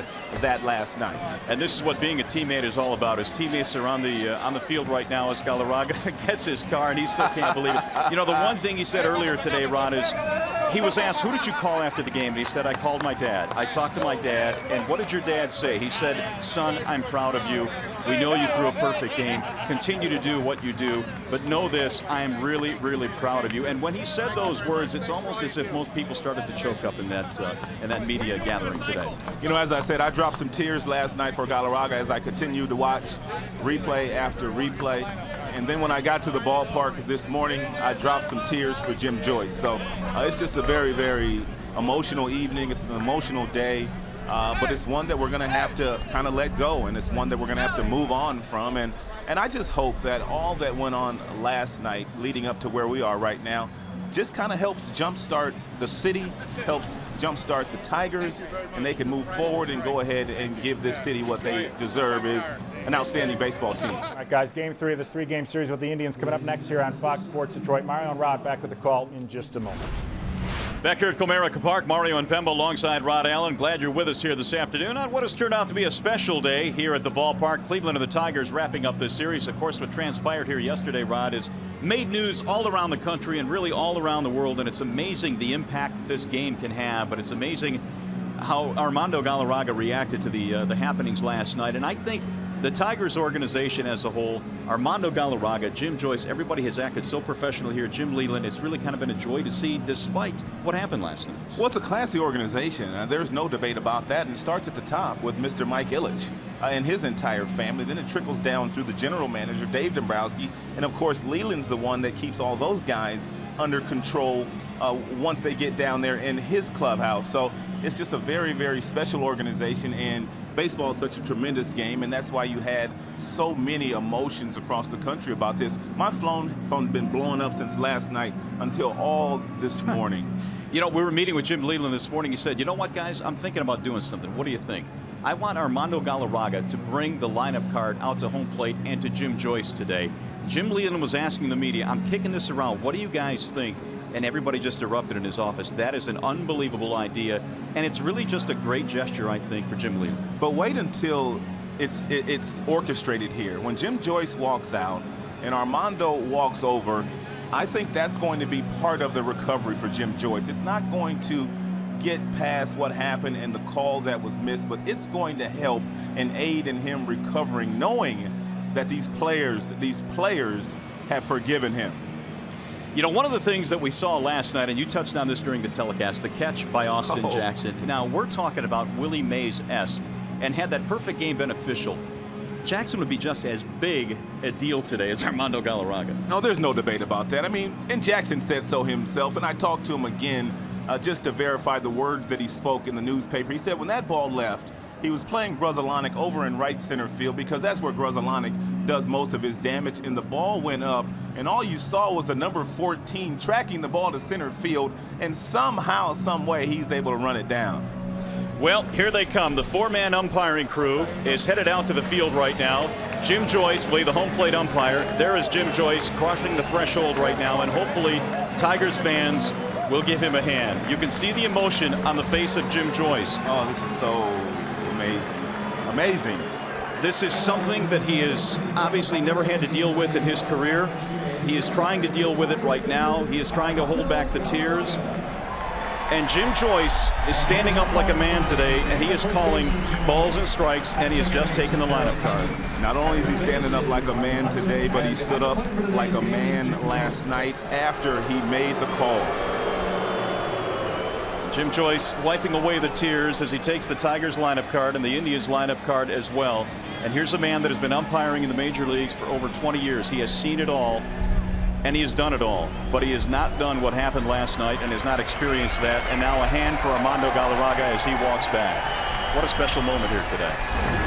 that last night. And this is what being a teammate is all about. His teammates are on the field right now as Galarraga gets his car, and he still can't believe it. You know, the one thing he said earlier today, Ron, is he was asked, who did you call after the game? And he said, I called my dad. I talked to my dad, and what did your dad say? He said, son, I'm proud of you. We know you threw a perfect game. Continue to do what you do, but know this, I am really, really proud of you. And when he said those words, it's almost as if most people started to choke up in that media gathering today. You know, as I said, I dropped some tears last night for Galarraga as I continued to watch replay after replay. And then when I got to the ballpark this morning, I dropped some tears for Jim Joyce. So it's just a very, very emotional evening. It's an emotional day. But it's one that we're going to have to kind of let go, and it's one that we're going to have to move on from. And I just hope that all that went on last night leading up to where we are right now, just kind of helps jumpstart the city, helps jumpstart the Tigers, and they can move forward and go ahead and give this city what they deserve, is an outstanding baseball team. All right, guys, game 3 of this 3-game series with the Indians coming up next here on Fox Sports Detroit. Mario and Rod back with the call in just a moment. Back here at Comerica Park, Mario and Pembo alongside Rod Allen. Glad you're with us here this afternoon on what has turned out to be a special day here at the ballpark. Cleveland and the Tigers wrapping up this series. Of course, what transpired here yesterday, Rod, is made news all around the country and really all around the world, and it's amazing the impact that this game can have, but it's amazing how Armando Galarraga reacted to the happenings last night. And I think the Tigers organization as a whole, Armando Galarraga, Jim Joyce, everybody has acted so professional here. Jim Leyland, it's really kind of been a joy to see despite what happened last night. Well, it's a classy organization. There's no debate about that, and it starts at the top with Mr. Mike Ilitch and his entire family. Then it trickles down through the general manager, Dave Dombrowski, and of course, Leyland's the one that keeps all those guys under control once they get down there in his clubhouse. So it's just a very, very special organization, and baseball is such a tremendous game, and that's why you had so many emotions across the country about this. My phone's been blowing up since last night until all this morning. You know, we were meeting with Jim Leyland this morning. He said, you know what, guys, I'm thinking about doing something. What do you think? I want Armando Galarraga to bring the lineup card out to home plate and to Jim Joyce today. Jim Leyland was asking the media, I'm kicking this around. What do you guys think? And everybody just erupted in his office. That is an unbelievable idea, and it's really just a great gesture, I think, for Jim Leyland. But wait until it's orchestrated here. When Jim Joyce walks out and Armando walks over, I think that's going to be part of the recovery for Jim Joyce. It's not going to get past what happened and the call that was missed, but it's going to help and aid in him recovering, knowing that these players have forgiven him. You know, one of the things that we saw last night, and you touched on this during the telecast, the catch by Austin Jackson. Now, we're talking about Willie Mays-esque, and had that perfect game been official, Jackson would be just as big a deal today as Armando Galarraga. No, there's no debate about that. I mean, and Jackson said so himself, and I talked to him again just to verify the words that he spoke in the newspaper. He said when that ball left, he was playing Gruzalonic over in right center field because that's where Gruzalonic does most of his damage, and the ball went up, and all you saw was the number 14 tracking the ball to center field, and somehow, some way, he's able to run it down. Well, here they come. The 4-man umpiring crew is headed out to the field right now. Jim Joyce will be the home plate umpire. There is Jim Joyce crossing the threshold right now, and hopefully Tigers fans will give him a hand. You can see the emotion on the face of Jim Joyce. Oh, this is so amazing. Amazing. This is something that he has obviously never had to deal with in his career. He is trying to deal with it right now. He is trying to hold back the tears. And Jim Joyce is standing up like a man today, and he is calling balls and strikes, and he has just taken the lineup card. Not only is he standing up like a man today, but he stood up like a man last night after he made the call. Jim Joyce wiping away the tears as he takes the Tigers lineup card and the Indians lineup card as well. And here's a man that has been umpiring in the major leagues for over 20 years. He has seen it all, and he has done it all. But he has not done what happened last night and has not experienced that. And now a hand for Armando Galarraga as he walks back. What a special moment here today.